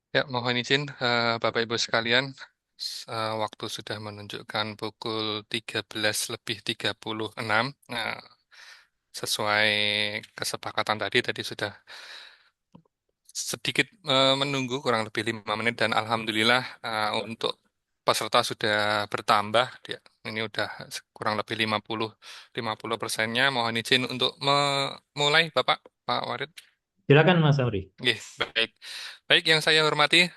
Ya, mohon izin Bapak Ibu sekalian, waktu sudah menunjukkan pukul 13:36. Nah, sesuai kesepakatan tadi sudah sedikit menunggu kurang lebih 5 menit dan alhamdulillah untuk peserta sudah bertambah. Ini udah kurang lebih 50% Mohon izin untuk memulai Bapak, Pak Warid. Silakan Mas Amri. Nggih, baik. Baik, yang saya hormati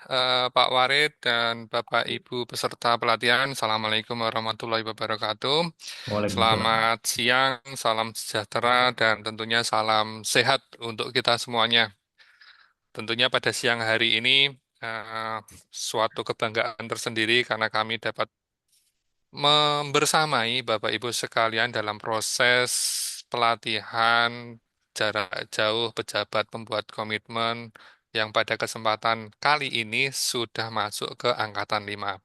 Pak Warid dan Bapak Ibu peserta pelatihan. Assalamualaikum warahmatullahi wabarakatuh. Waalaikumsalam. Selamat siang, salam sejahtera, dan tentunya salam sehat untuk kita semuanya. Tentunya pada siang hari ini eh, suatu kebanggaan tersendiri karena kami dapat membersamai Bapak Ibu sekalian dalam proses pelatihan jarak jauh pejabat pembuat komitmen yang pada kesempatan kali ini sudah masuk ke angkatan 5.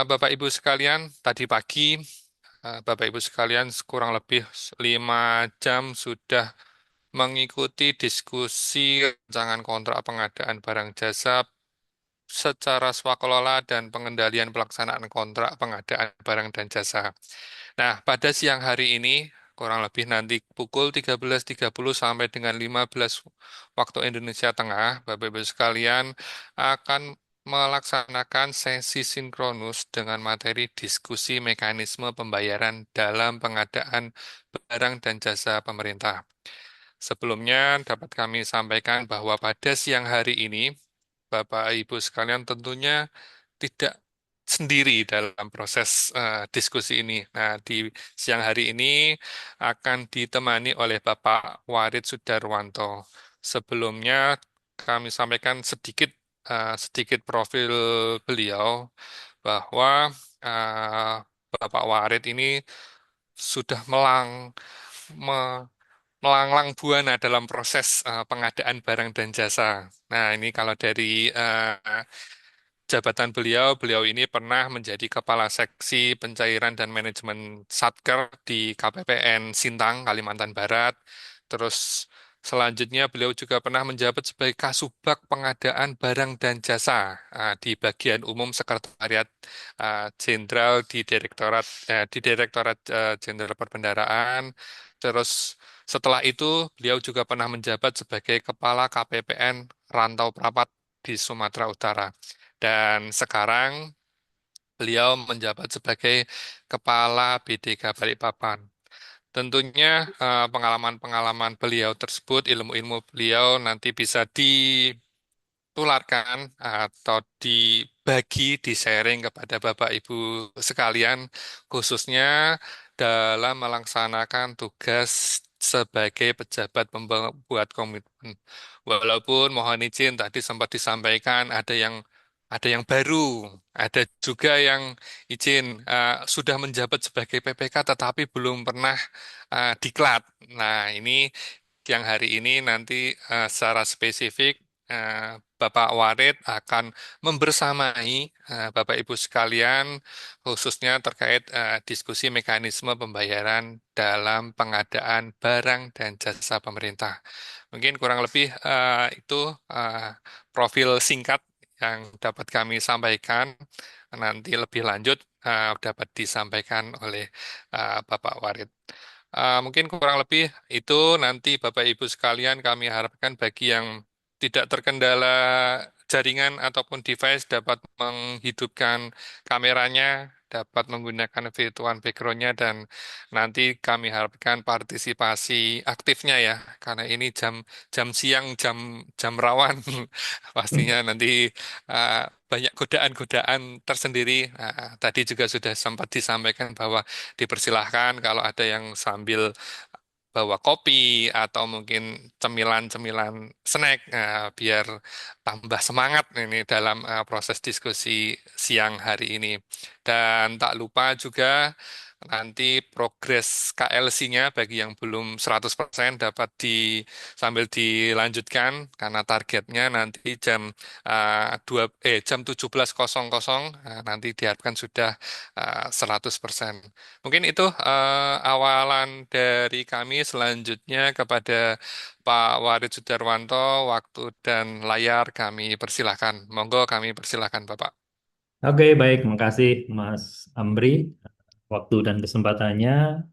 Bapak Ibu sekalian, tadi pagi Bapak Ibu sekalian kurang lebih 5 jam sudah mengikuti diskusi rancangan kontrak pengadaan barang jasa secara swakelola dan pengendalian pelaksanaan kontrak pengadaan barang dan jasa. Nah, pada siang hari ini, kurang lebih nanti pukul 13:30 sampai dengan 15 waktu Indonesia Tengah, Bapak Ibu sekalian akan melaksanakan sesi sinkronus dengan materi diskusi mekanisme pembayaran dalam pengadaan barang dan jasa pemerintah. Sebelumnya dapat kami sampaikan bahwa pada siang hari ini, Bapak Ibu sekalian tentunya tidak sendiri dalam proses diskusi ini. Nah, di siang hari ini akan ditemani oleh Bapak Warid Sudarwanto. Sebelumnya kami sampaikan sedikit profil beliau bahwa eh, Bapak Warid ini sudah melanglang buana dalam proses pengadaan barang dan jasa. Nah, ini kalau dari jabatan beliau, beliau ini pernah menjadi Kepala Seksi Pencairan dan Manajemen Satker di KPPN Sintang, Kalimantan Barat. Terus selanjutnya beliau juga pernah menjabat sebagai Kasubag Pengadaan Barang dan Jasa di bagian umum Sekretariat Jenderal di Direktorat Jenderal Perbendaraan. Terus setelah itu beliau juga pernah menjabat sebagai Kepala KPPN Rantau Prapat di Sumatera Utara. Dan sekarang beliau menjabat sebagai Kepala BDK Balikpapan. Tentunya pengalaman-pengalaman beliau tersebut, ilmu-ilmu beliau nanti bisa ditularkan atau dibagi, di-sharing kepada Bapak Ibu sekalian, khususnya dalam melaksanakan tugas sebagai pejabat pembuat komitmen. Walaupun mohon izin tadi sempat disampaikan ada yang baru, ada juga yang izin sudah menjabat sebagai PPK tetapi belum pernah diklat. Nah, ini yang hari ini nanti secara spesifik Bapak Warid akan membersamai Bapak Ibu sekalian khususnya terkait diskusi mekanisme pembayaran dalam pengadaan barang dan jasa pemerintah. Mungkin kurang lebih itu profil singkat yang dapat kami sampaikan. Nanti lebih lanjut dapat disampaikan oleh Bapak Warid. Mungkin kurang lebih itu nanti Bapak Ibu sekalian kami harapkan bagi yang tidak terkendala jaringan ataupun device dapat menghidupkan kameranya dapat menggunakan virtual backgroundnya dan nanti kami harapkan partisipasi aktifnya ya, karena ini jam jam siang, jam jam rawan, pastinya nanti uh, banyak godaan-godaan tersendiri. Tadi juga sudah sempat disampaikan bahwa dipersilahkan kalau ada yang sambil bawa kopi atau mungkin cemilan-cemilan snack biar tambah semangat ini dalam proses diskusi siang hari ini. Dan tak lupa juga nanti progres KLC-nya bagi yang belum 100% dapat sambil dilanjutkan karena targetnya nanti jam 17.00 nanti diharapkan sudah 100%. Mungkin itu awalan dari kami. Selanjutnya kepada Pak Warid Sudarwanto, waktu dan layar kami persilahkan. Monggo kami persilahkan Bapak. Oke, baik. Makasih Mas Amri. Waktu dan kesempatannya.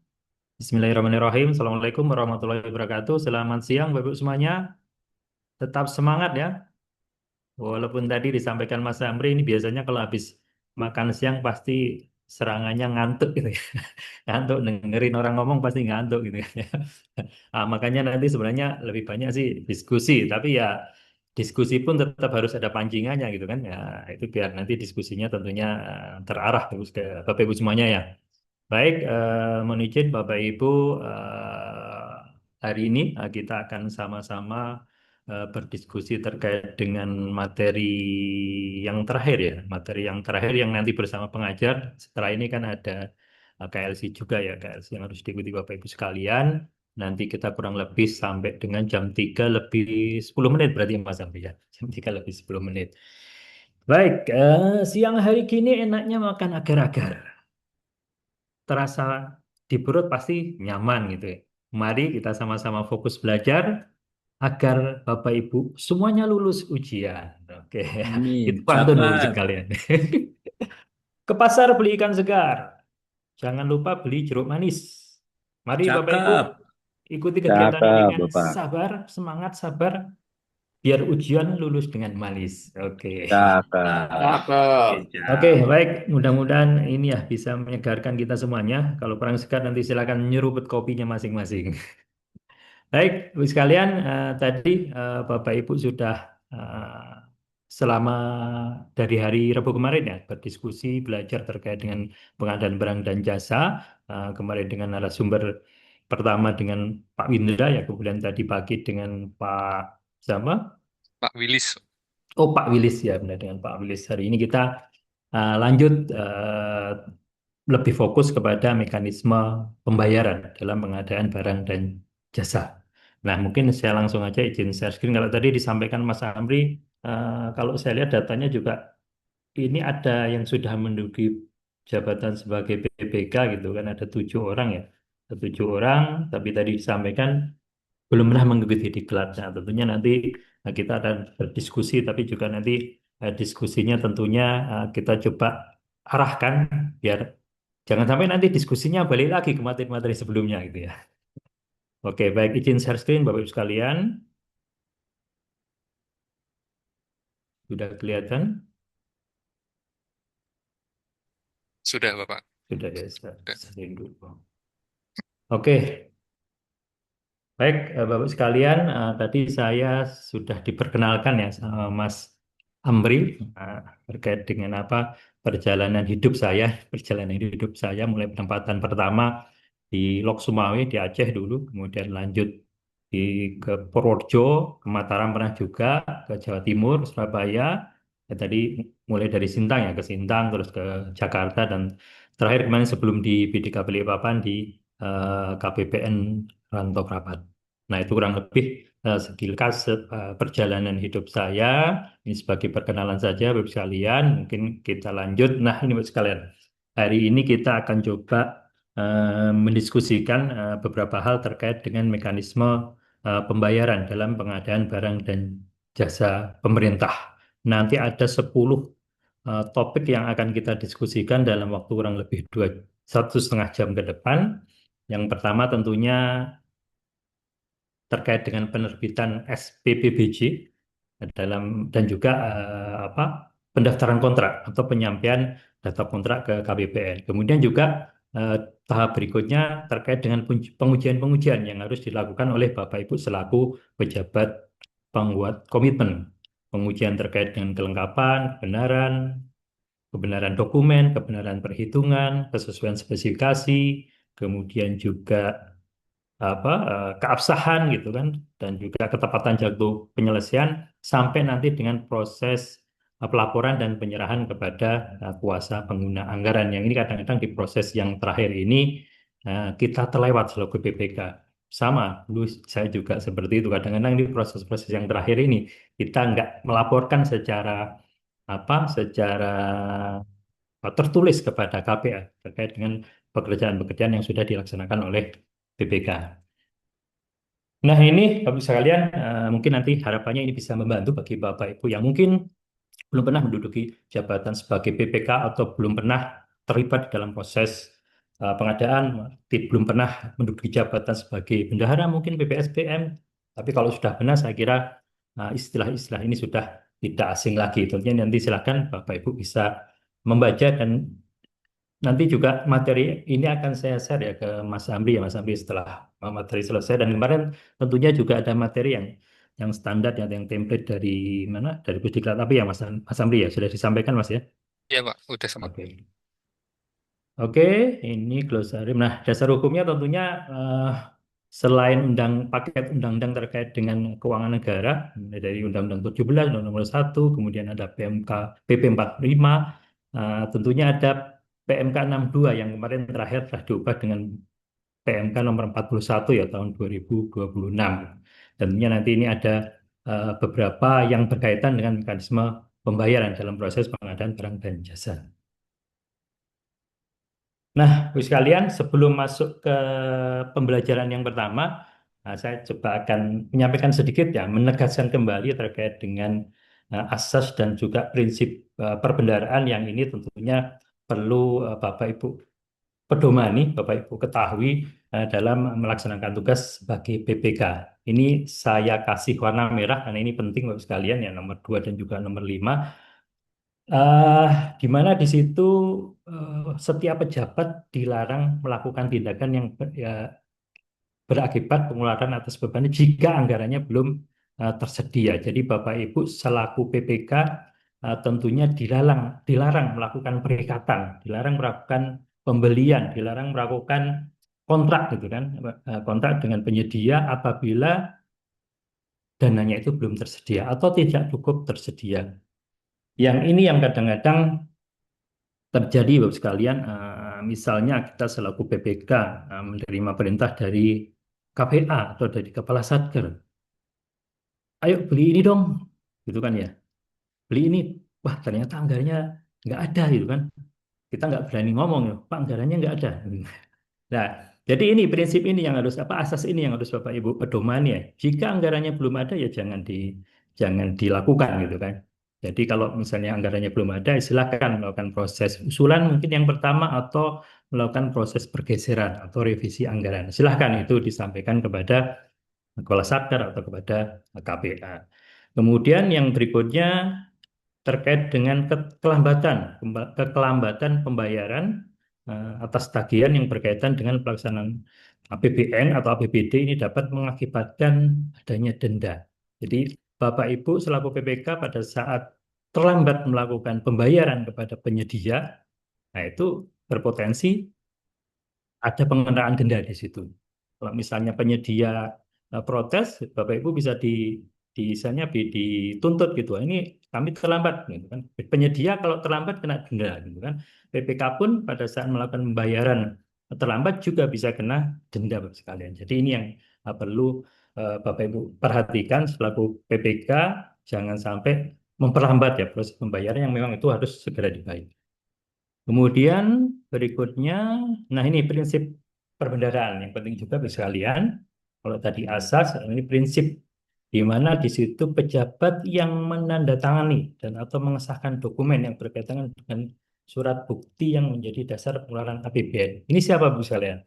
Bismillahirrahmanirrahim. Assalamualaikum warahmatullahi wabarakatuh. Selamat siang, Bapak Ibu semuanya. Tetap semangat ya. Walaupun tadi disampaikan Mas Amri, ini biasanya kalau habis makan siang pasti serangannya ngantuk gitu ya. Ngantuk, dengerin orang ngomong pasti ngantuk gitu ya. Makanya nanti sebenarnya lebih banyak sih diskusi, tapi ya diskusi pun tetap harus ada pancingannya gitu kan. Ya, itu biar nanti diskusinya tentunya terarah terus ke Bapak Ibu semuanya ya. Baik, mohon izin Bapak Ibu, hari ini kita akan sama-sama berdiskusi terkait dengan materi yang terakhir ya, materi yang terakhir yang nanti bersama pengajar. Setelah ini kan ada KLC juga ya, KLC yang harus diikuti Bapak Ibu sekalian. Nanti kita kurang lebih sampai dengan jam 3 lebih 10 menit berarti Mas Amri ya, jam 3 lebih 10 menit. Baik, siang hari gini enaknya makan agar-agar terasa di perut pasti nyaman gitu ya. Mari kita sama-sama fokus belajar agar Bapak Ibu semuanya lulus ujian. Oke, itu Amin. pantun Bapak Ibu Cakep. sekalian. Ke pasar beli ikan segar. Jangan lupa beli jeruk manis. Mari Bapak Ibu Cakep. ikuti kegiatan ini Cakep, dengan Bapak. sabar, semangat, sabar, biar ujian lulus dengan manis. Oke. Cakep. Oke, Cakep. Oke, baik. Mudah-mudahan ini ya bisa menyegarkan kita semuanya. Kalau kurang segar nanti silakan nyeruput kopinya masing-masing. Baik, Ibu sekalian, tadi Bapak Ibu sudah eh, selama dari hari Rabu kemarin ya berdiskusi belajar terkait dengan pengadaan barang dan jasa. Kemarin dengan narasumber pertama dengan Pak Windra ya, kemudian tadi pagi dengan Pak sama. Pak Wilis. Oh, Pak Wilis ya, benar dengan Pak Wilis. Hari ini kita lanjut lebih fokus kepada mekanisme pembayaran dalam pengadaan barang dan jasa. Nah, mungkin saya langsung aja izin share screen. Kalau tadi disampaikan Mas Amri, kalau saya lihat datanya juga ini ada yang sudah menduduki jabatan sebagai PPK gitu kan, ada 7 orang ya. Ada 7 orang, tapi tadi disampaikan belum pernah mengikuti diklat. Nah, tentunya nanti kita akan berdiskusi, tapi juga nanti diskusinya tentunya kita coba arahkan biar jangan sampai nanti diskusinya balik lagi ke materi-materi sebelumnya gitu ya. Oke, baik izin share screen Bapak Ibu sekalian. Sudah kelihatan? Sudah Bapak. Sudah ya, saya Sudah. sharing dulu. Oke, baik, Bapak sekalian, tadi saya sudah diperkenalkan ya sama Mas Amri eh, terkait dengan apa perjalanan hidup saya, perjalanan hidup saya mulai penempatan pertama di Lok Sumawe di Aceh dulu, kemudian lanjut di ke Purworejo, ke Mataram pernah juga, ke Jawa Timur, Surabaya, ya, tadi mulai dari Sintang ya ke Sintang, terus ke Jakarta dan terakhir kemarin sebelum di BDK Balikpapan di KPPN Rantau Rapat. Nah, itu kurang lebih sekilas perjalanan hidup saya. Ini sebagai perkenalan saja, Bapak sekalian. Mungkin kita lanjut. Nah, ini Bapak sekalian. Hari ini kita akan coba mendiskusikan beberapa hal terkait dengan mekanisme pembayaran dalam pengadaan barang dan jasa pemerintah. Nanti ada 10 topik yang akan kita diskusikan dalam waktu kurang lebih 1,5 jam ke depan. Yang pertama tentunya terkait dengan penerbitan SPPBJ dalam dan juga apa pendaftaran kontrak atau penyampaian data kontrak ke KPPN. Kemudian juga eh, tahap berikutnya terkait dengan pengujian-pengujian yang harus dilakukan oleh Bapak Ibu selaku pejabat pembuat komitmen. Pengujian terkait dengan kelengkapan, kebenaran dokumen, kebenaran perhitungan, kesesuaian spesifikasi, kemudian juga keabsahan gitu kan, dan juga ketepatan jadwal penyelesaian sampai nanti dengan proses pelaporan dan penyerahan kepada kuasa pengguna anggaran, yang ini kadang-kadang di proses yang terakhir ini kita terlewat selaku BPK. Sama dulu saya juga seperti itu, kadang-kadang di proses-proses yang terakhir ini kita nggak melaporkan secara tertulis kepada KPA terkait dengan pekerjaan-pekerjaan yang sudah dilaksanakan oleh BPK. Nah, ini Bapak sekalian, mungkin nanti harapannya ini bisa membantu bagi Bapak Ibu yang mungkin belum pernah menduduki jabatan sebagai PPK atau belum pernah terlibat dalam proses pengadaan, belum pernah menduduki jabatan sebagai bendahara mungkin BPSPM. Tapi kalau sudah pernah, saya kira istilah-istilah ini sudah tidak asing lagi. Tentunya nanti silakan Bapak Ibu bisa membaca, dan nanti juga materi ini akan saya share ya ke Mas Amri ya, Mas Amri, setelah materi selesai. Dan kemarin tentunya juga ada materi yang standar ya, yang template dari mana, dari Pusdiklat. Tapi ya Mas Amri ya sudah disampaikan Mas ya. Iya, Pak, udah semua. Oke. Oke, ini glosarium. Nah, dasar hukumnya tentunya selain paket undang-undang terkait dengan keuangan negara, mulai dari Undang-Undang 17, Undang-Undang Nomor 1, kemudian ada PMK, PP 45, tentunya ada PMK 62 yang kemarin terakhir telah diubah dengan PMK nomor 41 ya tahun 2026. Tentunya nanti ini ada beberapa yang berkaitan dengan mekanisme pembayaran dalam proses pengadaan barang dan jasa. Nah, Ibu sekalian, sebelum masuk ke pembelajaran yang pertama, saya coba akan menyampaikan sedikit ya, menegaskan kembali terkait dengan asas dan juga prinsip perbendaharaan yang ini tentunya perlu Bapak Ibu pedomani, Bapak Ibu ketahui dalam melaksanakan tugas sebagai PPK. Ini saya kasih warna merah karena ini penting Bapak sekalian ya, nomor 2 dan juga nomor 5. eh di mana di situ setiap pejabat dilarang melakukan tindakan yang berakibat pengeluaran atas beban jika anggarannya belum tersedia. Jadi Bapak Ibu selaku PPK tentunya dilarang melakukan perikatan, dilarang melakukan pembelian, dilarang melakukan kontrak gitu kan, kontrak dengan penyedia apabila dananya itu belum tersedia atau tidak cukup tersedia. Yang ini yang kadang-kadang terjadi Bapak sekalian, misalnya kita selaku PPK menerima perintah dari KPA atau dari Kepala Satker, ayo beli ini dong, gitu kan ya, beli ini, wah ternyata anggarannya nggak ada gitu kan, kita nggak berani ngomong ya, Pak anggarannya nggak ada. Nah, jadi ini prinsip ini yang harus asas ini yang harus Bapak Ibu pedomani ya. Jika anggarannya belum ada ya jangan dilakukan gitu kan. Jadi kalau misalnya anggarannya belum ada, silakan melakukan proses usulan mungkin yang pertama atau melakukan proses pergeseran atau revisi anggaran. Silahkan itu disampaikan kepada Kepala Satker atau kepada KPA. Kemudian yang berikutnya terkait dengan kekelambatan pembayaran atas tagihan yang berkaitan dengan pelaksanaan APBN atau APBD ini dapat mengakibatkan adanya denda. Jadi Bapak Ibu selaku PPK pada saat terlambat melakukan pembayaran kepada penyedia, nah itu berpotensi ada pengenaan denda di situ. Kalau misalnya penyedia protes, Bapak Ibu bisa misalnya dituntut gitu. Ini kami terlambat gitu kan. Penyedia kalau terlambat kena denda gitu kan. PPK pun pada saat melakukan pembayaran terlambat juga bisa kena denda Bapak sekalian. Jadi ini yang perlu Bapak Ibu perhatikan selaku PPK, jangan sampai memperlambat ya proses pembayaran yang memang itu harus segera dibayar. Kemudian berikutnya, nah ini prinsip perbendaharaan yang penting juga bagi sekalian. Kalau tadi asas, ini prinsip di mana di situ pejabat yang menandatangani dan atau mengesahkan dokumen yang berkaitan dengan surat bukti yang menjadi dasar pengeluaran APBN. Ini siapa Bu sekalian?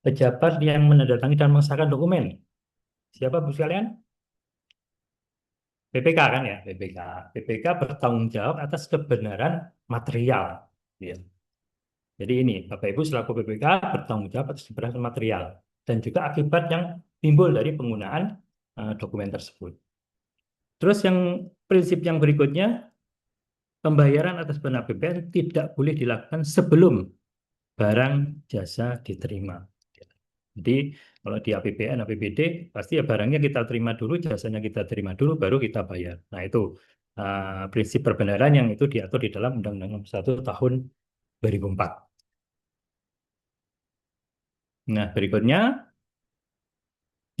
Pejabat yang menandatangani dan mengesahkan dokumen. Siapa Bu sekalian? PPK kan ya, PPK. PPK bertanggung jawab atas kebenaran material. Ya. Jadi ini, Bapak Ibu selaku PPK bertanggung jawab atas kebenaran material dan juga akibat yang timbul dari penggunaan dokumen tersebut. Terus yang prinsip yang berikutnya, pembayaran atas benar APBN tidak boleh dilakukan sebelum barang jasa diterima. Jadi kalau di APBN, APBD pasti ya barangnya kita terima dulu, jasanya kita terima dulu, baru kita bayar. Nah itu prinsip perbenaran yang itu diatur di dalam Undang-Undang Nomor 1 Tahun 2004. Nah berikutnya,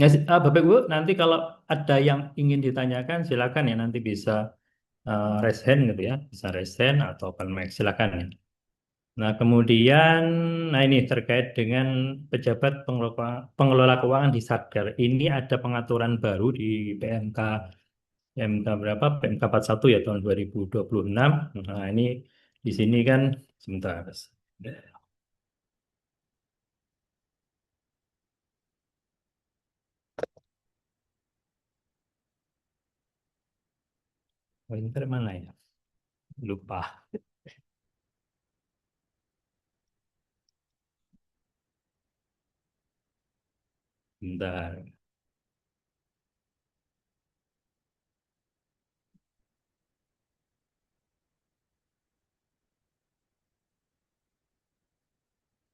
ya, Bapak Ibu nanti kalau ada yang ingin ditanyakan silakan ya nanti bisa raise hand gitu ya, bisa raise hand atau open mic silakan ya. Nah, kemudian, nah ini terkait dengan pejabat pengelola keuangan di Satker. Ini ada pengaturan baru di PMK, PMK berapa? PMK 41 ya tahun 2026. Nah, ini di sini kan, sebentar. Pointer mana ya? Lupa. Bentar.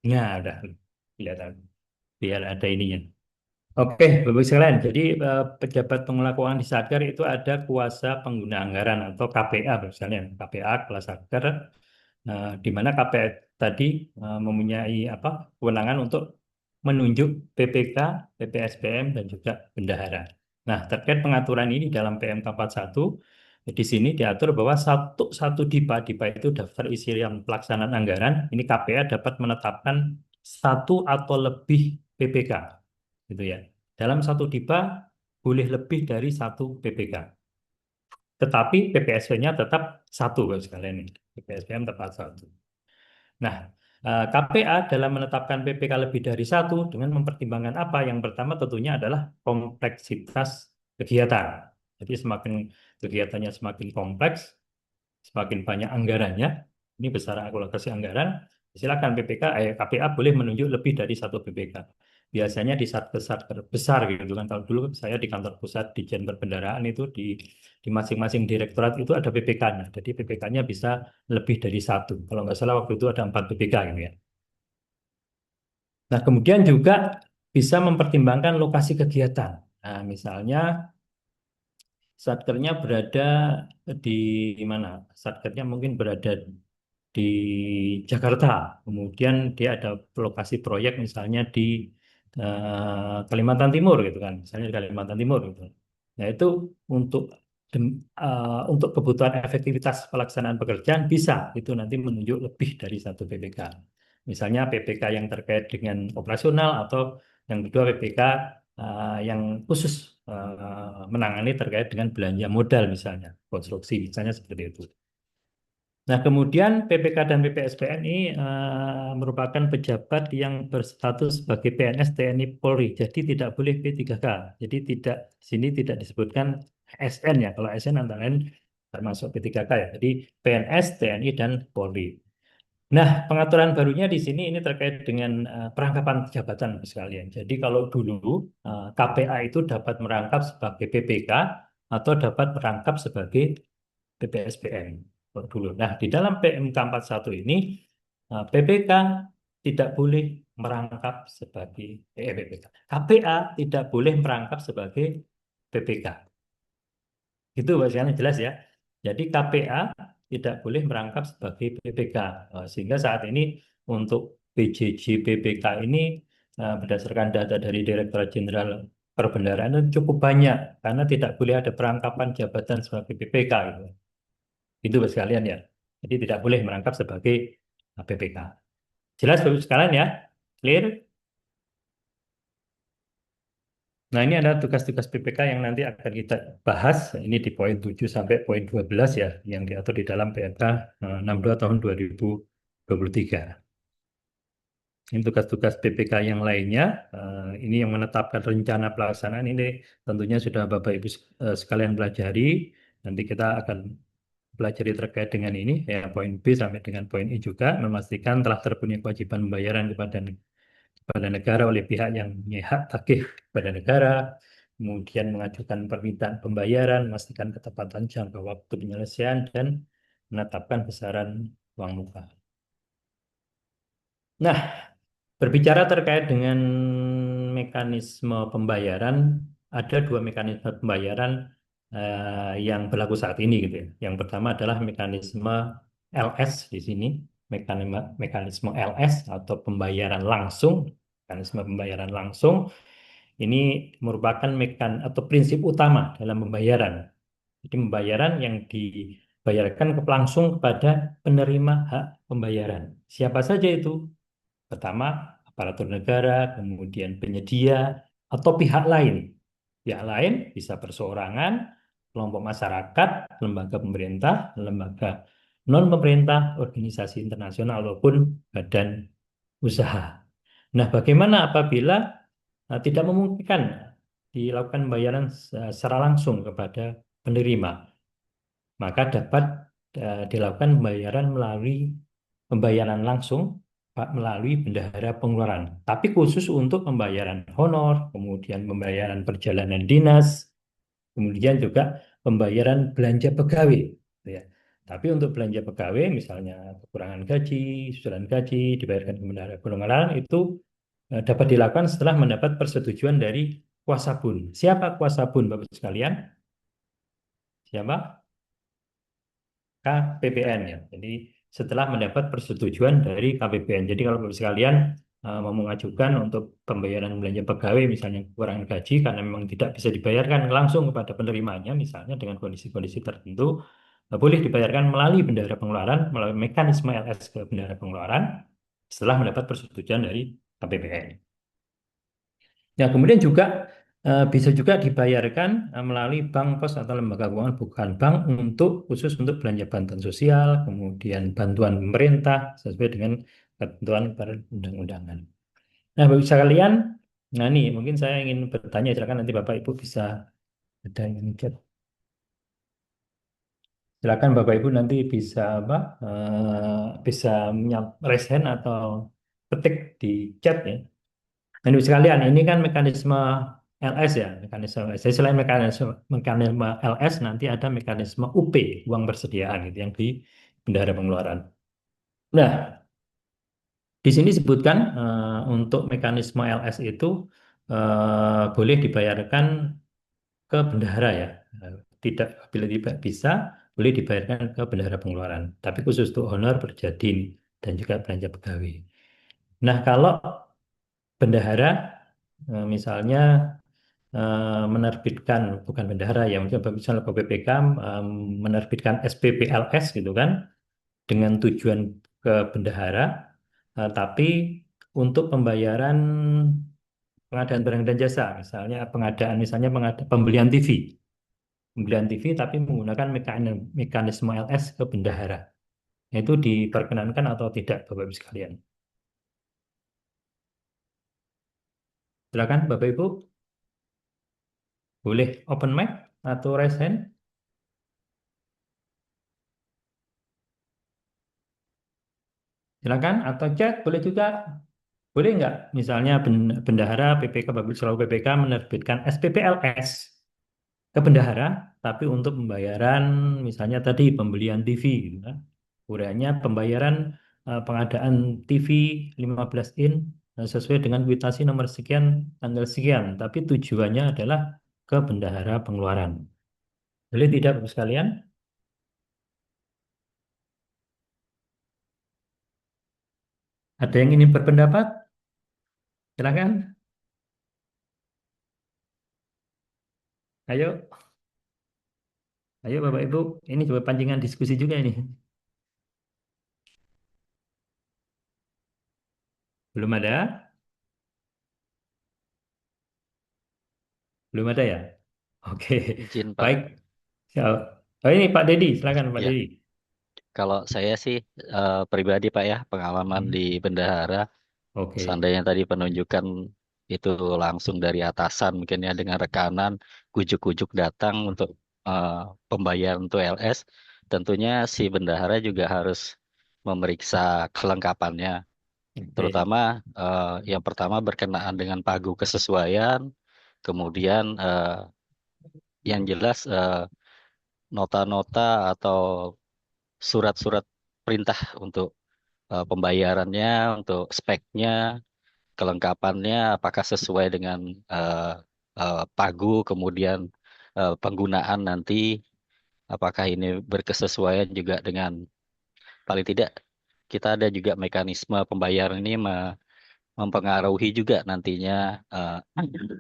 Nah, udah kelihatan. Biar ada ininya. Oke, Bapak sekalian. Jadi pejabat pengelola keuangan di Satker itu ada kuasa pengguna anggaran atau KPA misalnya, KPA kelas Satker, di mana KPA tadi mempunyai apa kewenangan untuk menunjuk PPK, PPSPM dan juga bendahara. Nah, terkait pengaturan ini dalam PMK 41, di sini diatur bahwa satu DIPA itu daftar isian pelaksanaan anggaran, ini KPA dapat menetapkan satu atau lebih PPK gitu ya. Dalam satu DIPA boleh lebih dari satu PPK. Tetapi PPSP-nya tetap satu, Bapak sekalian ini. PPSPM tetap satu. Nah, KPA dalam menetapkan PPK lebih dari satu dengan mempertimbangkan apa? Yang pertama tentunya adalah kompleksitas kegiatan. Jadi semakin kegiatannya semakin kompleks, semakin banyak anggarannya, ini besaran alokasi anggaran, silakan PPK, KPA boleh menunjuk lebih dari satu PPK. Biasanya di satker besar gitu kan. Kalau dulu saya di kantor pusat di Dijen Perbendaharaan itu di masing-masing direktorat itu ada PPK-nya. Jadi PPK-nya bisa lebih dari satu. Kalau nggak salah waktu itu ada 4 PPK gitu ya. Nah, kemudian juga bisa mempertimbangkan lokasi kegiatan. Nah, misalnya satkernya berada di mana? Satkernya mungkin berada di Jakarta. Kemudian dia ada lokasi proyek misalnya di Kalimantan Timur gitu kan, misalnya di Kalimantan Timur gitu. Nah itu untuk untuk kebutuhan efektivitas pelaksanaan pekerjaan bisa itu nanti menunjuk lebih dari satu PPK. Misalnya PPK yang terkait dengan operasional atau yang kedua PPK yang khusus menangani terkait dengan belanja modal misalnya konstruksi misalnya seperti itu. Nah, kemudian PPK dan PPSPN ini merupakan pejabat yang berstatus sebagai PNS TNI Polri, jadi tidak boleh P3K. Jadi tidak di sini tidak disebutkan SN ya. Kalau SN antara lain termasuk P3K ya. Jadi PNS, TNI dan Polri. Nah, pengaturan barunya di sini ini terkait dengan perangkapan jabatan sekalian. Jadi kalau dulu KPA itu dapat merangkap sebagai PPK atau dapat merangkap sebagai PPSPM dulu. Nah, di dalam PMK 41 ini PPK tidak boleh merangkap sebagai PPK. KPA tidak boleh merangkap sebagai PPK. Itu bahasanya jelas ya. Jadi KPA tidak boleh merangkap sebagai PPK. Sehingga saat ini untuk PJJ PPK ini berdasarkan data dari Direktorat Jenderal Perbendaharaan itu cukup banyak karena tidak boleh ada perangkapan jabatan sebagai PPK gitu. Itu Bapak sekalian ya. Jadi tidak boleh merangkap sebagai PPK. Jelas Bapak sekalian ya? Clear? Nah, ini ada tugas-tugas PPK yang nanti akan kita bahas. Ini di poin 7 sampai poin 12 ya, yang diatur di dalam PMK 62 tahun 2023. Ini tugas-tugas BPK yang lainnya, ini yang menetapkan rencana pelaksanaan ini tentunya sudah Bapak Ibu sekalian pelajari. Nanti kita akan pelajari terkait dengan ini, ya poin B sampai dengan poin E juga, memastikan telah terpenuhi kewajiban pembayaran kepada negara oleh pihak yang punya hak tagih kepada negara, kemudian mengajukan permintaan pembayaran, memastikan ketepatan jangka waktu penyelesaian, dan menetapkan besaran uang muka. Nah, berbicara terkait dengan mekanisme pembayaran, ada dua mekanisme pembayaran yang berlaku saat ini gitu ya. Yang pertama adalah mekanisme LS di sini, mekanisme LS atau pembayaran langsung, mekanisme pembayaran langsung ini merupakan atau prinsip utama dalam pembayaran. Jadi pembayaran yang dibayarkan langsung kepada penerima hak pembayaran. Siapa saja itu? Pertama, aparatur negara, kemudian penyedia, atau pihak lain. Pihak lain bisa perseorangan, kelompok masyarakat, lembaga pemerintah, lembaga non-pemerintah, organisasi internasional, ataupun badan usaha. Nah, bagaimana apabila tidak memungkinkan dilakukan pembayaran secara langsung kepada penerima? Maka dapat dilakukan pembayaran melalui pembayaran langsung melalui bendahara pengeluaran. Tapi khusus untuk pembayaran honor, kemudian pembayaran perjalanan dinas, kemudian juga pembayaran belanja pegawai. Gitu ya. Tapi untuk belanja pegawai, misalnya kekurangan gaji, susulan gaji, dibayarkan ke bendahara pengeluaran, itu dapat dilakukan setelah mendapat persetujuan dari kuasa bun. Siapa kuasa bun, Bapak sekalian? Siapa? KPPN ya. Jadi setelah mendapat persetujuan dari KPPN. Jadi kalau Bapak sekalian mau mengajukan untuk pembayaran belanja pegawai misalnya kekurangan gaji karena memang tidak bisa dibayarkan langsung kepada penerimanya misalnya dengan kondisi-kondisi tertentu boleh dibayarkan melalui bendahara pengeluaran melalui mekanisme LS ke bendahara pengeluaran setelah mendapat persetujuan dari KPPN. Ya, kemudian juga bisa juga dibayarkan melalui bank pos atau lembaga keuangan bukan bank untuk khusus untuk belanja bantuan sosial, kemudian bantuan pemerintah sesuai dengan ketentuan perundang-undangan. Nah, Bapak Ibu sekalian, nah nih mungkin saya ingin bertanya, silakan nanti Bapak Ibu bisa ada yang chat. Silakan Bapak Ibu nanti bisa apa? Bisa raise hand atau ketik di chat ya. Nah, Ibu sekalian, ini kan mekanisme LS ya, mekanisme LS. Jadi selain mekanisme LS, nanti ada mekanisme UP, uang persediaan gitu, yang di bendahara pengeluaran. Nah, di sini disebutkan untuk mekanisme LS itu boleh dibayarkan ke bendahara ya. Tidak, bila tidak bisa, boleh dibayarkan ke bendahara pengeluaran. Tapi khusus untuk honor, perjadin, dan juga belanja pegawai. Nah, kalau bendahara, misalnya menerbitkan bukan bendahara ya mungkin misalnya BPK menerbitkan SPPLS gitu kan dengan tujuan ke bendahara tapi untuk pembayaran pengadaan barang dan jasa pembelian TV tapi menggunakan mekanisme LS ke bendahara. Nah, itu diperkenankan atau tidak Bapak Ibu sekalian? Silakan Bapak Ibu, boleh open mic atau raise hand. Silakan atau chat boleh juga. Boleh nggak misalnya bendahara PPK Bapak Selalu PPK menerbitkan SPPLS ke bendahara, tapi untuk pembayaran misalnya tadi pembelian TV, gitu kan. Uraiannya pembayaran pengadaan TV 15 in sesuai dengan kwitansi nomor sekian tanggal sekian, tapi tujuannya adalah ke bendahara pengeluaran. Boleh tidak Bapak sekalian? Ada yang ingin berpendapat? Silakan. Ayo, ayo Bapak Ibu. Ini coba pancingan diskusi juga ini. Belum ada? Belum ada ya? Oke, Izin Pak. baik. Ya. Oh ini Pak Dedi, silakan Pak Ya, Dedi. kalau saya sih pribadi Pak ya, pengalaman Hmm. di bendahara Oke. Seandainya tadi penunjukan itu langsung dari atasan, mungkin ya dengan rekanan, kujuk-kujuk datang untuk eh, pembayaran untuk LS, tentunya si bendahara juga harus memeriksa kelengkapannya. Oke. Terutama yang pertama berkenaan dengan pagu kesesuaian, kemudian yang jelas nota-nota atau surat-surat perintah untuk pembayarannya, untuk speknya, kelengkapannya, apakah sesuai dengan eh, pagu, kemudian penggunaan nanti, apakah ini berkesesuaian juga dengan paling tidak kita ada juga mekanisme pembayaran ini mempengaruhi juga nantinya eh,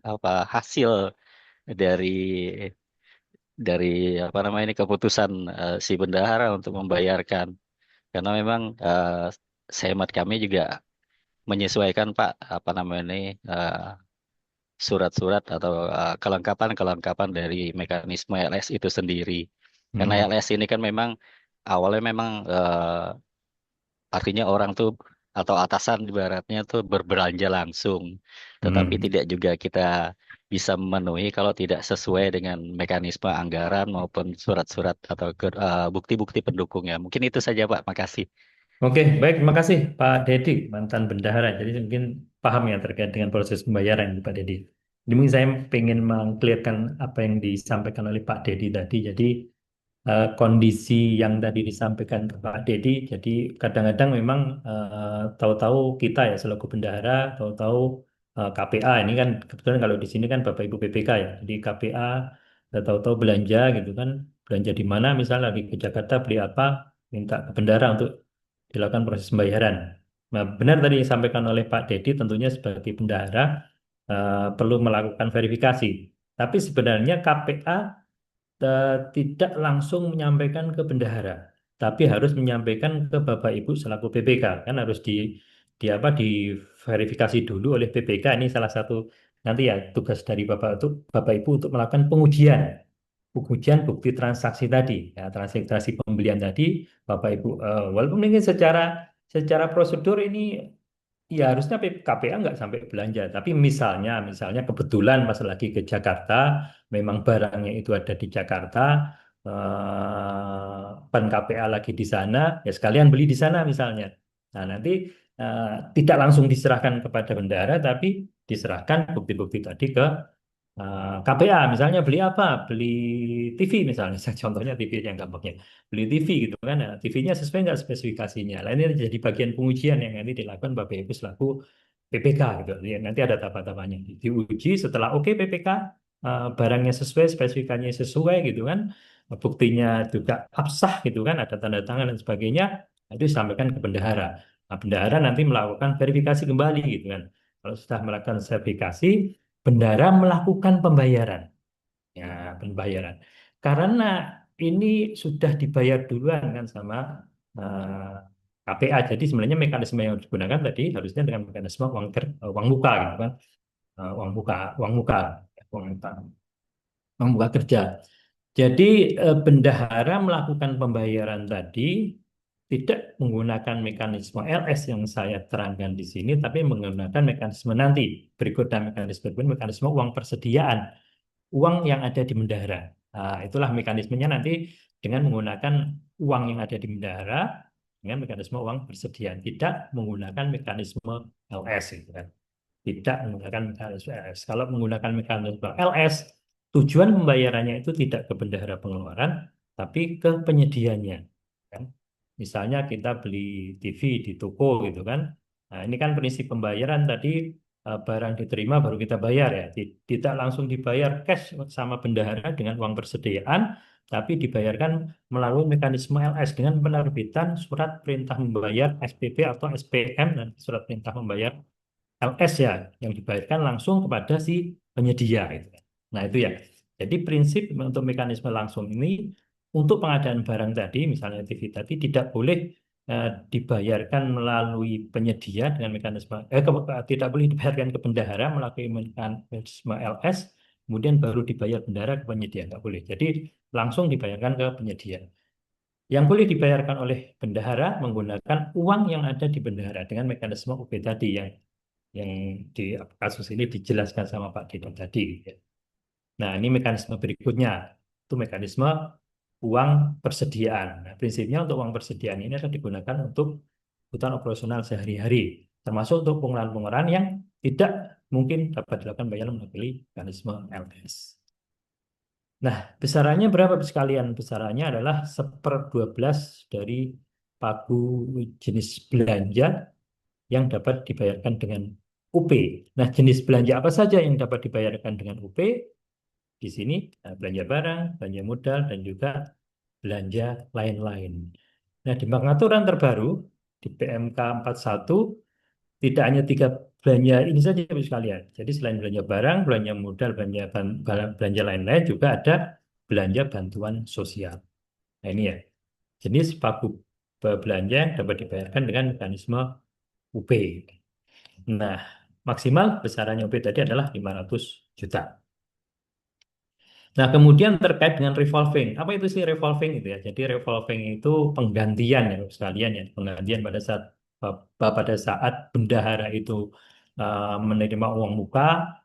apa hasil dari dari apa namanya ini keputusan si bendahara untuk membayarkan. Karena memang sehemat kami juga menyesuaikan Pak apa namanya ini surat-surat atau kelengkapan-kelengkapan dari mekanisme LS itu sendiri. Karena Hmm. LS ini kan memang awalnya memang artinya orang tuh atau atasan ibaratnya tuh berbelanja langsung, tetapi Hmm. tidak juga kita bisa memenuhi kalau tidak sesuai dengan mekanisme anggaran maupun surat-surat atau bukti-bukti pendukungnya. Mungkin itu saja Pak, makasih. Oke, baik. Terima kasih Pak Dedi, mantan bendahara. Jadi mungkin paham ya terkait dengan proses pembayaran Pak Dedi. Jadi mungkin saya ingin mengklirkan apa yang disampaikan oleh Pak Dedi tadi. Jadi kondisi yang tadi disampaikan ke Pak Dedi. Jadi kadang-kadang memang tahu-tahu kita ya selaku bendahara, tahu-tahu KPA ini kan kebetulan kalau di sini kan Bapak Ibu BPK ya. Jadi KPA tahu-tahu belanja gitu kan, belanja di mana misalnya lagi ke Jakarta beli apa, minta ke bendahara untuk dilakukan proses pembayaran. Nah, benar tadi yang disampaikan oleh Pak Dedi, tentunya sebagai bendahara perlu melakukan verifikasi. Tapi sebenarnya KPA tidak langsung menyampaikan ke bendahara, tapi harus menyampaikan ke Bapak Ibu selaku BPK, kan harus di apa diverifikasi dulu oleh BPK. Ini salah satu nanti ya tugas dari Bapak Ibu untuk melakukan pengujian bukti transaksi tadi, ya, transaksi pembelian tadi, Bapak Ibu, walaupun mungkin secara prosedur ini ya harusnya KPA nggak sampai belanja, tapi misalnya kebetulan pas lagi ke Jakarta, memang barangnya itu ada di Jakarta, pen KPA lagi di sana, ya sekalian beli di sana misalnya. Nah nanti eh, tidak langsung diserahkan kepada bendahara, tapi diserahkan bukti-bukti tadi ke KPA. Misalnya beli apa? Beli TV misalnya, contohnya TV yang gampangnya. Beli TV gitu kan, nah, TV-nya sesuai nggak spesifikasinya. Nah ini jadi bagian pengujian yang nanti dilakukan Bapak Ibu selaku PPK gitu. Jadi nanti ada tahap-tahapannya. Diuji setelah oke PPK, barangnya sesuai, spesifikasinya sesuai gitu kan, buktinya juga absah gitu kan, ada tanda tangan dan sebagainya, nah, itu disampaikan ke bendahara. Nah, bendahara nanti melakukan verifikasi kembali gitu kan. Kalau sudah melakukan verifikasi, bendahara melakukan pembayaran. Ya, pembayaran. Karena ini sudah dibayar duluan kan sama KPA. Jadi sebenarnya mekanisme yang digunakan tadi harusnya dengan mekanisme uang muka gitu kan. Uang muka, uang muka, uang muka kerja. Jadi bendahara melakukan pembayaran tadi tidak menggunakan mekanisme LS yang saya terangkan di sini, tapi menggunakan mekanisme nanti. Berikutnya mekanisme berikutnya mekanisme uang persediaan, uang yang ada di bendahara. Nah, itulah mekanismenya nanti dengan menggunakan uang yang ada di bendahara dengan mekanisme uang persediaan, tidak menggunakan mekanisme LS gitu kan. Tidak menggunakan mekanisme LS. Kalau menggunakan mekanisme LS, tujuan pembayarannya itu tidak ke bendahara pengeluaran, tapi ke penyedianya. Kan? Misalnya kita beli TV di toko gitu kan. Nah, ini kan prinsip pembayaran tadi barang diterima baru kita bayar ya. Tidak langsung dibayar cash sama bendahara dengan uang persediaan, tapi dibayarkan melalui mekanisme LS dengan penerbitan surat perintah membayar SPP atau SPM dan surat perintah membayar LS ya yang dibayarkan langsung kepada si penyedia gitu kan. Nah, itu ya. Jadi prinsip untuk mekanisme langsung ini untuk pengadaan barang tadi misalnya TV tadi tidak boleh dibayarkan melalui penyedia dengan mekanisme tidak boleh dibayarkan ke bendahara melalui mekanisme LS kemudian baru dibayar bendahara ke penyedia nggak boleh. Jadi langsung dibayarkan ke penyedia. Yang boleh dibayarkan oleh bendahara menggunakan uang yang ada di bendahara dengan mekanisme UP tadi yang yang di kasus ini dijelaskan sama Pak Dito tadi, gitu ya. Nah, ini mekanisme berikutnya. Itu mekanisme uang persediaan. Nah, prinsipnya untuk uang persediaan ini akan digunakan untuk kebutuhan operasional sehari-hari, termasuk untuk pengeluaran-pengeluaran yang tidak mungkin dapat dilakukan bayaran melalui mekanisme LS. Nah, besarannya berapa sekalian? Besarannya adalah 1/12 dari pagu jenis belanja yang dapat dibayarkan dengan UP. Nah, jenis belanja apa saja yang dapat dibayarkan dengan UP? Di sini belanja barang, belanja modal, dan juga belanja lain-lain. Nah, di pengaturan terbaru di PMK 41 tidak hanya tiga belanja ini saja Bapak sekalian. Jadi selain belanja barang, belanja modal, belanja lain-lain juga ada belanja bantuan sosial. Nah, ini ya. Jenis pagu belanja yang dapat dibayarkan dengan mekanisme UP. Nah, maksimal besarannya UP tadi adalah 500 juta. Nah, kemudian terkait dengan revolving. Apa itu sih revolving itu ya? Jadi revolving itu penggantian ya sekalian ya. Penggantian pada saat bendahara itu menerima uang muka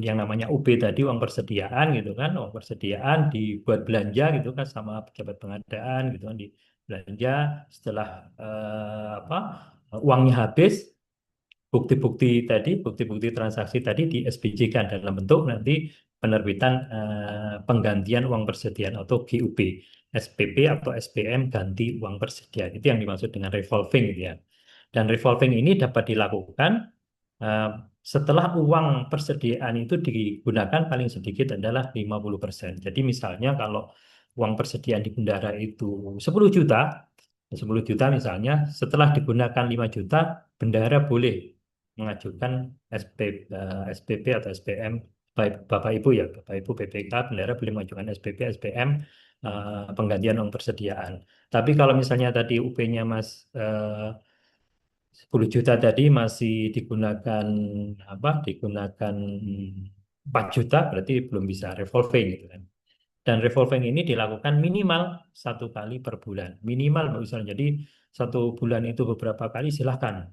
yang namanya UB tadi, uang persediaan gitu kan. Uang persediaan dibuat belanja gitu kan sama pejabat pengadaan gitu kan, di belanja setelah apa uangnya habis, bukti-bukti transaksi tadi di SPJ-kan dalam bentuk nanti penerbitan penggantian uang persediaan atau GUP, SPP atau SPM ganti uang persediaan. Itu yang dimaksud dengan revolving gitu ya. Dan revolving ini dapat dilakukan eh, setelah uang persediaan itu digunakan paling sedikit adalah 50%. Jadi misalnya kalau uang persediaan di bendara itu 10 juta, 10 juta misalnya, setelah digunakan 5 juta, bendahara boleh mengajukan SPP atau SPM. Bapak Ibu ya, Bapak Ibu BPK, bendahara boleh mengajukan SPP, SPM, penggantian uang persediaan. Tapi kalau misalnya tadi UP-nya Mas 10 juta tadi masih digunakan apa? Digunakan 4 juta, berarti belum bisa revolving gitu kan. Dan revolving ini dilakukan minimal 1 kali per bulan. Minimal misalnya. Jadi 1 bulan itu beberapa kali silahkan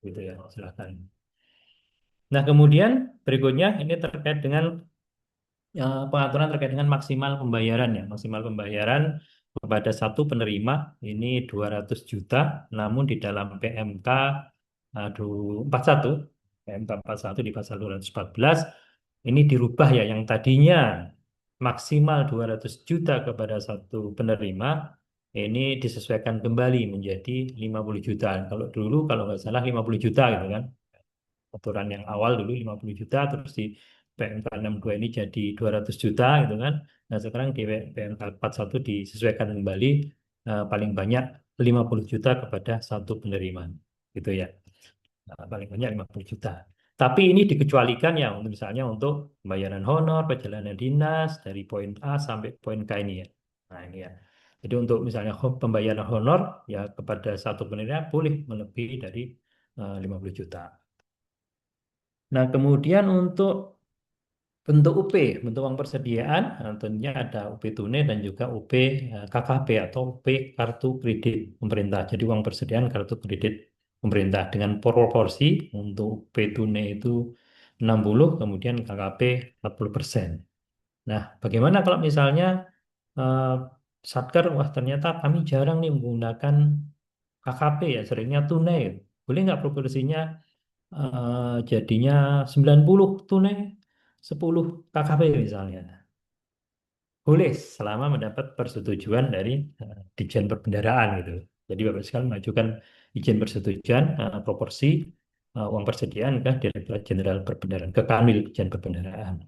gitu ya, silahkan. Nah, kemudian berikutnya ini terkait dengan pengaturan terkait dengan maksimal pembayaran ya. Maksimal pembayaran kepada satu penerima ini 200 juta, namun di dalam PMK 41, PMK 41 di pasal 214 ini dirubah ya, yang tadinya maksimal 200 juta kepada satu penerima ini disesuaikan kembali menjadi 50 juta. Kalau dulu kalau nggak salah 50 juta gitu kan. Aturan yang awal dulu 50 juta, terus di PMK 62 ini jadi 200 juta gitu kan. Nah, sekarang di PMK 41 disesuaikan kembali paling banyak 50 juta kepada satu penerima. Gitu ya. Paling banyak 50 juta. Tapi ini dikecualikan ya untuk misalnya untuk pembayaran honor, perjalanan dinas dari poin A sampai poin K ini ya. Nah, ini ya. Jadi untuk misalnya pembayaran honor ya kepada satu penerima boleh melebihi dari 50 juta. Nah, kemudian untuk bentuk UP, bentuk uang persediaan, tentunya ada UP tunai dan juga UP KKP atau UP kartu kredit pemerintah. Jadi uang persediaan kartu kredit pemerintah dengan proporsi untuk UP tunai itu 60, kemudian KKP 40%. Nah, bagaimana kalau misalnya eh, Satker, wah ternyata kami jarang nih menggunakan KKP ya, seringnya tunai. Boleh nggak proporsinya jadinya 90 tunai, 10 KKP misalnya. Boleh selama mendapat persetujuan dari Ditjen Perbendaharaan gitu. Jadi Bapak sekalian mengajukan izin persetujuan proporsi uang persediaan ke Direktorat Jenderal Perbendaharaan, ke Kanwil Ditjen Perbendaharaan.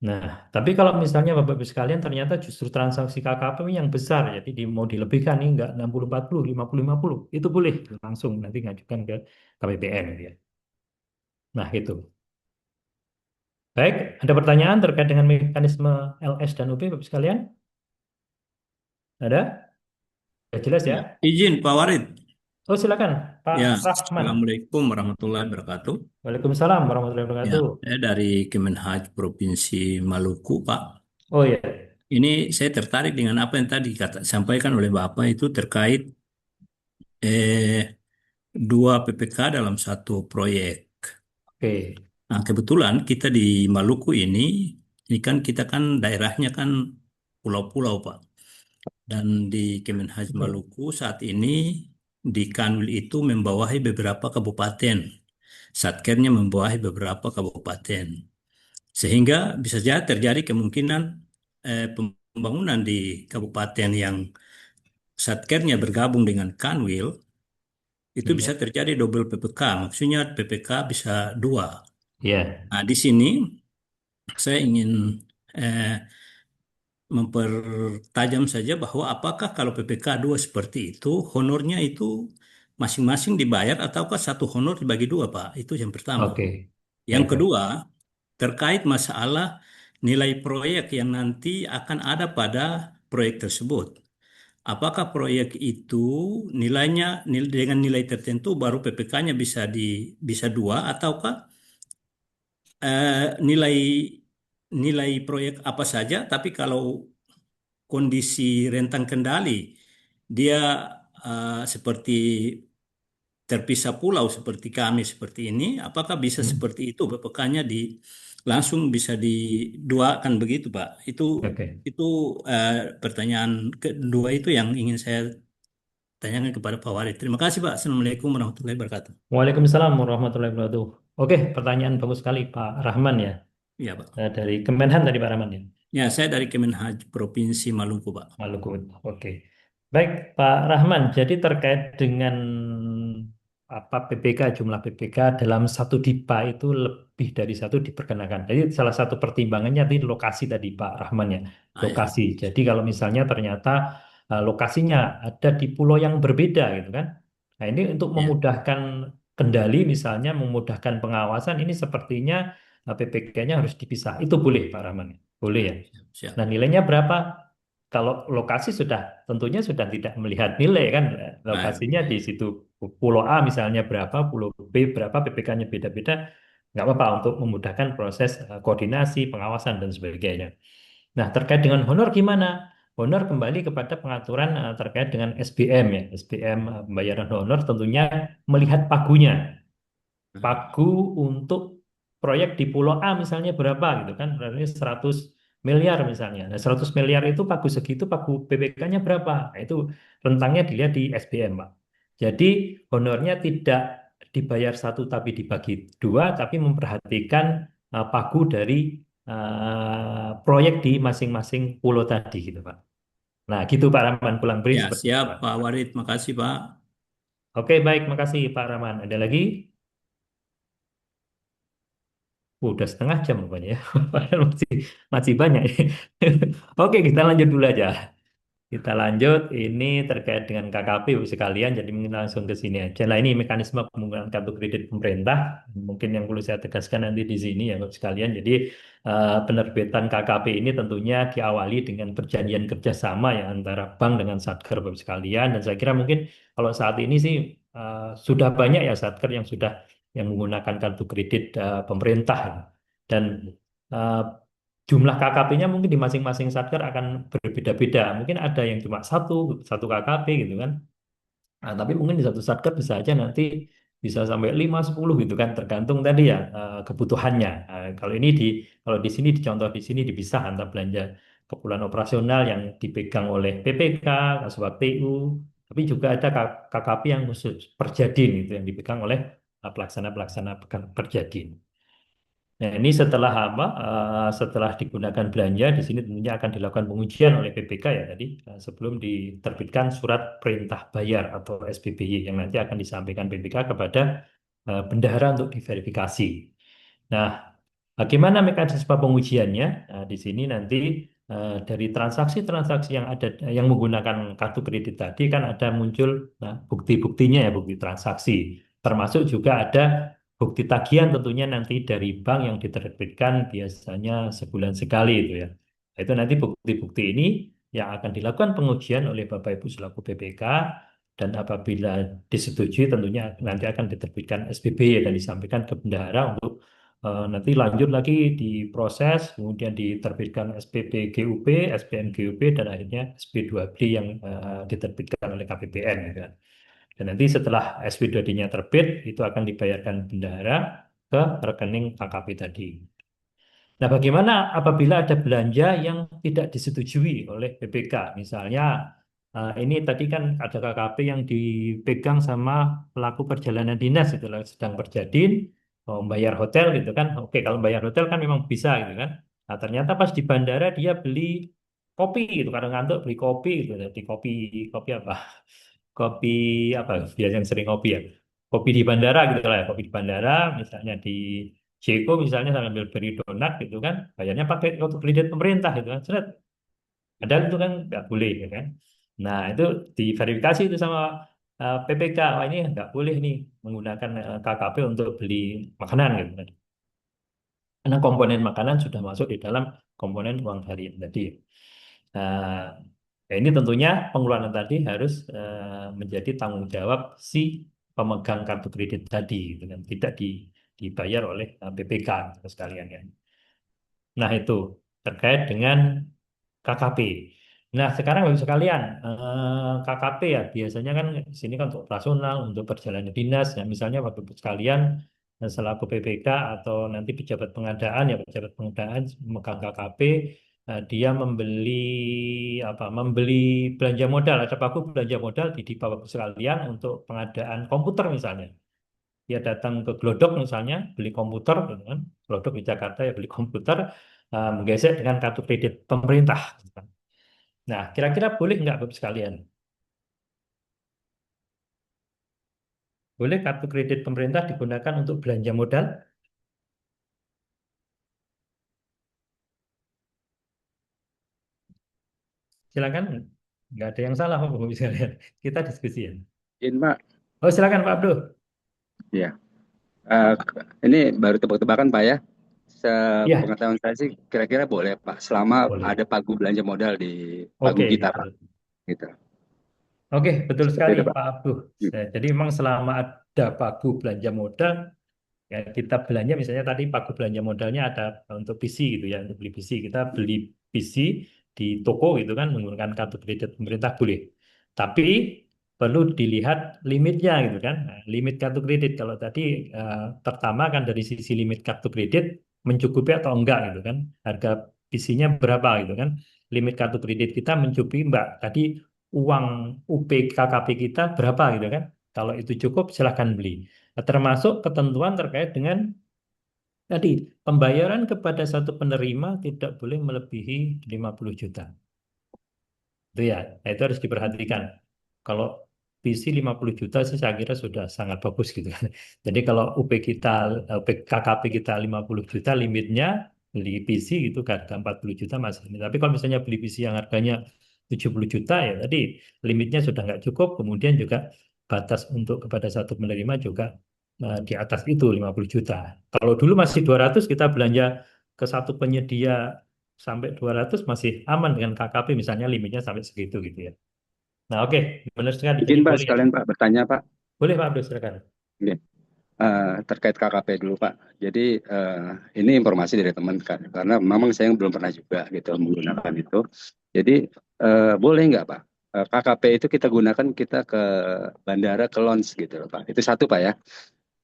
Nah, tapi kalau misalnya Bapak-Ibu sekalian ternyata justru transaksi KKP yang besar, jadi mau dilebihkan nih enggak 60-40, 50-50, itu boleh langsung nanti ngajukan ke KPPN gitu ya. Nah, itu. Baik, ada pertanyaan terkait dengan mekanisme LS dan UP, Bapak sekalian? Ada? Sudah jelas Ya, ya? izin Pak Warid. Oh, silakan, Pak Ya, Rahman. Assalamualaikum warahmatullahi wabarakatuh. Waalaikumsalam warahmatullahi Ya, wabarakatuh. saya dari Kemenhaj Provinsi Maluku, Pak. Oh ya, Ini saya tertarik dengan apa yang tadi sampaikan oleh Bapak itu terkait eh, dua PPK dalam satu proyek. Oke. Nah, kebetulan kita di Maluku ini kan kita kan daerahnya kan pulau-pulau, Pak. Dan di Kemenhaj Betul. Maluku saat ini di Kanwil itu membawahi beberapa kabupaten. Satkernya membawahi beberapa kabupaten. Sehingga bisa saja terjadi kemungkinan pembangunan di kabupaten yang Satkernya bergabung dengan Kanwil itu Iya. bisa terjadi double PPK. Maksudnya PPK bisa dua. Iya. Nah, di sini saya ingin eh, mempertajam saja bahwa apakah kalau PPK 2 seperti itu, honornya itu masing-masing dibayar ataukah satu honor dibagi dua, Pak? Itu yang pertama. Oke. Yang Baik, baik. kedua, terkait masalah nilai proyek yang nanti akan ada pada proyek tersebut. Apakah proyek itu nilainya dengan nilai tertentu baru PPK-nya bisa dua ataukah nilai nilai proyek apa saja, tapi kalau kondisi rentang kendali dia seperti terpisah pulau seperti kami seperti ini, apakah bisa Hmm. seperti itu BPK-nya langsung bisa diduakan begitu, Pak? Oke. Itu pertanyaan kedua itu yang ingin saya tanyakan kepada Pak Warid. Terima kasih, Pak. Assalamualaikum warahmatullahi wabarakatuh. Waalaikumsalam warahmatullahi wabarakatuh. Oke, pertanyaan bagus sekali Pak Rahman ya. Iya, Pak. Dari Kemenhan tadi Pak Rahman ya. Ya, saya dari Kemenhaj Provinsi Maluku, Pak. Maluku. Oke. Baik, Pak Rahman. Jadi terkait dengan apa PPK, jumlah PPK dalam satu DIPA itu lebih dari satu diperkenakan. Jadi salah satu pertimbangannya di lokasi tadi Pak Rahman ya. Ah, ya. Lokasi. Jadi kalau misalnya ternyata lokasinya ada di pulau yang berbeda gitu kan. Nah, ini untuk Ya, memudahkan kendali misalnya memudahkan pengawasan ini sepertinya PPK-nya harus dipisah. Itu boleh Pak Rahman. Boleh ya. siap, siap. Nah, nilainya berapa? Kalau lokasi sudah tentunya sudah tidak melihat nilai kan. Ah, ya. Lokasinya di situ Pulau A misalnya berapa, Pulau B berapa, PPK-nya beda-beda, nggak apa-apa untuk memudahkan proses koordinasi, pengawasan dan sebagainya. Nah, terkait dengan honor gimana? Honor kembali kepada pengaturan terkait dengan SBM ya. SBM pembayaran honor tentunya melihat pagunya Ah, pagu untuk proyek di Pulau A misalnya berapa gitu kan berarti 100 miliar misalnya. Nah, 100 miliar itu pagu segitu pagu PPK-nya berapa? Nah, itu rentangnya dilihat di SBM, Pak. Jadi honornya tidak dibayar satu tapi dibagi dua tapi memperhatikan pagu dari proyek di masing-masing pulau tadi gitu, Pak. Nah, gitu Pak Rahman pulang beri ya, seperti itu, siap, Pak. Pak Warid. Makasih, Pak. Oke, baik, makasih Pak Rahman. Ada lagi? Udah setengah jam rupanya ya. Padahal masih banyak. Oke, kita lanjut dulu aja. Kita lanjut. Ini terkait dengan KKP Bu sekalian. Jadi mungkin langsung ke sini aja. Nah, ini mekanisme penggunaan kartu kredit pemerintah. Mungkin yang perlu saya tegaskan nanti di sini ya Bu sekalian. Jadi penerbitan KKP ini tentunya diawali dengan perjanjian kerjasama ya antara bank dengan Satker Bu sekalian. Dan saya kira mungkin kalau saat ini sih sudah banyak ya Satker yang menggunakan kartu kredit pemerintah. Dan eh, jumlah KKP-nya mungkin di masing-masing satker akan berbeda-beda. Mungkin ada yang cuma satu KKP gitu kan. Nah, tapi mungkin di satu satker bisa aja nanti bisa sampai 5 10 gitu kan tergantung tadi ya kebutuhannya. Kalau di sini dicontoh di sini dipisah antara belanja keperluan operasional yang dipegang oleh PPK, Kasubag TU, tapi juga ada KKP yang khusus Perjadin itu yang dipegang oleh pelaksana-pelaksana Perjadin. Nah, ini setelah apa? Setelah digunakan belanja, di sini tentunya akan dilakukan pengujian oleh PPK ya tadi sebelum diterbitkan surat perintah bayar atau SPBY yang nanti akan disampaikan PPK kepada bendahara untuk diverifikasi. Nah, bagaimana mekanisme pengujiannya? Nah, di sini nanti dari transaksi-transaksi yang ada yang menggunakan kartu kredit tadi kan ada muncul bukti-buktinya ya bukti transaksi. Termasuk juga ada bukti tagihan tentunya nanti dari bank yang diterbitkan biasanya sebulan sekali itu ya. Itu nanti bukti-bukti ini yang akan dilakukan pengujian oleh Bapak Ibu selaku BPK dan apabila disetujui tentunya nanti akan diterbitkan SPB dan disampaikan ke bendahara untuk nanti lanjut lagi diproses, kemudian diterbitkan SPP GUP, SPN GUP, dan akhirnya SP2B yang diterbitkan oleh KPPN. Gitu kan. Dan nanti setelah SP2D-nya terbit, itu akan dibayarkan bendahara. ke rekening KKP tadi. Nah, bagaimana apabila ada belanja yang tidak disetujui oleh BPK? Misalnya, ini tadi kan ada KKP yang dipegang sama pelaku perjalanan dinas itu lah, sedang berjadin, mau bayar hotel gitu kan. Oke, kalau bayar hotel kan memang bisa gitu kan. Nah, ternyata pas di bandara dia beli kopi gitu, karena ngantuk beli kopi gitu. Jadi kopi kopi apa? Kopi apa? Biasanya sering kopi ya. Kopi di bandara gitu lah, ya. Kopi di bandara, misalnya di Ceko misalnya sambil beri donat gitu kan, bayarnya pakai kartu kredit pemerintah gitu kan, seret. Padahal itu kan nggak boleh ya kan. Nah itu diverifikasi itu sama PPK, wah ini nggak boleh nih menggunakan KKP untuk beli makanan gitu kan. Karena komponen makanan sudah masuk di dalam komponen uang harian tadi. Nah, ya ini tentunya pengeluaran tadi harus menjadi tanggung jawab si pemegang kartu kredit tadi, gitu kan. Tidak dibayar oleh BPK gitu sekalian ya. Nah, itu terkait dengan KKP. Nah, sekarang Bapak sekalian, KKP ya biasanya kan di sini kan untuk operasional, untuk perjalanan dinas. Ya, misalnya Bapak sekalian selaku PPK atau nanti pejabat pengadaan ya pejabat pengadaan memegang KKP, dia membeli apa? Membeli belanja modal. Ada pagu belanja modal di Bapak sekalian untuk pengadaan komputer misalnya. Dia datang ke Glodok misalnya beli komputer, gitu kan. Glodok di Jakarta ya beli komputer, menggesek dengan kartu kredit pemerintah, gitu kan. Nah, kira-kira boleh nggak Bapak sekalian? Boleh kartu kredit pemerintah digunakan untuk belanja modal? Silakan. Nggak ada yang salah Bapak sekalian. Kita diskusi ya. Izin Pak, Oh, silakan Pak Abdul. ya. Eh, ini baru tebak-tebakan Pak ya. Ya, Sepengetahuan saya sih kira-kira boleh Pak, selama boleh. ada pagu belanja modal di pagu Oke, kita gitu. Pak. Gitu. Oke, betul Seperti sekali itu Pak. Pak Abdul. Hmm. Jadi memang selama ada pagu belanja modal, ya kita belanja misalnya tadi pagu belanja modalnya ada untuk PC gitu ya, untuk beli PC kita beli PC di toko gitu kan menggunakan kartu kredit pemerintah boleh. Tapi perlu dilihat limitnya gitu kan. Nah, limit kartu kredit kalau tadi pertama kan dari sisi limit kartu kredit mencukupi atau enggak gitu kan. Harga PC-nya berapa gitu kan. Limit kartu kredit kita mencukupi Mbak. Tadi uang UP KKP kita berapa gitu kan. Kalau itu cukup silahkan beli. Termasuk ketentuan terkait dengan tadi pembayaran kepada satu penerima tidak boleh melebihi 50 juta. Itu ya, nah, itu harus diperhatikan. Kalau PC 50 juta sih saya kira sudah sangat bagus gitu kan. Jadi kalau UP kita, UP KKP kita 50 juta limitnya beli PC gitu kan harga 40 juta masih ini. Tapi kalau misalnya beli PC yang harganya 70 juta ya tadi limitnya sudah nggak cukup. Kemudian juga batas untuk kepada satu penerima juga di atas itu 50 juta. Kalau dulu masih 200 kita belanja ke satu penyedia sampai 200 masih aman dengan KKP misalnya limitnya sampai segitu gitu ya. Nah, oke, benar sekali. Jadi Izin Pak boleh ya. sekalian Pak bertanya Pak. Boleh Pak Abdul, silakan. Oke. Terkait KKP dulu Pak. Jadi ini informasi dari teman kan, karena memang saya belum pernah juga gitu menggunakan itu. Jadi boleh nggak Pak? KKP itu kita gunakan kita ke bandara ke launch gitu loh Pak. Itu satu Pak ya.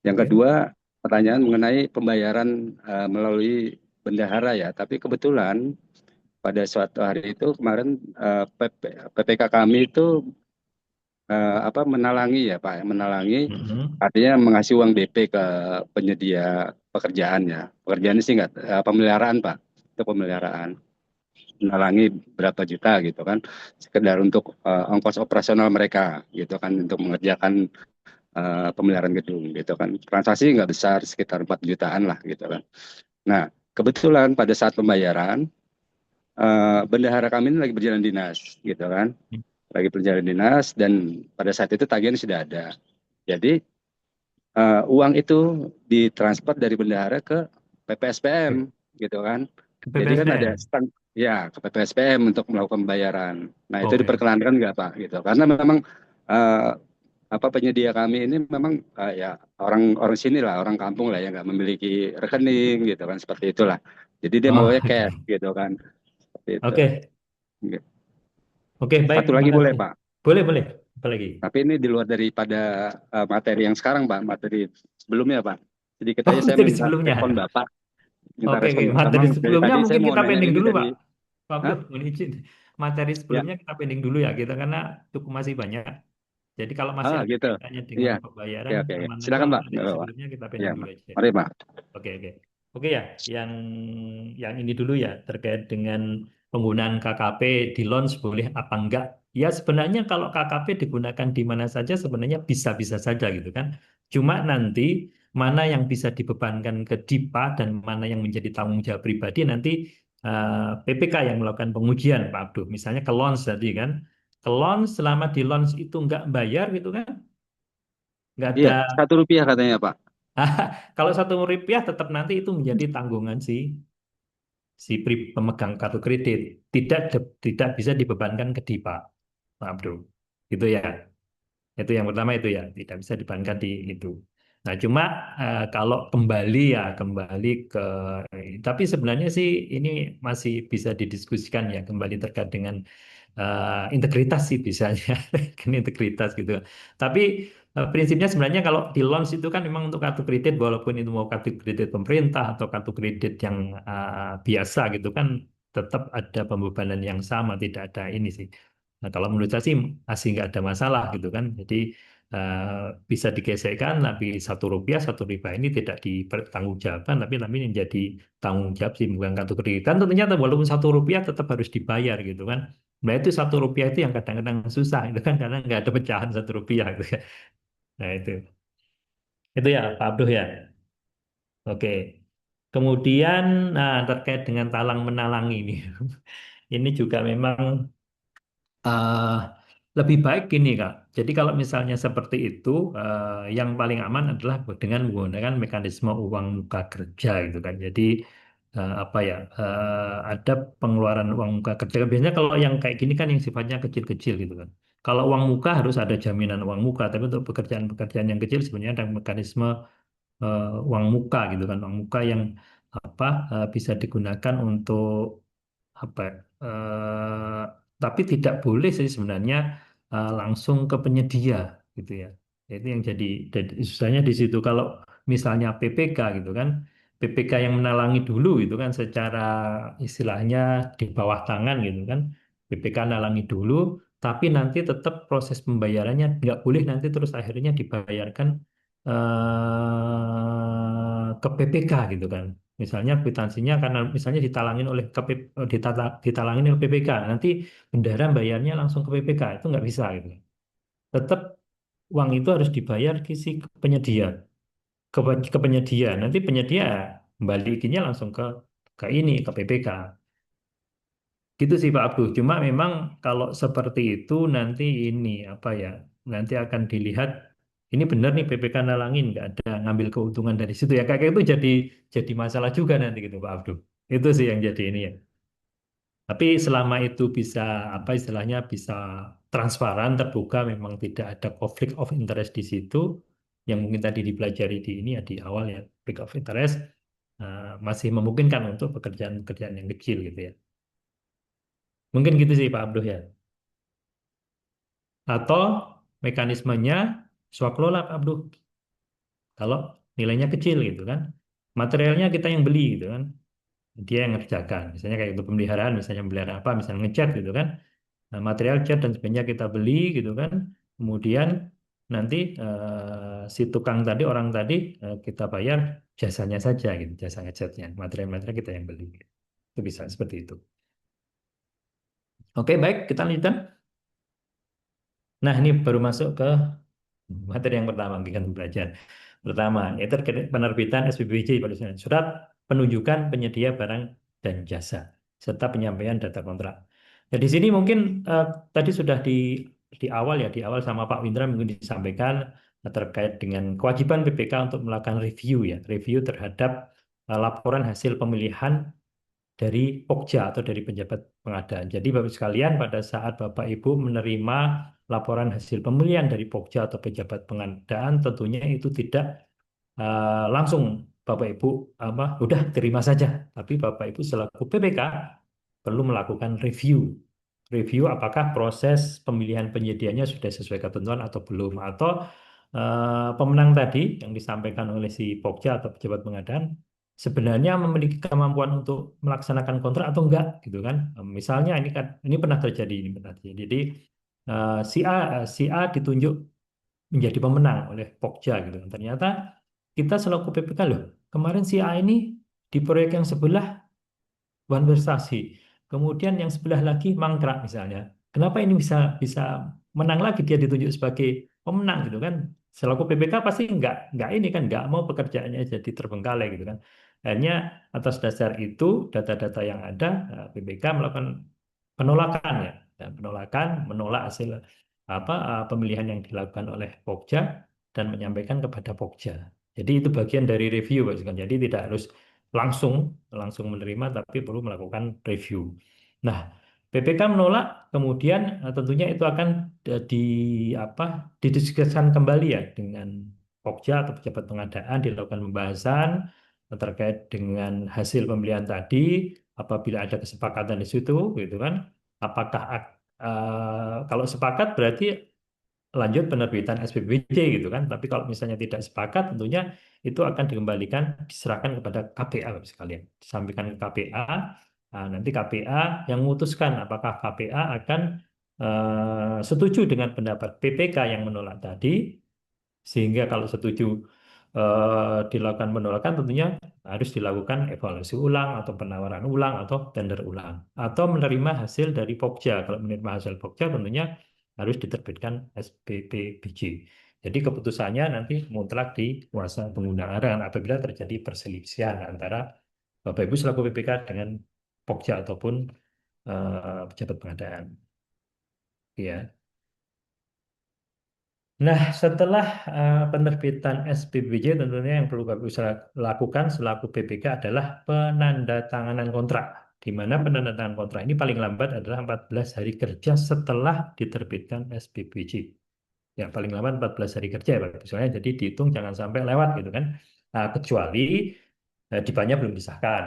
Yang Oke. kedua, pertanyaan mengenai pembayaran melalui bendahara ya. Tapi kebetulan pada suatu hari itu kemarin PPK kami itu menalangi ya Pak, menalangi Mhm. artinya mengasih uang DP ke penyedia pekerjaan ya. Pekerjaan sih nggak pemeliharaan Pak, itu pemeliharaan. Menalangi berapa juta gitu kan, sekedar untuk ongkos operasional mereka gitu kan untuk mengerjakan pemeliharaan gedung gitu kan. Transaksi nggak besar, sekitar 4 jutaan lah gitu kan. Nah, kebetulan pada saat pembayaran, bendahara kami ini lagi berjalan dinas gitu kan. Lagi berjalan dinas dan pada saat itu tagihan sudah ada. Jadi uang itu ditransfer dari bendahara ke PPSPM gitu kan. Ke Jadi kan ada PPSPM. ya ke PPSPM untuk melakukan pembayaran. Nah, itu Oke. diperkenankan nggak Pak gitu. Karena memang eh, penyedia kami ini memang ya orang sini lah, orang kampung lah yang nggak memiliki rekening gitu kan, seperti itulah. Jadi dia Oh, maunya oke. cash gitu kan, seperti itu. Oke. Oke, baik, Satu terima lagi boleh kasih. Pak, Boleh, boleh. Apa lagi? tapi ini di luar daripada materi yang sekarang Pak, materi sebelumnya Pak. Sedikit Oh, aja saya materi minta sebelumnya. respon Bapak. Minta Oke, respon oke. Bapak. Memang Materi dari sebelumnya tadi saya mungkin mau kita nanya pending ini dulu, dari, Pak. Pak Hah? Abdul, mohon izin. Materi Ya, sebelumnya kita pending dulu ya, kita karena cukup masih banyak. Jadi kalau masih ah ada gitu. kaitannya dengan Iya, oke, pembayaran, oke, oke. aman. Tapi Silakan kalau Pak, nggak materi apa-apa. sebelumnya kita Ya, pending dulu Pak. aja. Mari Pak. Oke, oke. Oke ya, yang ini dulu ya, terkait dengan penggunaan KKP di launch boleh apa enggak? Ya sebenarnya kalau KKP digunakan di mana saja sebenarnya bisa-bisa saja gitu kan. Cuma nanti mana yang bisa dibebankan ke DIPA dan mana yang menjadi tanggung jawab pribadi nanti PPK yang melakukan pengujian Pak Abdul. Misalnya ke launch tadi kan. Ke launch selama di launch itu enggak bayar gitu kan. Nggak Iya, ada. 1 rupiah katanya Pak. Kalau ₹1 tetap nanti itu menjadi tanggungan si pemegang kartu kredit, tidak bisa dibebankan ke DIPA, Pak Abdul. Itu ya. Itu yang pertama itu ya, tidak bisa dibebankan di itu. Nah, cuma kalau kembali ke tapi sebenarnya sih ini masih bisa didiskusikan ya, kembali terkait dengan integritas sih bisanya kan integritas gitu. Tapi prinsipnya sebenarnya kalau di launch itu kan memang untuk kartu kredit walaupun itu mau kartu kredit pemerintah atau kartu kredit yang biasa gitu kan tetap ada pembebanan yang sama, tidak ada ini sih. Nah, kalau menurut saya sih masih nggak ada masalah gitu kan. Jadi bisa digesekkan tapi ₹1 ini tidak dipertanggungjawabkan tapi menjadi tanggung jawab si pemegang kartu kredit. Dan tentunya walaupun ₹1 tetap harus dibayar gitu kan. Nah itu ₹1 itu yang kadang-kadang susah itu kan karena nggak ada pecahan ₹1 gitu kan. Nah itu ya Pak Abduh ya. Oke. Kemudian terkait dengan talang menalang ini, ini juga memang eh, lebih baik gini Kak. Jadi kalau misalnya seperti itu, yang paling aman adalah dengan menggunakan mekanisme uang muka kerja gitu kan. Jadi apa ya, ada pengeluaran uang muka kerja. Biasanya kalau yang kayak gini kan yang sifatnya kecil-kecil gitu kan. Kalau uang muka harus ada jaminan uang muka, tapi untuk pekerjaan-pekerjaan yang kecil sebenarnya ada mekanisme uang muka gitu kan. Uang muka yang apa bisa digunakan untuk apa ya, tapi tidak boleh sih sebenarnya langsung ke penyedia gitu ya. Itu yang jadi susahnya di situ kalau misalnya PPK gitu kan, PPK yang menalangi dulu gitu kan secara istilahnya di bawah tangan gitu kan, PPK nalangi dulu tapi nanti tetap proses pembayarannya nggak boleh nanti terus akhirnya dibayarkan ke PPK gitu kan. Misalnya kwitansinya karena misalnya ditalangin oleh ditalangin oleh PPK, nanti bendahara bayarnya langsung ke PPK itu nggak bisa gitu. Tetap uang itu harus dibayar ke si penyedia, ke penyedia. Nanti penyedia balikinnya langsung ke ini ke PPK. Gitu sih Pak Abdul. Cuma memang kalau seperti itu nanti ini apa ya? Nanti akan dilihat ini benar nih PPK nalangin nggak ada ngambil keuntungan dari situ ya. Kayak itu jadi masalah juga nanti gitu Pak Abdul. Itu sih yang jadi ini ya. Tapi selama itu bisa apa istilahnya bisa transparan, terbuka, memang tidak ada konflik of interest di situ, yang mungkin tadi dipelajari di ini ya di awal ya, konflik of interest masih memungkinkan untuk pekerjaan-pekerjaan yang kecil gitu ya. Mungkin gitu sih Pak Abdul ya. Atau mekanismenya swaklola Pak Abdul. Kalau nilainya kecil gitu kan, materialnya kita yang beli gitu kan, dia yang ngerjakan. Misalnya kayak untuk pemeliharaan, misalnya pemeliharaan apa, misalnya ngecat gitu kan. Nah, material cat dan sebagainya kita beli gitu kan. Kemudian nanti si tukang tadi, orang tadi kita bayar jasanya saja gitu, jasa ngecatnya. Material-material kita yang beli. Itu bisa seperti itu. Oke, baik, kita lanjutkan. Nah, ini baru masuk ke materi yang pertama, kegiatan belajar. Pertama, yaitu terkait penerbitan SPBJ pada surat penunjukan penyedia barang dan jasa serta penyampaian data kontrak. Nah, di sini mungkin tadi sudah di awal ya, di awal sama Pak Windra mungkin disampaikan terkait dengan kewajiban PPK untuk melakukan review ya, review terhadap laporan hasil pemilihan dari Pokja atau dari penjabat pengadaan. Jadi Bapak sekalian pada saat Bapak Ibu menerima laporan hasil pemilihan dari Pokja atau pejabat pengadaan tentunya itu tidak langsung Bapak Ibu apa udah terima saja, tapi Bapak Ibu selaku PPK perlu melakukan review. Review apakah proses pemilihan penyediaannya sudah sesuai ketentuan atau belum, atau pemenang tadi yang disampaikan oleh si Pokja atau pejabat pengadaan sebenarnya memiliki kemampuan untuk melaksanakan kontrak atau enggak gitu kan. Misalnya ini kan ini pernah terjadi ini pernah terjadi. Jadi si A ditunjuk menjadi pemenang oleh Pokja gitu. Ternyata kita selaku PPK loh, kemarin si A ini di proyek yang sebelah One Prestasi. Kemudian yang sebelah lagi mangkrak misalnya. Kenapa ini bisa bisa menang lagi dia ditunjuk sebagai pemenang gitu kan? Selaku PPK pasti nggak ini kan nggak mau pekerjaannya jadi terbengkalai gitu kan. Akhirnya atas dasar itu data-data yang ada PPK melakukan penolakan ya dan penolakan menolak hasil pemilihan yang dilakukan oleh Pokja dan menyampaikan kepada Pokja. Jadi itu bagian dari review Pak Sugeng. Jadi tidak harus langsung langsung menerima tapi perlu melakukan review. Nah, PPK menolak, kemudian tentunya itu akan di apa didiskusikan kembali ya dengan Pokja atau pejabat pengadaan dilakukan pembahasan terkait dengan hasil pemilihan tadi. Apabila ada kesepakatan di situ, gitu kan? Apakah kalau sepakat berarti lanjut penerbitan SPBJ gitu kan. Tapi kalau misalnya tidak sepakat tentunya itu akan dikembalikan diserahkan kepada KPA Bapak sekalian. Disampaikan ke KPA, nanti KPA yang memutuskan apakah KPA akan setuju dengan pendapat PPK yang menolak tadi sehingga kalau setuju dilakukan penolakan tentunya harus dilakukan evaluasi ulang atau penawaran ulang atau tender ulang atau menerima hasil dari Pokja. Kalau menerima hasil Pokja tentunya harus diterbitkan SPPBJ. Jadi keputusannya nanti mutlak di kuasa pengguna anggaran apabila terjadi perselisihan antara Bapak Ibu selaku PPK dengan Pokja ataupun pejabat pengadaan. Ya. Nah, setelah penerbitan SPBJ tentunya yang perlu Bapak Ibu lakukan selaku PPK adalah penandatanganan kontrak. Di mana penandatanganan kontrak ini paling lambat adalah 14 hari kerja setelah diterbitkan SPBJ. Ya, paling lambat 14 hari kerja ya Bapak Ibu. Soalnya jadi dihitung jangan sampai lewat gitu kan. Nah, kecuali DIPA-nya belum disahkan.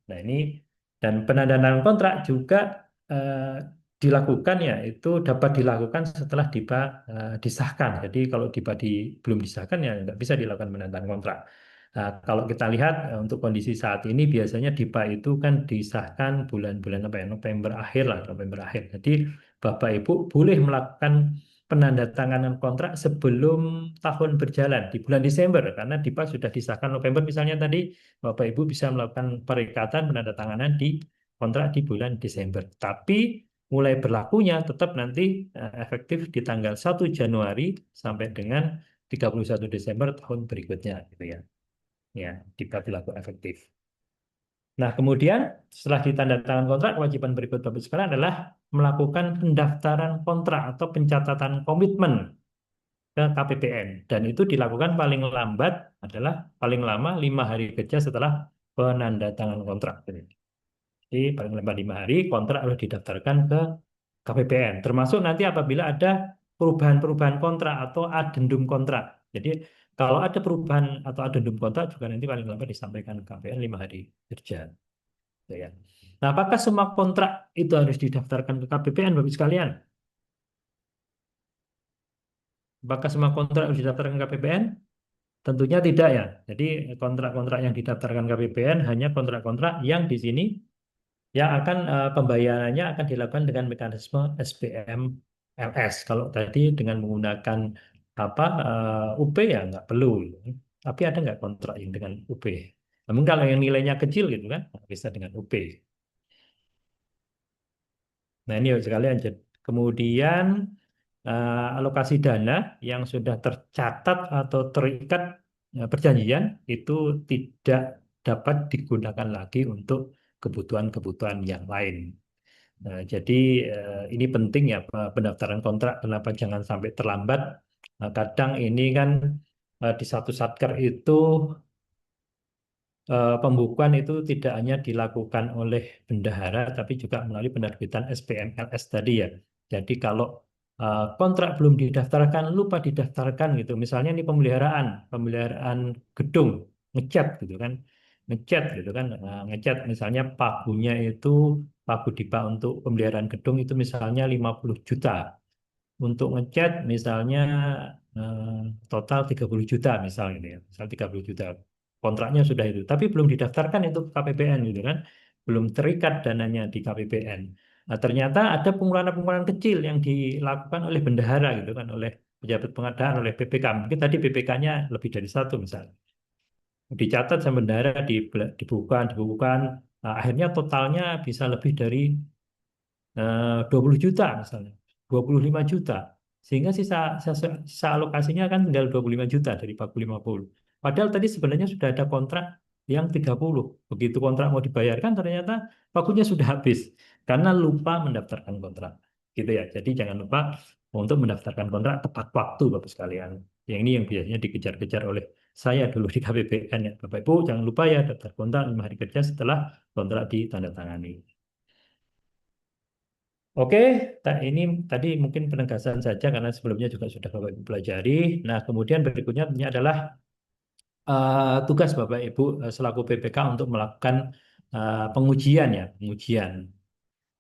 Nah, ini dan penandatanganan kontrak juga eh, dilakukan ya itu dapat dilakukan setelah DIPA disahkan. Jadi kalau DIPA belum disahkan ya nggak bisa dilakukan penandatanganan kontrak. Nah, kalau kita lihat untuk kondisi saat ini biasanya DIPA itu kan disahkan bulan-bulan apa ya November akhir lah November akhir. Jadi Bapak Ibu boleh melakukan penandatanganan kontrak sebelum tahun berjalan di bulan Desember karena DIPA sudah disahkan November misalnya tadi Bapak Ibu bisa melakukan perikatan penandatanganan di kontrak di bulan Desember. Tapi mulai berlakunya tetap nanti efektif di tanggal 1 Januari sampai dengan 31 Desember tahun berikutnya gitu ya. Ya, DIPA berlaku efektif. Nah, kemudian setelah ditandatangani kontrak, kewajiban berikut Bapak sekalian adalah melakukan pendaftaran kontrak atau pencatatan komitmen ke KPPN. Dan itu dilakukan paling lambat adalah paling lama 5 hari kerja setelah penandatanganan kontrak. Jadi paling lambat 5 hari kontrak harus didaftarkan ke KPPN. Termasuk nanti apabila ada perubahan-perubahan kontrak atau adendum kontrak. Jadi kalau ada perubahan atau adendum kontrak juga nanti paling lambat disampaikan ke KPPN 5 hari kerja. Gitu ya. Nah, apakah semua kontrak itu harus didaftarkan ke KPPN, Bapak sekalian? Apakah semua kontrak harus didaftarkan ke KPPN? Tentunya tidak ya. Jadi kontrak-kontrak yang didaftarkan KPPN hanya kontrak-kontrak yang di sini yang akan pembayarannya akan dilakukan dengan mekanisme SPM LS. Kalau tadi dengan menggunakan UP ya nggak perlu. Tapi ada nggak kontrak yang dengan UP? Namun kalau yang nilainya kecil gitu kan bisa dengan UP. Nah ini sekalian. Kemudian alokasi dana yang sudah tercatat atau terikat perjanjian itu tidak dapat digunakan lagi untuk kebutuhan-kebutuhan yang lain. Nah, jadi ini penting ya pendaftaran kontrak. Kenapa jangan sampai terlambat? Kadang ini kan di satu satker itu pembukuan itu tidak hanya dilakukan oleh bendahara, tapi juga melalui penerbitan SPMLS tadi ya. Jadi kalau kontrak belum didaftarkan, lupa didaftarkan gitu. Misalnya ini pemeliharaan gedung, ngecat gitu kan, ngecat gitu kan, ngecat misalnya pagunya itu pagu DIPA untuk pemeliharaan gedung itu misalnya 50 juta. Untuk ngecat misalnya total 30 juta misalnya gitu ya. Misal 30 juta. Kontraknya sudah itu, tapi belum didaftarkan itu ke KPPN gitu kan. Belum terikat dananya di KPPN. Nah, ternyata ada pengeluaran-pengeluaran kecil yang dilakukan oleh bendahara gitu kan, oleh pejabat pengadaan, oleh BPK. Mungkin tadi BPK-nya lebih dari satu misalnya. Dicatat sama bendahara, dibukukan. Nah, akhirnya totalnya bisa lebih dari 20 juta misalnya, 25 juta. Sehingga sisa alokasinya kan tinggal 25 juta dari 40-50. Padahal tadi sebenarnya sudah ada kontrak yang 30. Begitu kontrak mau dibayarkan ternyata waktunya sudah habis karena lupa mendaftarkan kontrak. Gitu ya. Jadi jangan lupa untuk mendaftarkan kontrak tepat waktu Bapak sekalian. Yang ini yang biasanya dikejar-kejar oleh saya dulu di KPPN ya. Bapak Ibu jangan lupa ya daftar kontrak 5 hari kerja setelah kontrak ditandatangani. Oke, ini tadi mungkin penegasan saja karena sebelumnya juga sudah Bapak Ibu pelajari. Nah, kemudian berikutnya tentunya adalah tugas Bapak Ibu selaku PPK untuk melakukan pengujian ya, pengujian.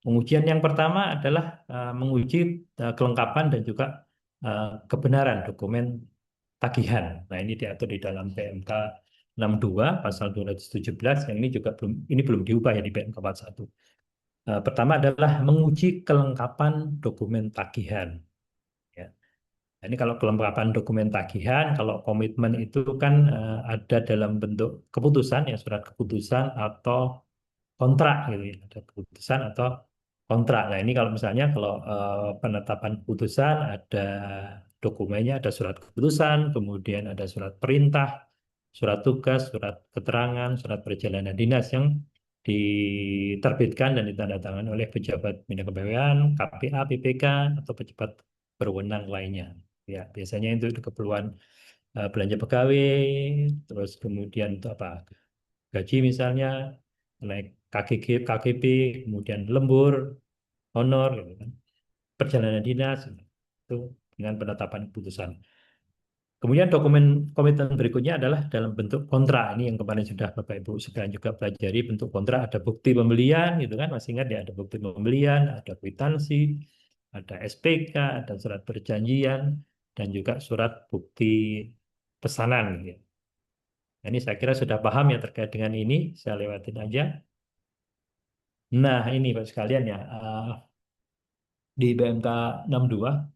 Pengujian yang pertama adalah menguji kelengkapan dan juga kebenaran dokumen tagihan. Nah, ini diatur di dalam PMK 62 pasal 217 yang ini juga belum diubah ya di PMK 41. Pertama adalah menguji kelengkapan dokumen tagihan. Ya. Nah, ini kalau kelengkapan dokumen tagihan, kalau komitmen itu kan ada dalam bentuk keputusan, ya surat keputusan atau kontrak gitu ya. Ada keputusan atau kontrak. Nah ini kalau misalnya kalau penetapan keputusan ada dokumennya, ada surat keputusan, kemudian ada surat perintah, surat tugas, surat keterangan, surat perjalanan dinas yang diterbitkan dan ditandatangani oleh pejabat bina kepegawaian, KPA, PPK, atau pejabat berwenang lainnya. Ya, biasanya itu keperluan belanja pegawai, terus kemudian untuk apa? Gaji misalnya, naik KGP, kemudian lembur, honor, gitu kan. Perjalanan dinas, itu dengan penetapan keputusan. Kemudian dokumen komitmen berikutnya adalah dalam bentuk kontrak. Ini yang kemarin sudah Bapak Ibu sekalian juga pelajari bentuk kontrak. Ada bukti pembelian, gitu kan? Masih ingat ya? Ada bukti pembelian, ada kwitansi, ada SPK, ada surat perjanjian, dan juga surat bukti pesanan. Gitu ya. Nah, ini saya kira sudah paham ya terkait dengan ini. Saya lewatin aja. Nah, ini Pak sekalian ya. Di BMK 62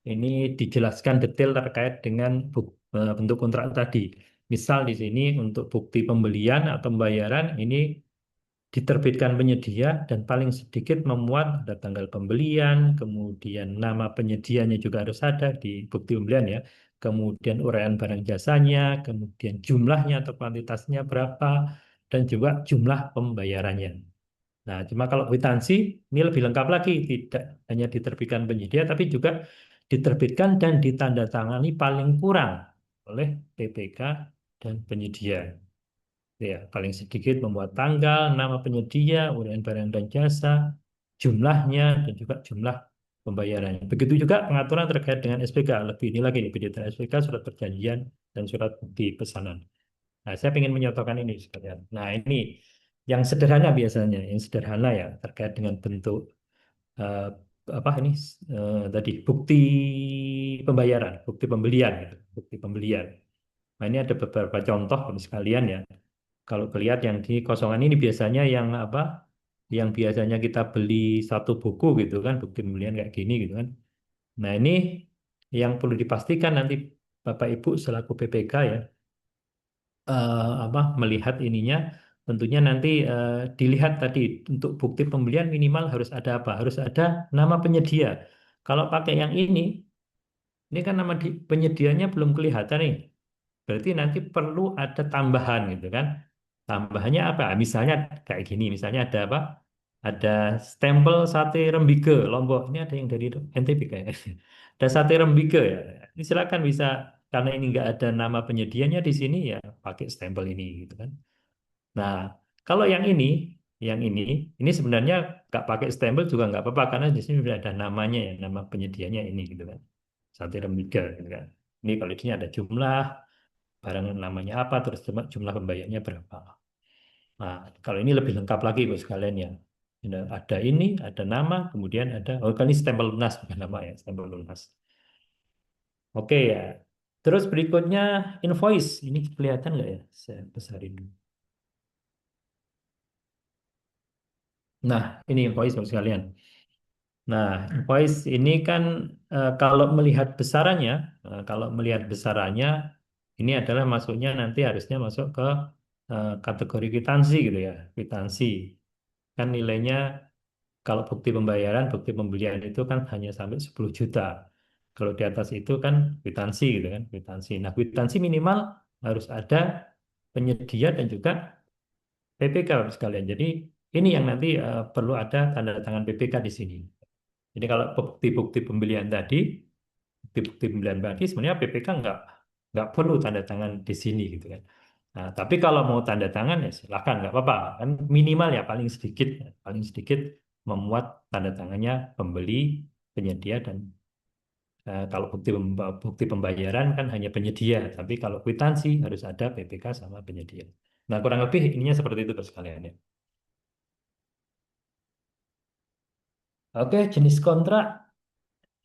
ini dijelaskan detail terkait dengan bentuk kontrak tadi. Misal di sini untuk bukti pembelian atau pembayaran ini diterbitkan penyedia dan paling sedikit memuat ada tanggal pembelian, kemudian nama penyedianya juga harus ada di bukti pembelian ya, kemudian uraian barang jasanya, kemudian jumlahnya atau kuantitasnya berapa, dan juga jumlah pembayarannya. Nah, cuma kalau kwitansi ini lebih lengkap lagi, tidak hanya diterbitkan penyedia, tapi juga diterbitkan dan ditandatangani paling kurang oleh PPK dan penyedia. Ya, paling sedikit membuat tanggal, nama penyedia, uraian barang dan jasa, jumlahnya, dan juga jumlah pembayarannya. Begitu juga pengaturan terkait dengan SPK. Lebih ini lagi, lebih detail SPK, surat perjanjian, dan surat bukti pesanan. Nah, saya ingin menyatakan ini sekalian. Nah, ini yang sederhana biasanya, yang sederhana ya terkait dengan bentuk eh, apa ini tadi bukti pembayaran, bukti pembelian, gitu, bukti pembelian. Nah, ini ada beberapa contoh Bapak sekalian ya. Kalau kelihatan yang di kosongan ini biasanya yang apa? Yang biasanya kita beli satu buku gitu kan, bukti pembelian kayak gini gitu kan. Nah, ini yang perlu dipastikan nanti Bapak Ibu selaku PPK ya apa melihat ininya tentunya nanti dilihat tadi untuk bukti pembelian minimal harus ada apa? Harus ada nama penyedia. Kalau pakai yang ini kan nama penyedianya belum kelihatan nih. Berarti nanti perlu ada tambahan gitu kan. Tambahannya apa? Misalnya kayak gini, misalnya ada apa? Ada stempel sate Rembige Lombok. Ini ada yang dari NTB kayaknya. Ada sate Rembige ya. Ini silakan bisa karena ini nggak ada nama penyedianya di sini ya pakai stempel ini gitu kan. Nah, kalau yang ini sebenarnya nggak pakai stempel juga nggak apa-apa karena di sini sudah ada namanya ya, nama penyedianya ini gitu kan. Sate Rembige gitu kan. Ini kalau di sini ada jumlah barang namanya apa, terus jumlah pembayarnya berapa. Nah, kalau ini lebih lengkap lagi Bos sekalian ya. Ada ini, ada nama, kemudian ada, oh kan ini stempel lunas bukan nama ya, stempel lunas. Oke ya. Terus berikutnya invoice. Ini kelihatan nggak ya? Saya besarin dulu. Nah, ini invoice Bapak sekalian. Nah, invoice ini kan kalau melihat besarannya, kalau melihat besarannya, ini adalah masuknya nanti harusnya masuk ke kategori kwitansi gitu ya, kwitansi. Kan nilainya kalau bukti pembayaran, bukti pembelian itu kan hanya sampai 10 juta. Kalau di atas itu kan kwitansi gitu kan, kwitansi. Nah, kwitansi minimal harus ada penyedia dan juga PPK Bapak sekalian. Jadi ini yang nanti perlu ada tanda tangan PPK di sini. Jadi kalau bukti-bukti pembelian tadi, bukti-bukti pembelian tadi sebenarnya PPK nggak perlu tanda tangan di sini gitu kan. Nah, tapi kalau mau tanda tangan ya silakan nggak apa-apa. Kan minimal ya paling sedikit memuat tanda tangannya pembeli, penyedia dan kalau bukti pembayaran kan hanya penyedia. Tapi kalau kwitansi harus ada PPK sama penyedia. Nah, kurang lebih ininya seperti itu Pak sekalian ya. Oke, jenis kontrak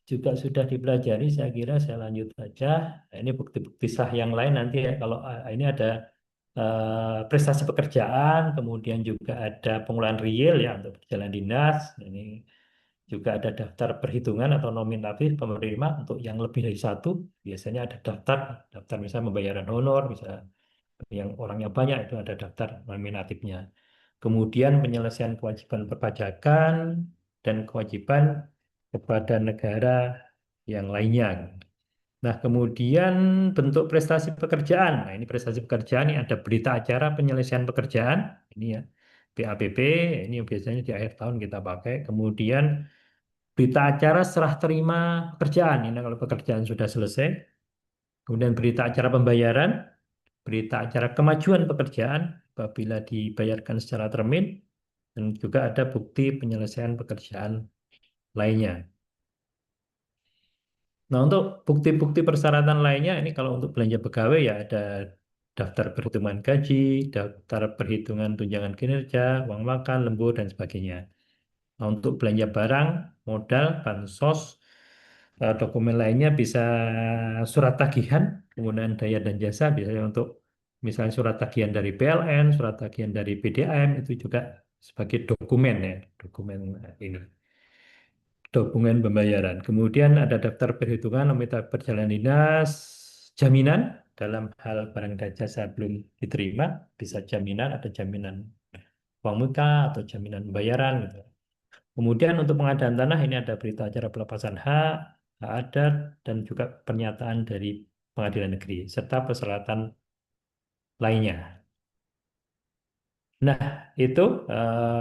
juga sudah dipelajari, saya kira saya lanjut saja. Nah, ini bukti-bukti sah yang lain nanti ya. Kalau ini ada prestasi pekerjaan, kemudian juga ada pengolahan real ya untuk perjalanan dinas. Ini juga ada daftar perhitungan atau nominatif penerima untuk yang lebih dari satu. Biasanya ada daftar, daftar misalnya pembayaran honor, misalnya yang orangnya banyak itu ada daftar nominatifnya. Kemudian penyelesaian kewajiban perpajakan dan kewajiban kepada negara yang lainnya. Nah, kemudian bentuk prestasi pekerjaan. Nah, ini prestasi pekerjaan ini ada berita acara penyelesaian pekerjaan. Ini ya, BAPP, ini yang biasanya di akhir tahun kita pakai. Kemudian berita acara serah terima pekerjaan. Ini kalau pekerjaan sudah selesai. Kemudian berita acara pembayaran, berita acara kemajuan pekerjaan apabila dibayarkan secara termin, dan juga ada bukti penyelesaian pekerjaan lainnya. Nah, untuk bukti-bukti persyaratan lainnya, ini kalau untuk belanja pegawai ya ada daftar perhitungan gaji, daftar perhitungan tunjangan kinerja, uang makan, lembur, dan sebagainya. Nah, untuk belanja barang, modal, bansos, dokumen lainnya bisa surat tagihan, penggunaan daya dan jasa, biasanya untuk misalnya surat tagihan dari PLN, surat tagihan dari PDAM, itu juga sebagai dokumen ya, dokumen ini dokumen pembayaran. Kemudian ada daftar perhitungan nomor perjalanan dinas, jaminan dalam hal barang dan jasa belum diterima, bisa jaminan, ada jaminan uang muka atau jaminan pembayaran gitu. Kemudian untuk pengadaan tanah ini ada berita acara pelepasan hak, hak adat, dan juga pernyataan dari pengadilan negeri serta persyaratan lainnya. Nah, itu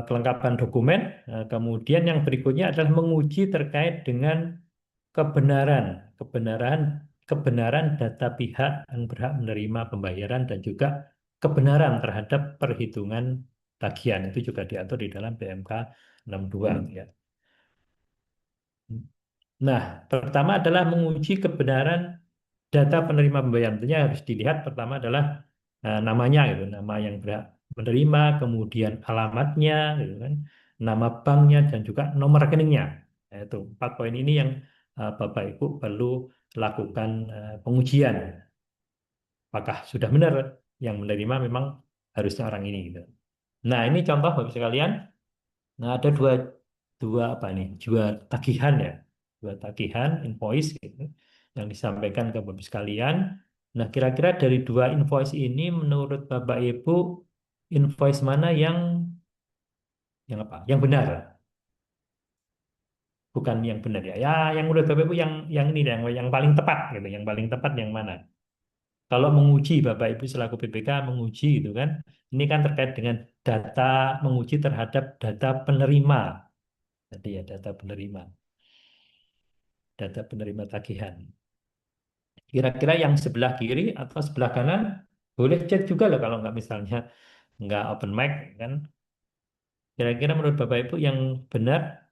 kelengkapan dokumen. Kemudian yang berikutnya adalah menguji terkait dengan kebenaran, kebenaran, kebenaran data pihak yang berhak menerima pembayaran dan juga kebenaran terhadap perhitungan tagihan itu juga diatur di dalam PMK 62 ya. Nah, pertama adalah menguji kebenaran data penerima pembayaran. Tentunya harus dilihat pertama adalah namanya gitu, nama yang berhak menerima, kemudian alamatnya gitu kan, nama banknya dan juga nomor rekeningnya. Nah, itu 4 poin ini yang Bapak Ibu perlu lakukan pengujian. Apakah sudah benar yang menerima memang harusnya orang ini gitu. Nah, ini contoh Bapak sekalian. Nah, ada dua dua apa nih? Dua tagihan ya. Dua tagihan invoice gitu yang disampaikan ke Bapak sekalian. Nah, kira-kira dari dua invoice ini menurut Bapak Ibu invoice mana yang apa? Yang benar, bukan yang benar ya. Ya, yang menurut Bapak Ibu yang ini yang paling tepat gitu. Yang paling tepat yang mana? Kalau menguji Bapak Ibu selaku PPK menguji gitu kan. Ini kan terkait dengan data menguji terhadap data penerima. Tadi ya data penerima tagihan. Kira-kira yang sebelah kiri atau sebelah kanan boleh cek juga loh kalau nggak misalnya nggak open mic kan. Kira-kira menurut Bapak Ibu yang benar,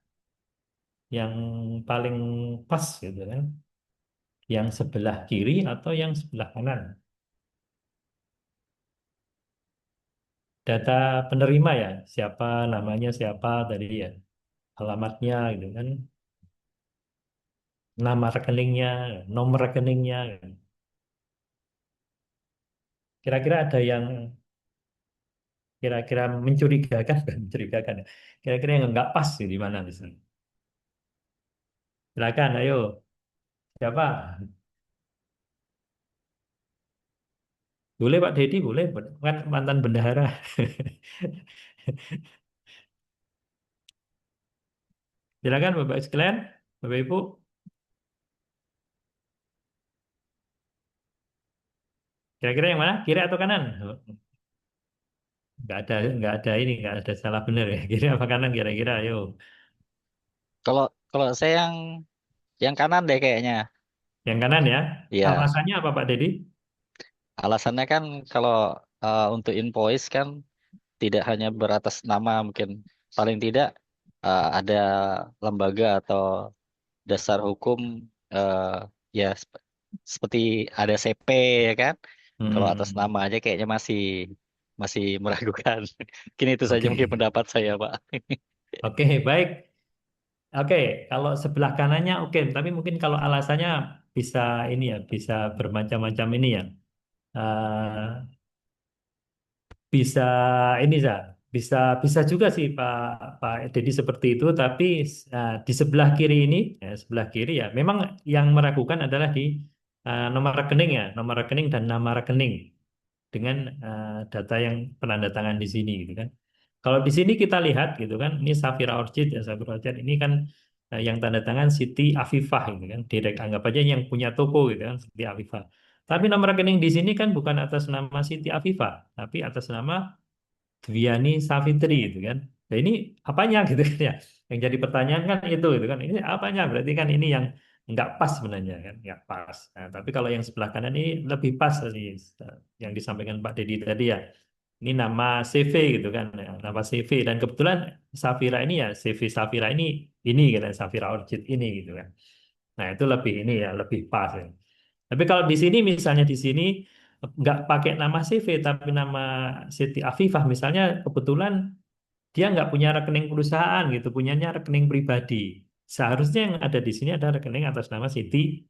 yang paling pas gitu kan, yang sebelah kiri atau yang sebelah kanan. Data penerima ya, siapa namanya siapa tadi ya, alamatnya gitu kan. nama rekeningnya, nomor rekeningnya. Kira-kira ada yang kira-kira mencurigakan, bukan mencurigakan ya. Kira-kira yang nggak pas di mana misalnya. Silakan, ayo. Siapa? Boleh Pak Deddy, boleh. Kan mantan bendahara. Silakan Bapak sekalian, Bapak Ibu. Kira-kira yang mana? Kiri atau kanan? Nggak ada salah benar ya. Kiri apa kanan kira-kira? Ayo. Kalau kalau saya yang kanan deh kayaknya. Yang kanan ya. Ya, Alasannya apa Pak Deddy? alasannya kan kalau untuk invoice kan tidak hanya beratas nama, mungkin paling tidak ada lembaga atau dasar hukum, eh, ya seperti ada CP ya kan. Kalau atas Hmm, nama aja kayaknya masih masih meragukan. Mungkin itu saja mungkin oke. pendapat saya, Pak. Oke, baik. Oke, kalau sebelah kanannya oke, tapi mungkin kalau alasannya bisa ini ya, bisa bermacam-macam ini ya. Eh, bisa ini ya, bisa bisa juga sih Pak Pak Deddy seperti itu, tapi di sebelah kiri ini, ya, sebelah kiri ya, memang yang meragukan adalah di nomor rekening ya, nomor rekening dan nama rekening dengan data yang penandatangan di sini gitu kan. Kalau di sini kita lihat gitu kan, ini Safira Orchid ya, Safira Orchid ini kan yang tanda tangan Siti Afifah gitu kan, direct anggap aja yang punya toko gitu kan, Siti Afifah. Tapi nomor rekening di sini kan bukan atas nama Siti Afifah, tapi atas nama Dwiani Savitri gitu kan. Nah ini apanya gitu kan ya? Yang jadi pertanyaan kan itu gitu kan. Ini apanya? Berarti kan ini yang nggak pas sebenarnya kan, nggak pas. Nah, tapi kalau yang sebelah kanan ini lebih pas tadi yang disampaikan Pak Deddy tadi ya. Ini nama CV gitu kan, ya, nama CV dan kebetulan Safira ini ya CV Safira ini gitu, Safira Orchid ini gitu kan. Nah itu lebih ini ya lebih pas ya. Tapi kalau di sini misalnya di sini nggak pakai nama CV tapi nama Siti Afifah misalnya kebetulan dia nggak punya rekening perusahaan gitu, punyanya rekening pribadi. Seharusnya yang ada di sini ada rekening atas nama Siti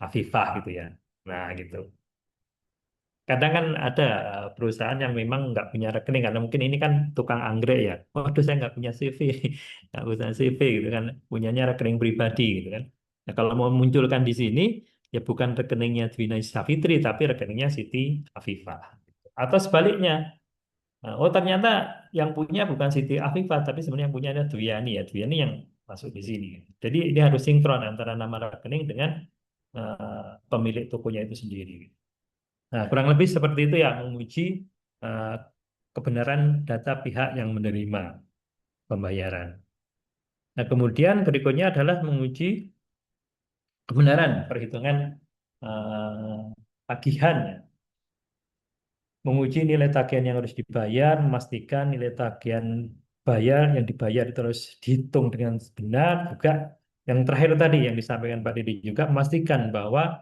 Afifah gitu ya. Nah gitu. Kadang kan ada perusahaan yang memang nggak punya rekening karena mungkin ini kan tukang anggrek ya. Waduh saya nggak punya CV, nggak punya CV gitu kan, punyanya rekening pribadi gitu kan. Nah kalau mau munculkan di sini ya bukan rekeningnya Dwina Savitri tapi rekeningnya Siti Afifah. Atau sebaliknya, nah, oh ternyata yang punya bukan Siti Afifah tapi sebenarnya yang punya ada Dwiani ya, Dwiani yang masuk di sini. Jadi ini harus sinkron antara nama rekening dengan pemilik tokonya itu sendiri. Nah, kurang lebih seperti itu ya, menguji eh, kebenaran data pihak yang menerima pembayaran. Nah, kemudian berikutnya adalah menguji kebenaran perhitungan tagihan, ya. Menguji nilai tagihan yang harus dibayar, memastikan nilai tagihan bayar yang dibayar itu harus dihitung dengan benar. Juga yang terakhir tadi yang disampaikan Pak Didi juga memastikan bahwa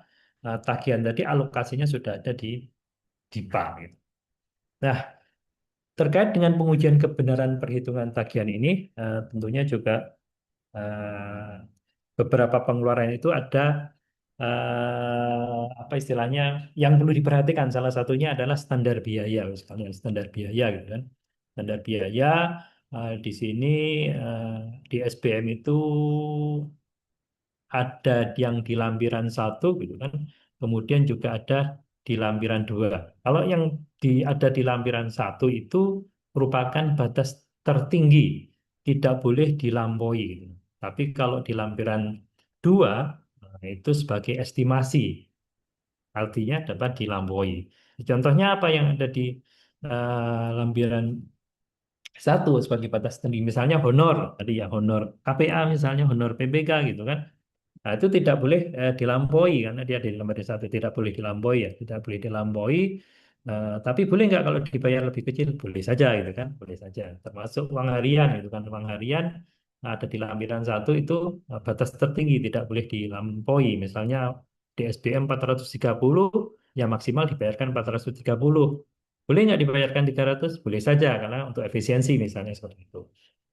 tagihan tadi alokasinya sudah ada di DIPA. Gitu. Nah, terkait dengan pengujian kebenaran perhitungan tagihan ini, tentunya juga beberapa pengeluaran itu ada apa istilahnya yang perlu diperhatikan. Salah satunya adalah standar biaya, sekalian standar biaya gitu kan. Standar biaya di sini eh, di SBM itu ada yang di lampiran satu gitu kan, kemudian juga ada di lampiran dua. Kalau yang ada di lampiran satu itu merupakan batas tertinggi, tidak boleh dilampaui, gitu. Tapi kalau di lampiran dua itu sebagai estimasi, artinya dapat dilampaui. Contohnya apa yang ada di lampiran satu sebagai batas tertinggi, misalnya honor, tadi ya honor KPA misalnya, honor PPK gitu kan. Nah, itu tidak boleh dilampaui karena dia di nomor satu tidak boleh dilampaui ya, tidak boleh dilampaui. Tapi boleh nggak kalau dibayar lebih kecil? Boleh saja gitu kan, boleh saja. Termasuk uang harian itu kan, uang harian ada di lampiran satu itu batas tertinggi tidak boleh dilampaui. Misalnya di SBM 430 ya maksimal dibayarkan 430. Boleh nggak dibayarkan 300? Boleh saja karena untuk efisiensi misalnya seperti itu.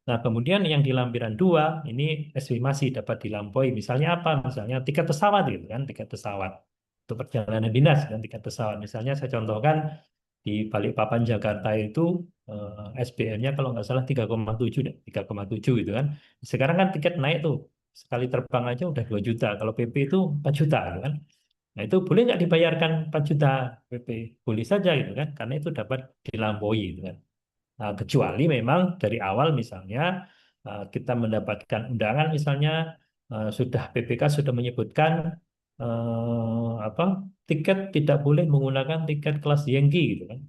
Nah, kemudian yang di lampiran 2 ini estimasi dapat dilampaui. Misalnya apa? Misalnya tiket pesawat gitu kan, tiket pesawat untuk perjalanan dinas dan tiket pesawat. Misalnya saya contohkan di Balikpapan Jakarta itu SBM-nya kalau nggak salah 3,7 deh, 3,7 gitu kan. Sekarang kan tiket naik tuh. Sekali terbang aja udah 2 juta. Kalau PP itu 4 juta gitu kan. Nah, itu boleh nggak dibayarkan 4 juta PP? Boleh saja gitu kan, karena itu dapat dilampaui gitu kan. Nah, kecuali memang dari awal misalnya kita mendapatkan undangan misalnya sudah PPK sudah menyebutkan apa tiket tidak boleh menggunakan tiket kelas Yengki gitu kan.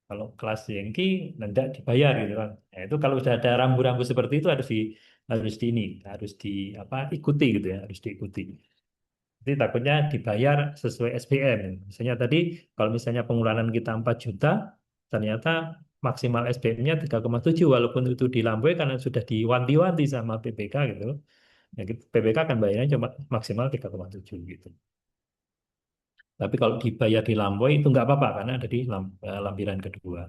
Kalau kelas Yengki tidak dibayar gitu kan. Nah, itu kalau sudah ada rambu-rambu seperti itu harus di ini harus di apa ikuti gitu ya harus diikuti. Jadi takutnya dibayar sesuai SPM. Misalnya tadi, kalau misalnya pengeluaran kita 4 juta, ternyata maksimal SPM-nya 3,7, walaupun itu dilampaui karena sudah diwanti-wanti sama PPK gitu. Ya, PPK akan bayarnya cuma maksimal 3,7 gitu. Tapi kalau dibayar dilampaui itu nggak apa-apa karena ada di lampiran kedua.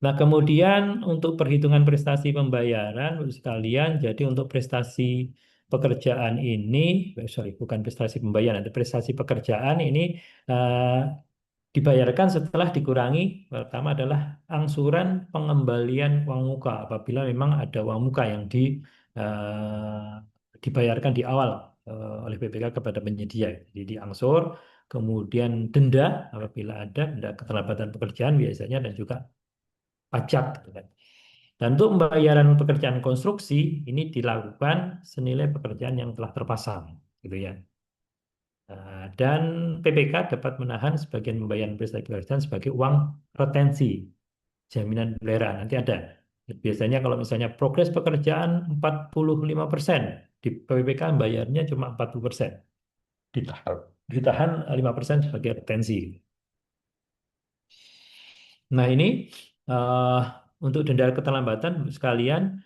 Nah, kemudian untuk perhitungan prestasi pembayaran, Bapak sekalian, jadi untuk prestasi pekerjaan ini, sorry, bukan prestasi pembayaran, ada prestasi pekerjaan ini eh, dibayarkan setelah dikurangi, pertama adalah angsuran pengembalian uang muka, apabila memang ada uang muka yang eh, dibayarkan di awal oleh BPK kepada penyedia. Jadi diangsur, kemudian denda apabila ada denda keterlambatan pekerjaan biasanya dan juga pajak gitu kan. Dan untuk pembayaran pekerjaan konstruksi ini dilakukan senilai pekerjaan yang telah terpasang gitu ya. Dan PPK dapat menahan sebagian pembayaran prestasi pekerjaan sebagai uang retensi jaminan pemeliharaan. Nanti ada. Biasanya kalau misalnya progres pekerjaan 45%, di PPK bayarnya cuma 40%. Ditahan, ditahan 5% sebagai retensi. Nah, ini eh, untuk denda keterlambatan sekalian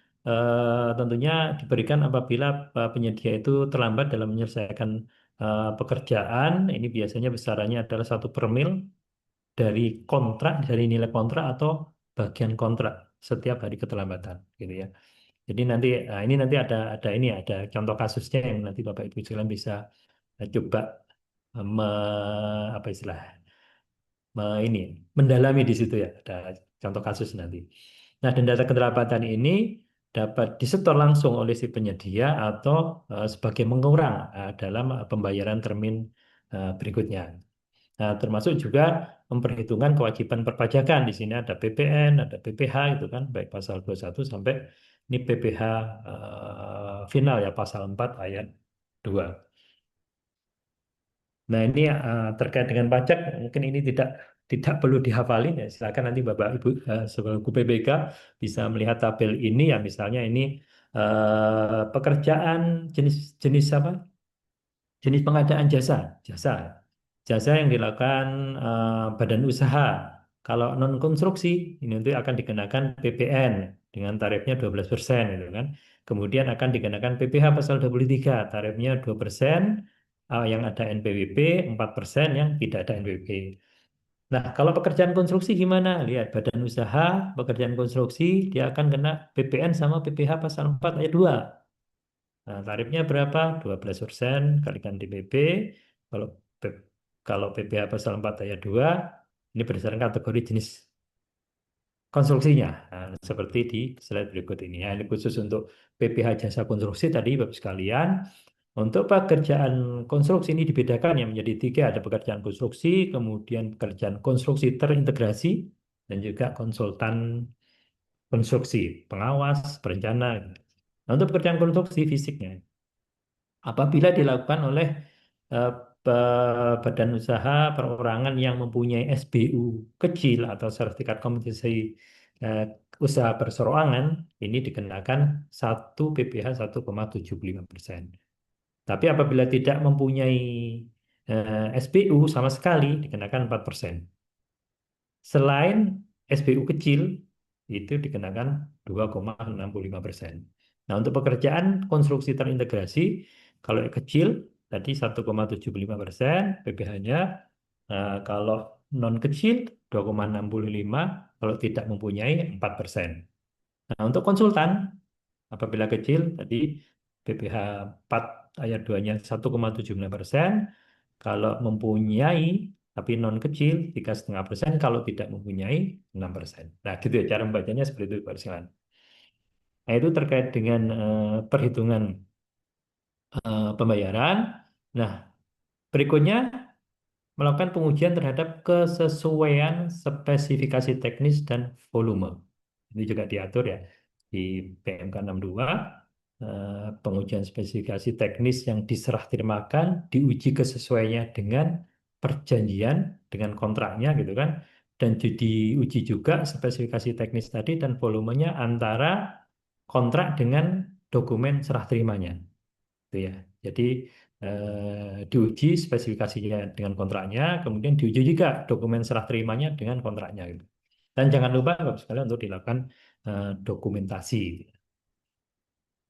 tentunya diberikan apabila penyedia itu terlambat dalam menyelesaikan pekerjaan. Ini biasanya besarannya adalah 1/mil dari kontrak, dari nilai kontrak atau bagian kontrak setiap hari keterlambatan, gitu ya. Jadi nanti ini nanti ada ini ada contoh kasusnya yang nanti Bapak Ibu sekalian bisa coba apa istilah ini mendalami di situ ya ada contoh kasus nanti. Nah, denda keterlambatan ini dapat disetor langsung oleh si penyedia atau sebagai mengurang dalam pembayaran termin berikutnya. Nah, termasuk juga memperhitungkan kewajiban perpajakan. Di sini ada PPN, ada PPh itu kan, baik pasal 21 sampai ini PPh final ya pasal 4 ayat 2. Nah, ini terkait dengan pajak, mungkin ini tidak perlu dihafalin ya. Silakan nanti Bapak Ibu selaku PPK bisa melihat tabel ini ya. Misalnya ini pekerjaan jenis apa? Jenis pengadaan jasa yang dilakukan badan usaha. Kalau non konstruksi ini nanti akan dikenakan PPN dengan tarifnya 12% gitu kan. Kemudian akan dikenakan PPh pasal 23 tarifnya 2%, yang ada NPWP, 4% yang tidak ada NPWP. Nah, kalau pekerjaan konstruksi gimana? Lihat badan usaha, pekerjaan konstruksi dia akan kena PPN sama PPh pasal 4 ayat 2. Nah, tarifnya berapa? 12% kalikan DPP. Kalau kalau PPh pasal 4 ayat 2, ini berdasarkan kategori jenis konstruksinya. Nah, seperti di slide berikut ini. Nah, ini khusus untuk PPh jasa konstruksi tadi, Bapak sekalian. Untuk pekerjaan konstruksi ini dibedakan yang menjadi 3. Ada pekerjaan konstruksi, kemudian pekerjaan konstruksi terintegrasi, dan juga konsultan konstruksi, pengawas, perencana. Nah, untuk pekerjaan konstruksi fisiknya, apabila dilakukan oleh eh, badan usaha perorangan yang mempunyai SBU kecil atau sertifikat kompetensi eh, usaha perseroangan, ini dikenakan 1 PPh 1,75%. Tapi apabila tidak mempunyai SBU sama sekali, dikenakan 4%. Selain SBU kecil, itu dikenakan 2,65%. Nah, untuk pekerjaan konstruksi terintegrasi, kalau yang kecil tadi 1,75% PPh-nya. Nah, kalau non kecil 2,65, kalau tidak mempunyai 4%. Nah, untuk konsultan apabila kecil tadi PPh 4 ayat 2-nya 1,75%, kalau mempunyai tapi non kecil 3,5%, kalau tidak mempunyai 6%. Nah, gitu ya cara membacanya seperti itu Pak Rizwan. Nah, itu terkait dengan perhitungan pembayaran. Nah, berikutnya melakukan pengujian terhadap kesesuaian spesifikasi teknis dan volume. Ini juga diatur ya di PMK 62. Pengujian spesifikasi teknis yang diserah terimakan diuji kesesuaiannya dengan perjanjian, dengan kontraknya gitu kan, dan diuji juga spesifikasi teknis tadi dan volumenya antara kontrak dengan dokumen serah terimanya gitu ya. Jadi diuji spesifikasinya dengan kontraknya, kemudian diuji juga dokumen serah terimanya dengan kontraknya gitu. Dan jangan lupa Bapak sekalian untuk dilakukan dokumentasi.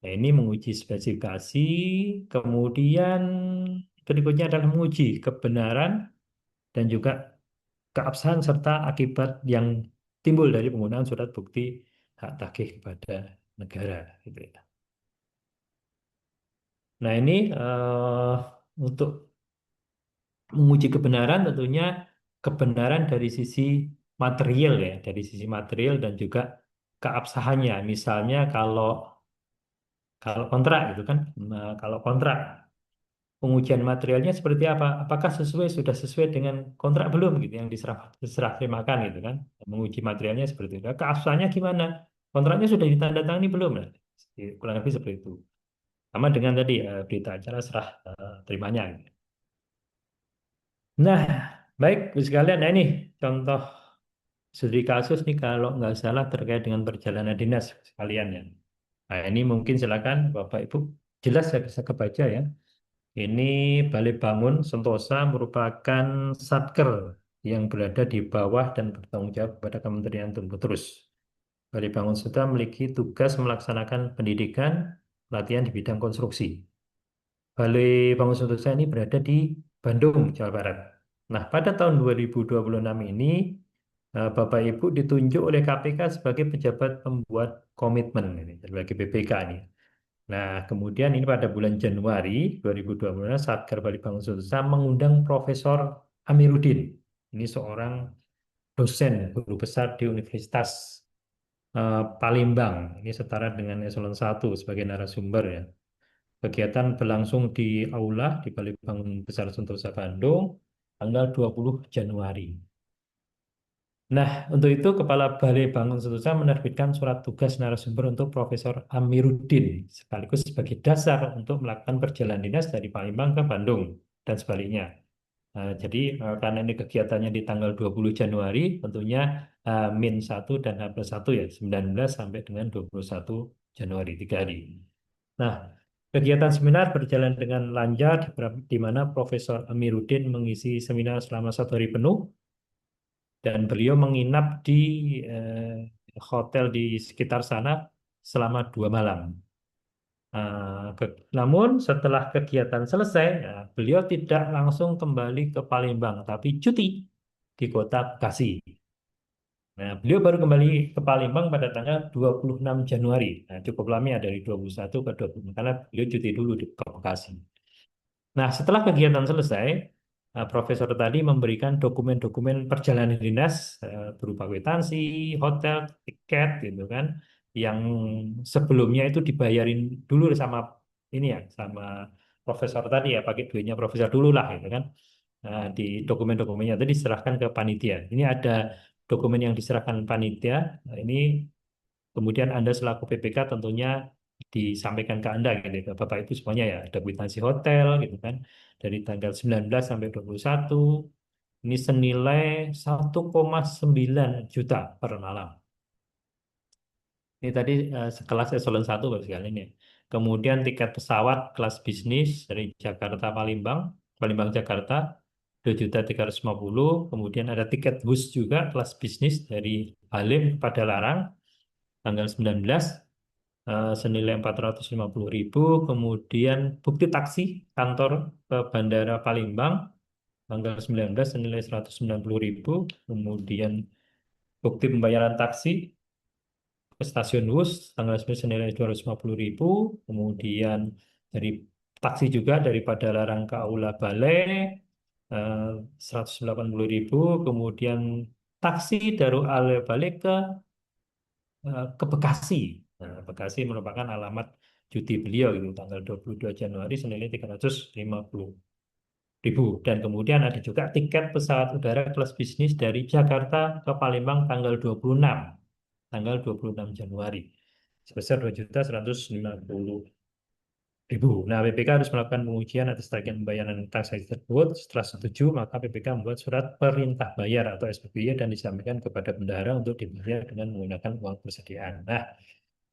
Nah, ini menguji spesifikasi, kemudian berikutnya adalah menguji kebenaran dan juga keabsahan serta akibat yang timbul dari penggunaan surat bukti hak tagih kepada negara gitu ya. Nah, ini untuk menguji kebenaran tentunya kebenaran dari sisi material ya, dari sisi material dan juga keabsahannya. Misalnya kalau kalau kontrak gitu kan, nah, kalau kontrak pengujian materialnya seperti apa? Apakah sudah sesuai dengan kontrak belum gitu yang diserah terimakan gitu kan? Menguji materialnya seperti itu. Keabsahannya gimana? Kontraknya sudah ditandatangani belum? Nah, kurang lebih seperti itu. Sama dengan tadi berita acara serah terimanya. Gitu. Nah, baik, Bu sekalian. Nah ini contoh studi kasus nih kalau nggak salah terkait dengan perjalanan dinas sekalian ya. Nah, ini mungkin silakan Bapak Ibu. Jelas saya bisa kebaca ya. Ini Balai Bangun Sentosa merupakan satker yang berada di bawah dan bertanggung jawab kepada Kementerian Tumbuh Terus. Balai Bangun Sentosa memiliki tugas melaksanakan pendidikan, pelatihan di bidang konstruksi. Balai Bangun Sentosa ini berada di Bandung, Jawa Barat. Nah, pada tahun 2026 ini, Bapak Ibu ditunjuk oleh KPK sebagai pejabat pembuat komitmen ini, sebagai PPK ini. Nah, kemudian ini pada bulan Januari 2020, Satker Bali Bangun Sentosa mengundang Profesor Amiruddin. Ini seorang dosen guru besar di Universitas Palembang. Ini setara dengan eselon 1 sebagai narasumber ya. Kegiatan berlangsung di Aula di Balai Bangun Besar Sentosa Bandung tanggal 20 Januari. Nah, untuk itu Kepala Balai Bangun Sentosa menerbitkan surat tugas narasumber untuk Profesor Amiruddin sekaligus sebagai dasar untuk melakukan perjalanan dinas dari Palembang ke Bandung dan sebaliknya. Jadi karena ini kegiatannya di tanggal 20 Januari, tentunya min 1 dan H+1 ya, 19 sampai dengan 21 Januari, 3 hari. Nah, kegiatan seminar berjalan dengan lancar di mana Profesor Amiruddin mengisi seminar selama 1 hari penuh dan beliau menginap di hotel di sekitar sana selama 2 malam. Namun setelah kegiatan selesai, beliau tidak langsung kembali ke Palembang, tapi cuti di kota Bekasi. Nah, beliau baru kembali ke Palembang pada tanggal 26 Januari. Nah, cukup lama ya dari 21 ke 26 karena beliau cuti dulu di ke Bekasi. Nah, setelah kegiatan selesai, Profesor tadi memberikan dokumen-dokumen perjalanan dinas berupa kwitansi, hotel, tiket, gitu kan, yang sebelumnya itu dibayarin dulu sama ini ya, sama Profesor tadi ya, pakai duitnya Profesor dulu lah, gitu kan. Nah, di dokumen-dokumennya tadi diserahkan ke panitia. Ini ada dokumen yang diserahkan panitia. Nah, ini kemudian Anda selaku PPK tentunya disampaikan ke Anda gitu ya, ke Bapak Ibu semuanya ya. Ada kwitansi hotel gitu kan. Dari tanggal 19 sampai 21 ini senilai 1,9 juta per malam. Ini tadi sekelas eselon 1 Bapak sekalian ya. Kemudian tiket pesawat kelas bisnis dari Jakarta Palembang, Palembang Jakarta 2.350.000. Kemudian ada tiket bus juga kelas bisnis dari Halim pada Larang tanggal 19 senilai 450.000. Kemudian bukti taksi kantor ke Bandara Palembang tanggal 19 senilai 190.000, kemudian bukti pembayaran taksi ke stasiun Wus tanggal 9 senilai 250.000, kemudian dari taksi juga daripada Larang ke Aula Balai 180.000, kemudian taksi dari Aula Balai ke Bekasi. Nah, Bekasi merupakan alamat cuti beliau gitu tanggal 22 Januari senilai 350.000. Dan kemudian ada juga tiket pesawat udara kelas bisnis dari Jakarta ke Palembang tanggal 26 Januari sebesar 2.150.000. Nah, PPK harus melakukan pengujian atas tagihan pembayaran transaksi tersebut. Setelah setuju, maka PPK membuat surat perintah bayar atau SPBY dan disampaikan kepada bendahara untuk dibayar dengan menggunakan uang persediaan. Nah,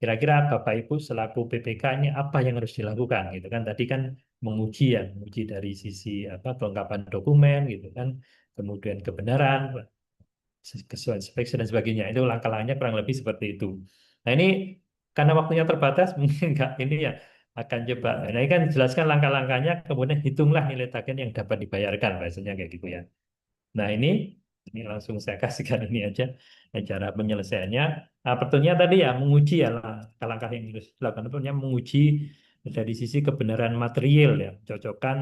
kira-kira Bapak Ibu selaku PPK ini apa yang harus dilakukan gitu kan? Tadi kan menguji ya, menguji dari sisi apa kelengkapan dokumen gitu kan, kemudian kebenaran, kesesuaian spek dan sebagainya. Itu langkah-langkahnya kurang lebih seperti itu. Nah ini karena waktunya terbatas mungkin nggak ini ya akan coba. Nah ini kan jelaskan langkah-langkahnya, kemudian hitunglah nilai tagihan yang dapat dibayarkan, biasanya kayak gitu ya. Nah ini langsung saya kasihkan ini aja cara penyelesaiannya. Nah, pertanyaan tadi ya menguji ya langkah-langkah yang harus dilakukan. Pertanyaan menguji dari sisi kebenaran material ya, cocokkan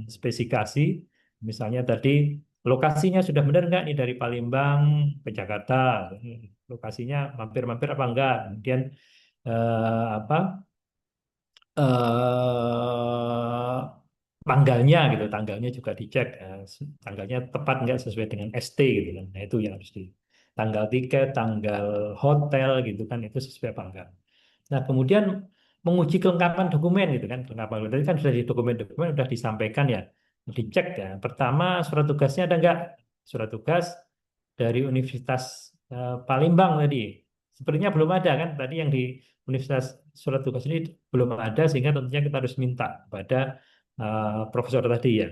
spesifikasi. Misalnya tadi lokasinya sudah benar nggak nih dari Palembang ke Jakarta? Lokasinya mampir-mampir apa enggak? Kemudian apa? eh tanggalnya gitu, tanggalnya juga dicek, tanggalnya tepat nggak sesuai dengan ST gitu kan. Nah itu yang harus di tanggal tiket, tanggal hotel gitu kan itu sesuai apa enggak. Nah kemudian menguji kelengkapan dokumen gitu kan, kelengkapan dokumen tadi kan sudah di dokumen-dokumen sudah disampaikan ya, dicek ya. Pertama surat tugasnya ada enggak? Surat tugas dari Universitas Palembang tadi. Sepertinya belum ada kan tadi yang di Universitas surat tugas ini belum ada sehingga tentunya kita harus minta kepada profesor tadi ya.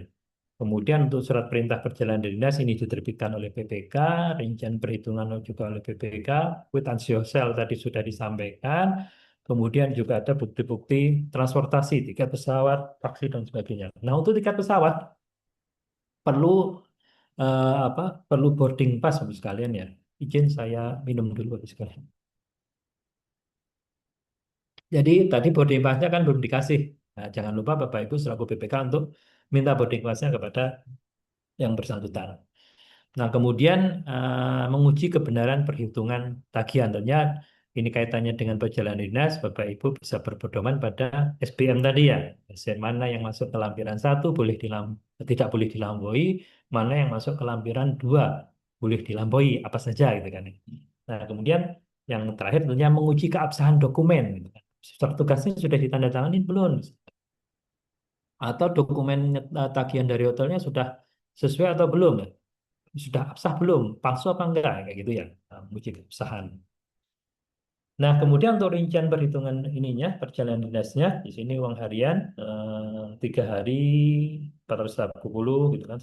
Kemudian untuk surat perintah perjalanan dinas ini diterbitkan oleh PPK, rincian perhitungan juga oleh PPK, kwitansi sel tadi sudah disampaikan. Kemudian juga ada bukti-bukti transportasi, tiket pesawat, taksi dan sebagainya. Nah, untuk tiket pesawat perlu apa? Perlu boarding pass Bapak sekalian ya. Izin saya minum dulu Bapak sekalian. Jadi tadi boarding pass-nya kan belum dikasih. Nah, jangan lupa Bapak Ibu selaku BPK untuk minta boarding pass-nya kepada yang bersangkutan. Nah, kemudian menguji kebenaran perhitungan tagihan. Tentunya ini kaitannya dengan perjalanan dinas, Bapak Ibu bisa berpedoman pada SBM tadi ya. SBM mana yang masuk ke lampiran 1 tidak boleh dilampaui, mana yang masuk ke lampiran 2 boleh dilampaui, apa saja gitu kan. Nah, kemudian yang terakhir tentunya menguji keabsahan dokumen gitu kan. Surat tugasnya sudah ditandatangani belum? Atau dokumen tagihan dari hotelnya sudah sesuai atau belum? Sudah absah belum? Palsu apa enggak? Kayak gitu ya. Nah, menguji keabsahan. Nah, kemudian untuk rincian perhitungan ininya, perjalanan dinasnya, di sini uang harian 3 hari 480 gitu kan,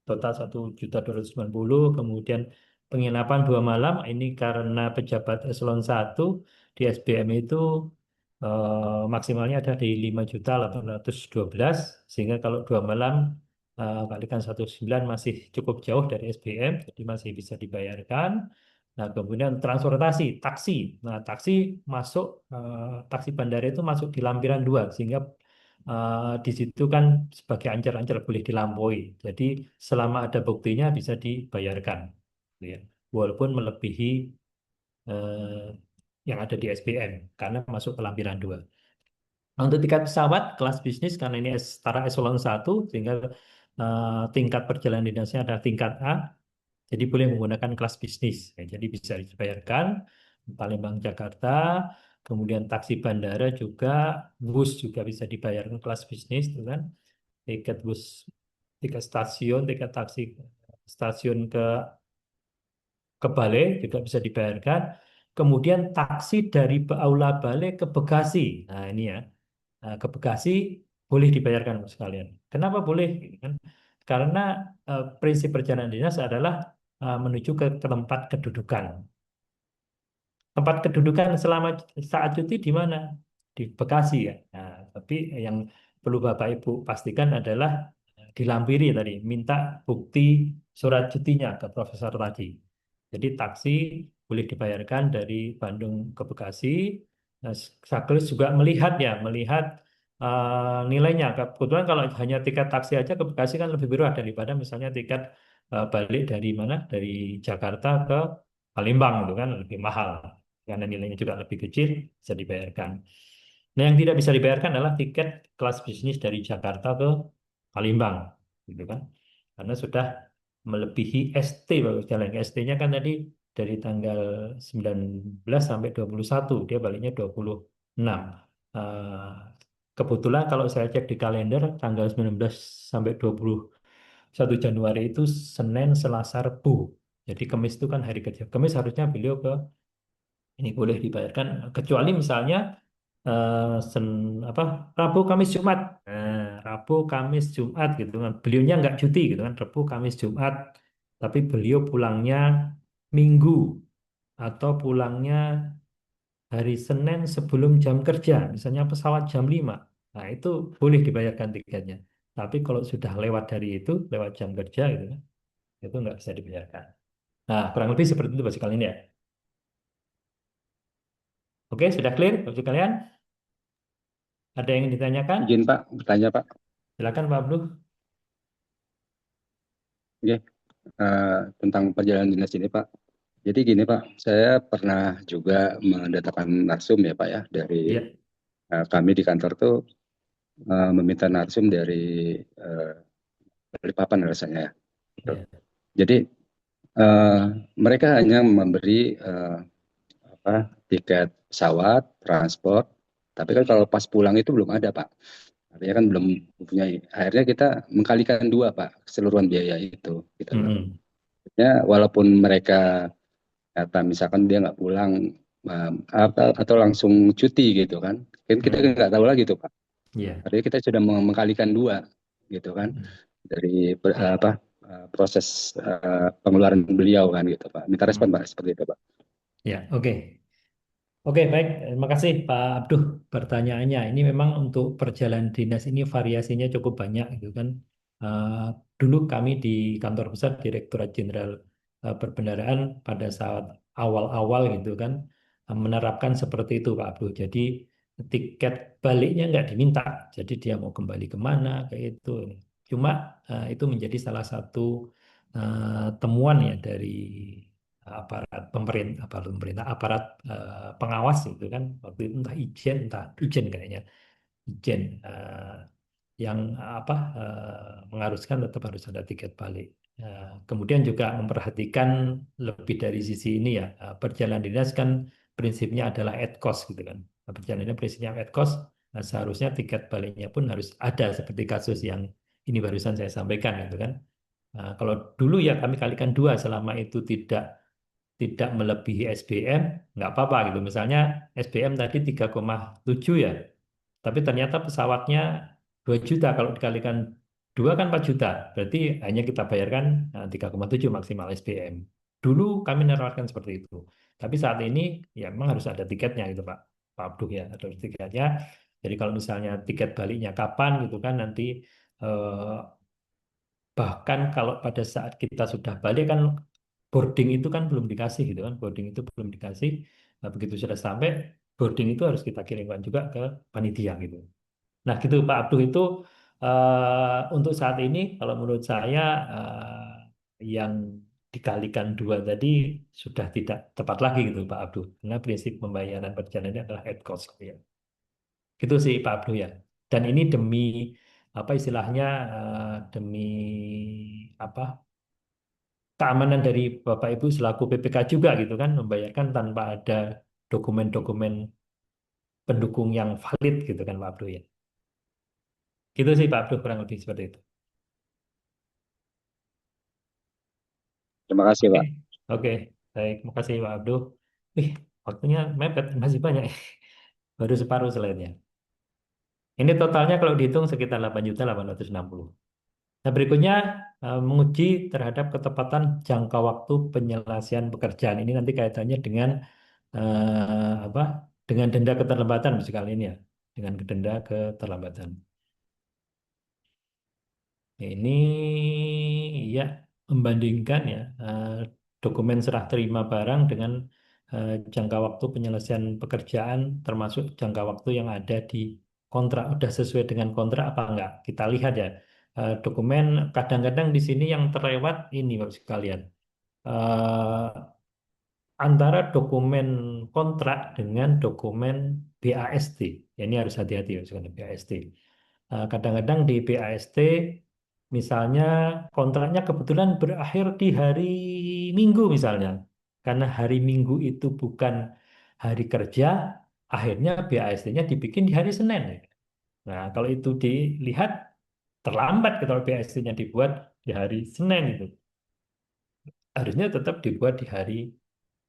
total 1.290. Kemudian penginapan 2 malam, ini karena pejabat eselon 1 di SBM itu maksimalnya ada di 5.812, sehingga kalau 2 malam kalikan 1,9 masih cukup jauh dari SBM, jadi masih bisa dibayarkan. Nah, kemudian transportasi, taksi. Nah, masuk, taksi bandara itu masuk di lampiran 2, sehingga di situ kan sebagai ancar-ancar boleh dilampaui. Jadi selama ada buktinya bisa dibayarkan, gitu ya. Walaupun melebihi eh, yang ada di SBM, karena masuk ke lampiran 2. Untuk tiket pesawat kelas bisnis, karena ini setara eselon 1, sehingga tingkat perjalanan dinasnya adalah tingkat A, jadi boleh menggunakan kelas bisnis. Ya, jadi bisa dibayarkan Palembang Jakarta, kemudian taksi bandara juga, bus juga bisa dibayarkan kelas bisnis, tuh kan? Tiket bus, tiket stasiun, tiket taksi stasiun ke Bale juga bisa dibayarkan. Kemudian taksi dari Aula Bale ke Bekasi. Nah ini ya, nah, ke Bekasi boleh dibayarkan Mas, sekalian. Kenapa boleh? Gitu kan? Karena prinsip perjalanan dinas adalah menuju ke tempat kedudukan. Tempat kedudukan selama saat cuti di mana? Di Bekasi ya. Nah, tapi yang perlu Bapak Ibu pastikan adalah dilampiri tadi, minta bukti surat cutinya ke profesor tadi. Jadi taksi boleh dibayarkan dari Bandung ke Bekasi. Nah, Saklis juga melihat ya, melihat nilainya. Kebetulan kalau hanya tiket taksi aja ke Bekasi kan lebih murah daripada misalnya tiket balik dari mana? Dari Jakarta ke Palembang itu kan lebih mahal. Karena nilainya juga lebih kecil, bisa dibayarkan. Nah, yang tidak bisa dibayarkan adalah tiket kelas bisnis dari Jakarta ke Palembang, gitu kan? Karena sudah melebihi ST baru jalan. ST-nya kan tadi dari tanggal 19 sampai 21, dia baliknya 26. Eh, Kebetulan kalau saya cek di kalender tanggal 19 sampai 21 Januari itu Senin, Selasa, Rabu. Jadi Kamis itu kan hari kerja. Kamis harusnya beliau ke ini boleh dibayarkan kecuali misalnya sen, apa Rabu Kamis Jumat. Nah, Rabu Kamis Jumat gitu kan beliaunya nggak cuti gitu kan Rabu Kamis Jumat tapi beliau pulangnya Minggu atau pulangnya hari Senin sebelum jam kerja misalnya pesawat jam 5. Nah itu boleh dibayarkan tiketnya tapi kalau sudah lewat dari itu lewat jam kerja gitu kan itu nggak bisa dibayarkan. Nah kurang lebih seperti itu bagi kalian ya. Oke sudah clear bagi kalian, ada yang ingin ditanyakan? Izin Pak, bertanya Pak. Silakan Pak Abdul. Oke, tentang perjalanan dinas ini Pak. Jadi gini Pak, saya pernah juga mendatangkan narsum ya Pak ya dari Ya, kami di kantor tuh meminta narsum dari uh, Balikpapan rasanya ya. Gitu. ya. Jadi eh, mereka hanya memberi apa tiket pesawat, transport, tapi kan kalau pas pulang itu belum ada Pak. Artinya kan belum mempunyai. Akhirnya kita mengkalikan dua Pak keseluruhan biaya itu. Gitu loh. Mm-mm. Ya, walaupun mereka kata misalkan dia nggak pulang atau langsung cuti gitu kan, kan kita Mm-mm. nggak tahu lagi tuh Pak. Ya. Artinya kita sudah mengkalikan dua gitu kan Mm. dari apa proses pengeluaran beliau kan gitu Pak. Minta respon Mm. Pak seperti itu Pak. Ya, oke. Oke, baik. Terima kasih Pak Abduh pertanyaannya. Ini memang untuk perjalanan dinas ini variasinya cukup banyak gitu kan. Eh, Dulu kami di kantor pusat Direktorat Jenderal Perbendaraan pada saat awal-awal gitu kan menerapkan seperti itu Pak Abduh. Jadi tiket baliknya nggak diminta. Jadi dia mau kembali kemana kayak itu. Cuma itu menjadi salah satu temuan ya dari aparat pemerintah aparat pengawas itu kan waktu itu entah ijen kayaknya ijen yang mengharuskan tetap harus ada tiket balik. Kemudian juga memperhatikan lebih dari sisi ini ya perjalanan dinas kan prinsipnya adalah at cost gitu kan. Perjalanan prinsipnya at cost, seharusnya tiket baliknya pun harus ada seperti kasus yang ini barusan saya sampaikan gitu kan. Kalau dulu ya kami kalikan dua selama itu tidak melebihi SBM, nggak apa-apa gitu. Misalnya SBM tadi 3,7 ya, tapi ternyata pesawatnya 2 juta. Kalau dikalikan 2 kan 4 juta. Berarti hanya kita bayarkan 3,7 maksimal SBM. Dulu kami menerapkan seperti itu. Tapi saat ini ya memang harus ada tiketnya gitu Pak. Pak Abduh ya, ada tiketnya. Jadi kalau misalnya tiket baliknya kapan gitu kan nanti eh, bahkan kalau pada saat kita sudah balik kan boarding itu kan belum dikasih gitu kan. Boarding itu belum dikasih. Nah, begitu sudah sampai boarding itu harus kita kirimkan juga ke panitia gitu. Nah, gitu Pak Abduh itu untuk saat ini kalau menurut saya yang dikalikan dua tadi sudah tidak tepat lagi gitu Pak Abduh. Karena prinsip pembayaran perjalanan adalah head cost gitu ya. Gitu sih Pak Abduh ya. Dan ini demi apa istilahnya demi apa keamanan dari Bapak Ibu selaku PPK juga gitu kan membayarkan tanpa ada dokumen-dokumen pendukung yang valid gitu kan Pak Abdul ya. Gitu sih Pak Abdul kurang lebih seperti itu. Terima kasih Oke, Pak. oke, baik, makasih Pak Abdul. Ih, waktunya mepet masih banyak. Baru separuh selainnya. Ini totalnya kalau dihitung sekitar 8.860. Nah, berikutnya menguji terhadap ketepatan jangka waktu penyelesaian pekerjaan. Ini nanti kaitannya dengan apa? Dengan denda keterlambatan misalnya ini ya, dengan denda keterlambatan. Ini ya membandingkan ya dokumen serah terima barang dengan jangka waktu penyelesaian pekerjaan termasuk jangka waktu yang ada di kontrak. Udah sesuai dengan kontrak apa enggak? Kita lihat ya. Dokumen kadang-kadang di sini yang terlewat ini Bapak sekalian. Eh, Antara dokumen kontrak dengan dokumen BAST. Ya, ini harus hati-hati ya dengan BAST. Kadang-kadang di BAST misalnya kontraknya kebetulan berakhir di hari Minggu misalnya. Karena hari Minggu itu bukan hari kerja, akhirnya BAST-nya dibikin di hari Senin. Nah, kalau itu dilihat terlambat kalau BAST-nya dibuat di hari Senin itu. Harusnya tetap dibuat di hari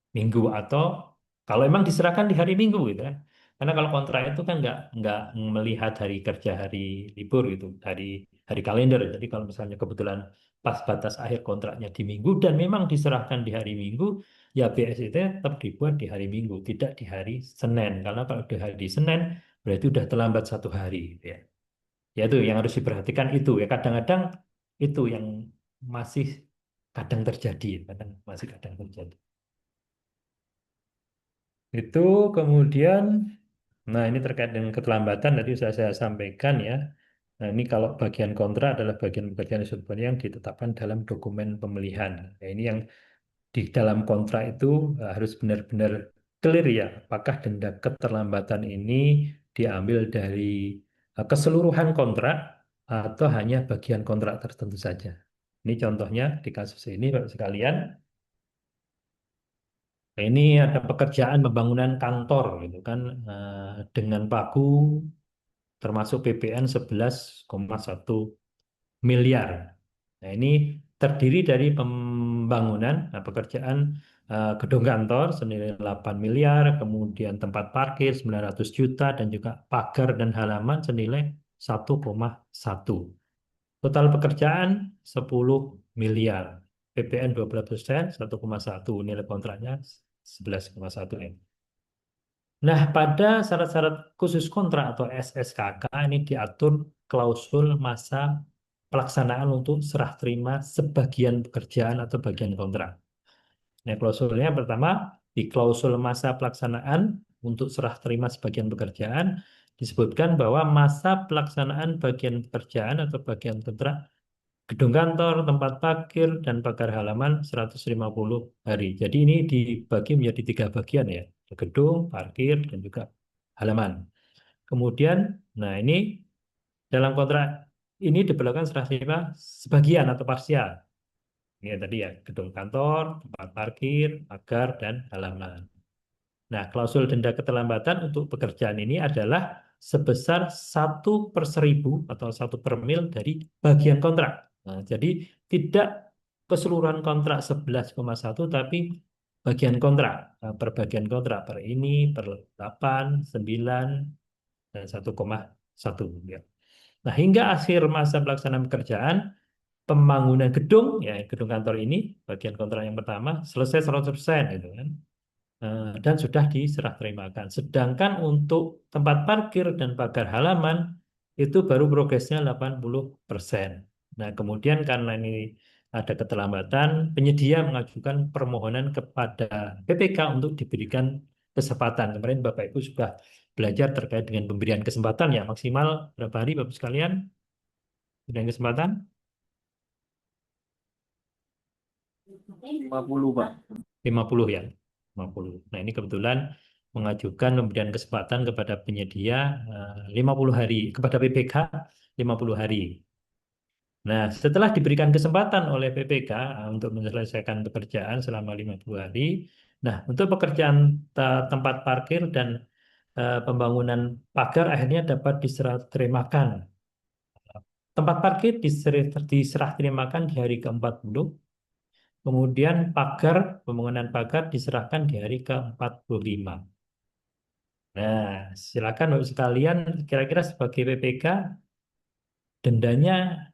Minggu atau kalau emang diserahkan di hari Minggu gitu kan. Karena kalau kontrak itu kan nggak melihat hari kerja hari libur gitu, hari hari kalender. Jadi kalau misalnya kebetulan pas batas akhir kontraknya di Minggu dan memang diserahkan di hari Minggu, ya BSIT tetap dibuat di hari Minggu, tidak di hari Senin. Karena kalau di hari Senin berarti udah terlambat 1 hari gitu ya. Ya itu yang harus diperhatikan itu ya. Kadang-kadang itu yang masih kadang terjadi, kadang terjadi. Itu kemudian, nah ini terkait dengan keterlambatan tadi sudah saya sampaikan ya. Nah ini kalau bagian kontra adalah bagian pekerjaan sebetulnya yang ditetapkan dalam dokumen pemilihan. Nah ini yang di dalam kontrak itu harus benar-benar clear ya. Apakah denda keterlambatan ini diambil dari keseluruhan kontrak atau hanya bagian kontrak tertentu saja. Ini contohnya di kasus ini Bapak sekalian. Nah, ini ada pekerjaan pembangunan kantor gitu kan dengan pagu termasuk PPN 11,1 miliar. Nah, ini terdiri dari pembangunan pekerjaan gedung kantor senilai 8 miliar, kemudian tempat parkir 900 juta dan juga pagar dan halaman senilai 1,1. Total pekerjaan 10 miliar. PPN 12%, 1,1 nilai kontraknya 11,1 M. Nah, pada syarat-syarat khusus kontrak atau SSKK ini diatur klausul masa pelaksanaan untuk serah terima sebagian pekerjaan atau bagian kontrak. Nah, klausulnya yang pertama di klausul masa pelaksanaan untuk serah terima sebagian pekerjaan disebutkan bahwa masa pelaksanaan bagian pekerjaan atau bagian kontrak gedung kantor, tempat parkir, dan pagar halaman 150 hari. Jadi ini dibagi menjadi 3 bagian ya. Gedung, parkir, dan juga halaman. Kemudian, nah ini dalam kontrak ini diberlakukan serah terima sebagian atau parsial. Ini tadi ya, gedung kantor, tempat parkir, pagar, dan halaman. Nah, klausul denda keterlambatan untuk pekerjaan ini adalah sebesar 1/1000 atau 1/mil dari bagian kontrak. Nah, jadi tidak keseluruhan kontrak 11,1 tapi bagian kontrak. Nah, per bagian kontrak per ini, per 8, 9, dan 1,1. Ya. Nah, hingga akhir masa pelaksanaan pekerjaan, pembangunan gedung, ya gedung kantor ini, bagian kontrak yang pertama, selesai 100% gitu kan. Dan sudah diserah terimakan. Sedangkan untuk tempat parkir dan pagar halaman itu baru progresnya 80%. Nah, kemudian karena ini ada keterlambatan, penyedia mengajukan permohonan kepada PPK untuk diberikan kesempatan. Kemarin Bapak Ibu sudah belajar terkait dengan pemberian kesempatan ya, maksimal berapa hari Bapak sekalian? Pemberian kesempatan? 50, Pak. 50 ya. 50. Nah, ini kebetulan mengajukan pemberian kesempatan kepada penyedia 50 hari, kepada PPK 50 hari. Nah, setelah diberikan kesempatan oleh PPK untuk menyelesaikan pekerjaan selama 50 hari, nah, untuk pekerjaan tempat parkir dan pembangunan pagar akhirnya dapat diserah terimakan. Tempat parkir diserah terimakan di hari ke-40. Kemudian pagar, pembangunan pagar diserahkan di hari ke-45. Nah, silakan Bapak sekalian, kira-kira sebagai PPK, dendanya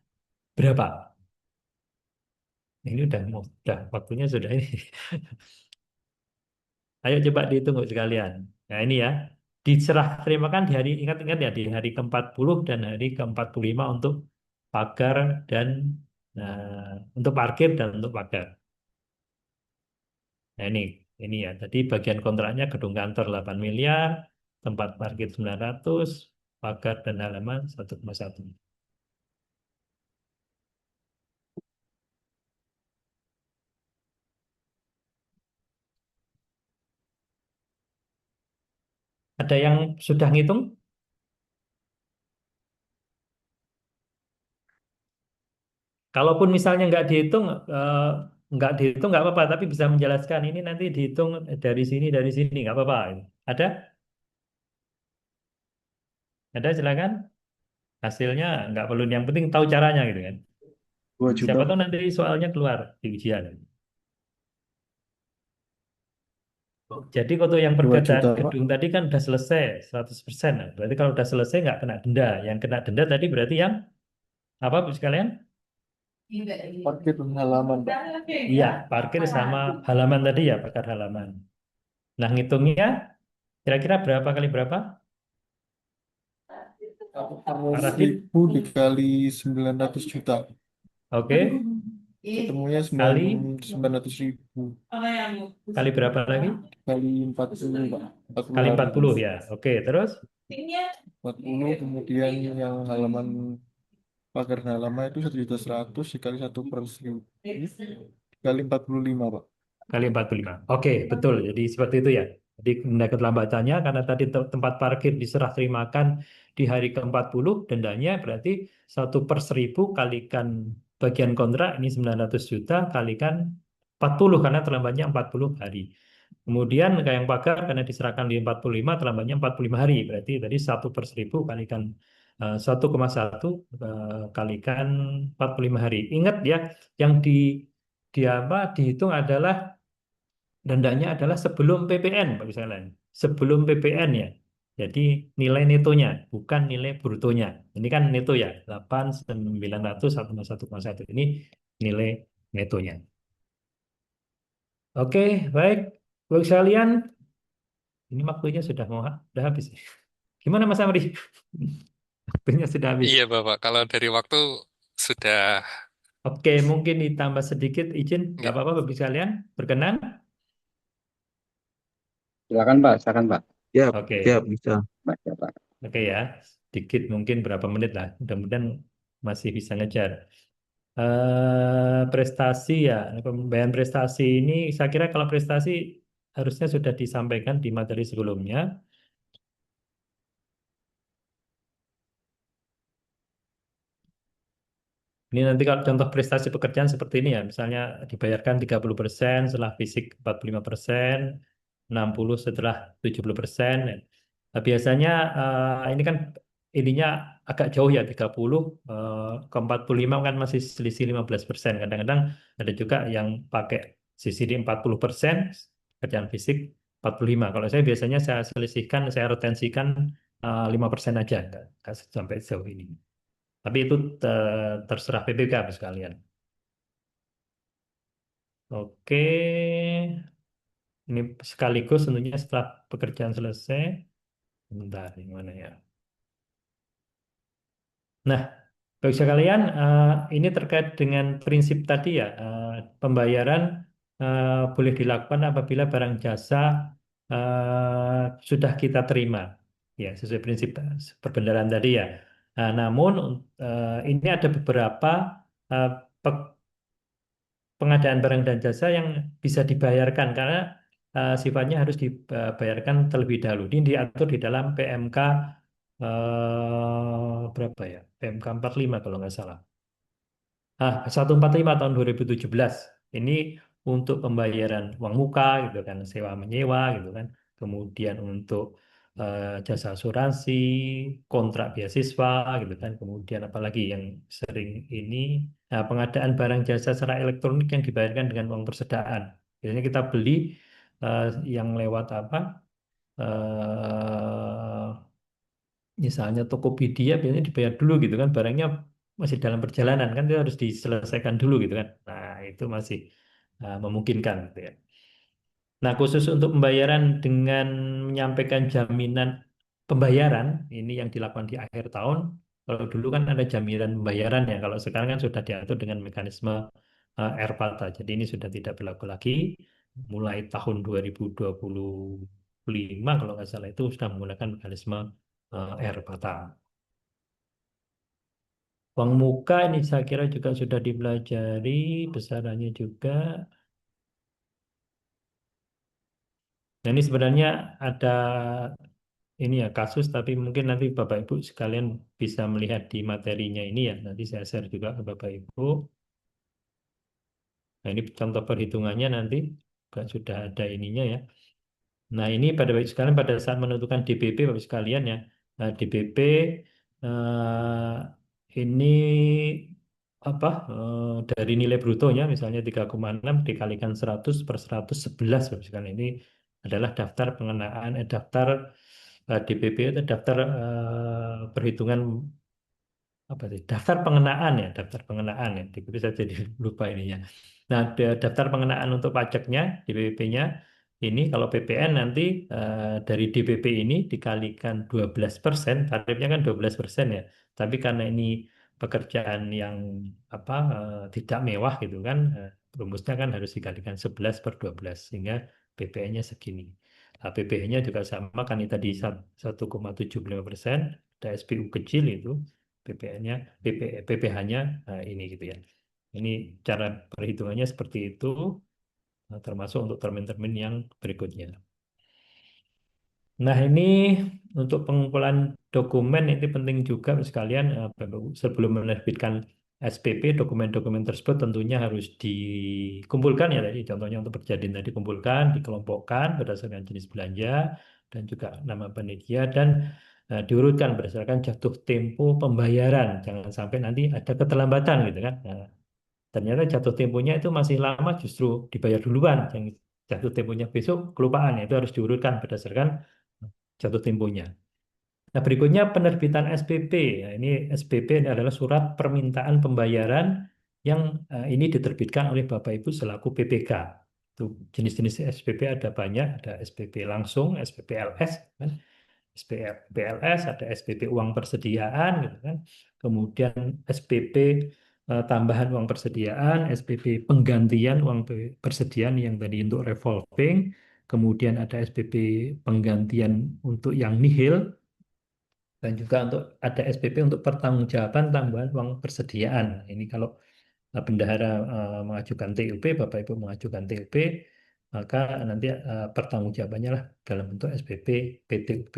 berapa? Ini udah waktunya sudah ini. Ayo coba dihitung Bapak sekalian. Nah, ini ya, diserah terimakan di hari, ingat-ingat ya, di hari ke-40 dan hari ke-45 untuk pagar, dan untuk parkir dan untuk pagar. Nah ini ya. Tadi bagian kontraknya gedung kantor 8 miliar, tempat parkir 900, pagar dan halaman 1,1. Ada yang sudah ngitung? Kalaupun misalnya nggak dihitung nggak apa-apa, tapi bisa menjelaskan ini nanti dihitung dari sini nggak apa-apa. Ada? Ada silakan. Hasilnya nggak perlu, yang penting tahu caranya gitu kan. 2 Siapa juta, tahu nanti soalnya keluar di ujian. Jadi kalau yang 2 perkerjaan juta, Pak. gedung tadi kan udah selesai 100%. Nah, berarti kalau udah selesai nggak kena denda. Yang kena denda tadi berarti yang apa Bu sekalian? Parkir dan halaman, Pak. Iya, parkir sama halaman tadi ya, bakar halaman. Nah, ngitungnya kira-kira berapa kali berapa? Pak Rashid? 100.000 dikali 900 juta. Oke, Ketemunya kali 900.000 kali berapa lagi? kali 40, Pak. 40 Kali hari. 40 ya. Oke, terus 40 kemudian yang halaman pagar halaman itu 1.100.000 dikali 1/1000 dikali 45, Pak. kali 45. Oke, betul. Jadi seperti itu ya. Jadi denda keterlambatannya karena tadi tempat parkir diserah terimakan di hari ke-40, dendanya berarti 1/1000 kalikan bagian kontrak ini 900 juta kalikan 40 karena terlambatnya 40 hari. Kemudian kayak yang pagar karena diserahkan di 45 terlambatnya 45 hari. Berarti tadi 1/1000 kalikan 1,1 kalikan 45 hari. Ingat ya, yang di apa dihitung adalah dendanya adalah sebelum PPN, Pak sekalian. Sebelum PPN ya. Jadi nilai netonya, bukan nilai brutonya. Ini kan neto ya, 8.900 1,1,1. Ini nilai netonya. Oke, baik. Bapak sekalian, ini waktunya sudah habis. Gimana Mas Amri? Waktunya sudah habis. Iya, Bapak. Kalau dari waktu sudah, Oke, mungkin ditambah sedikit izin, nggak nggak. apa-apa Bapak sekalian, berkenan? Silakan Pak, silakan Pak. Siap, Oke. siap, bisa. Baca Pak. Oke ya, sedikit mungkin berapa menit lah. Mudah-mudahan masih bisa ngejar. Prestasi ya, pembayaran prestasi ini saya kira kalau prestasi harusnya sudah disampaikan di materi sebelumnya. Ini nanti kalau contoh prestasi pekerjaan seperti ini ya, misalnya dibayarkan 30% setelah fisik 45%, 60 setelah 70%. Nah, biasanya ini kan ininya agak jauh ya 30 ke 45 kan masih selisih 15%. Kadang-kadang ada juga yang pakai sisi di 40% kerjaan fisik 45. Kalau saya biasanya saya selisihkan, saya retensikan 5% aja, nggak sampai jauh ini. Tapi itu terserah PPK sekalian. Oke, ini sekaligus tentunya setelah pekerjaan selesai. Bentar, yang mana ya? Nah, bagi sekalian, ini terkait dengan prinsip tadi ya, pembayaran boleh dilakukan apabila barang jasa sudah kita terima, ya sesuai prinsip perbendaharaan tadi ya. Nah, namun ini ada beberapa eh, pe- pengadaan barang dan jasa yang bisa dibayarkan karena sifatnya harus dibayarkan terlebih dahulu. Ini diatur di dalam PMK berapa ya? PMK 45 kalau nggak salah. 145 tahun 2017. Ini untuk pembayaran uang muka gitu kan, sewa menyewa gitu kan. Kemudian untuk jasa asuransi, kontrak beasiswa gitu kan. Kemudian apalagi yang sering ini pengadaan barang jasa secara elektronik yang dibayarkan dengan uang persediaan. Biasanya kita beli eh, yang lewat apa? eh, Misalnya Tokopedia biasanya dibayar dulu gitu kan, barangnya masih dalam perjalanan kan itu harus diselesaikan dulu gitu kan. Nah, itu masih memungkinkan gitu ya. Nah, khusus untuk pembayaran dengan menyampaikan jaminan pembayaran ini yang dilakukan di akhir tahun Kalau dulu kan ada jaminan pembayaran ya, kalau sekarang kan sudah diatur dengan mekanisme RPATA. Jadi ini sudah tidak berlaku lagi. Mulai tahun 2025 kalau nggak salah itu sudah menggunakan mekanisme RPATA. Uang muka ini saya kira juga sudah dipelajari, besarannya juga. Nah ini sebenarnya ada ini ya kasus, tapi mungkin nanti Bapak Ibu sekalian bisa melihat di materinya ini ya. Nanti saya share juga ke Bapak Ibu. Nah ini contoh perhitungannya nanti juga sudah ada ininya ya. Nah ini pada Bapak Ibu sekalian pada saat menentukan DBP Bapak Ibu sekalian ya. Nah, DBP ini apa dari nilai brutonya misalnya 3,6 dikalikan 100 per 111 Bapak Ibu sekalian. Ini adalah daftar pengenaan daftar DPP itu daftar perhitungan apa sih daftar pengenaan ya daftar pengenaan ya bisa jadi lupa ininya. Nah daftar pengenaan untuk pajaknya DPP-nya ini kalau PPN nanti dari DPP ini dikalikan 12% tarifnya kan 12% ya tapi karena ini pekerjaan yang apa tidak mewah gitu kan rumusnya kan harus dikalikan 11 per 12 sehingga PPN-nya segini. Nah, PPh-nya juga sama kan ini tadi 1,75%, ada SPU kecil itu PPN-nya, PPh-nya ini gitu ya. Ini cara perhitungannya seperti itu, termasuk untuk termin-termin yang berikutnya. Nah ini untuk pengumpulan dokumen ini penting juga sekalian Bapak Ibu, sebelum menerbitkan SPP dokumen-dokumen tersebut tentunya harus dikumpulkan ya tadi contohnya untuk perjanjian tadi kumpulkan dikelompokkan berdasarkan jenis belanja dan juga nama penyedia dan diurutkan berdasarkan jatuh tempo pembayaran jangan sampai nanti ada keterlambatan gitu kan. Nah, ternyata jatuh temponya itu masih lama justru dibayar duluan yang jatuh temponya besok kelupaan ya, itu harus diurutkan berdasarkan jatuh temponya. Nah, berikutnya penerbitan SPP. Ya, ini SPP ini adalah surat permintaan pembayaran yang ini diterbitkan oleh Bapak Ibu selaku PPK. Itu jenis-jenis SPP ada banyak, ada SPP langsung, SPP LS, kan? SPP LS, ada SPP uang persediaan, gitu kan. Kemudian SPP tambahan uang persediaan, SPP penggantian uang persediaan yang tadi untuk revolving, kemudian ada SPP penggantian untuk yang nihil, dan juga untuk ada SPP untuk pertanggungjawaban tambahan uang persediaan. Ini kalau bendahara mengajukan TUP, Bapak Ibu mengajukan TUP, maka nanti pertanggungjawabannya lah dalam bentuk SPP PTUP.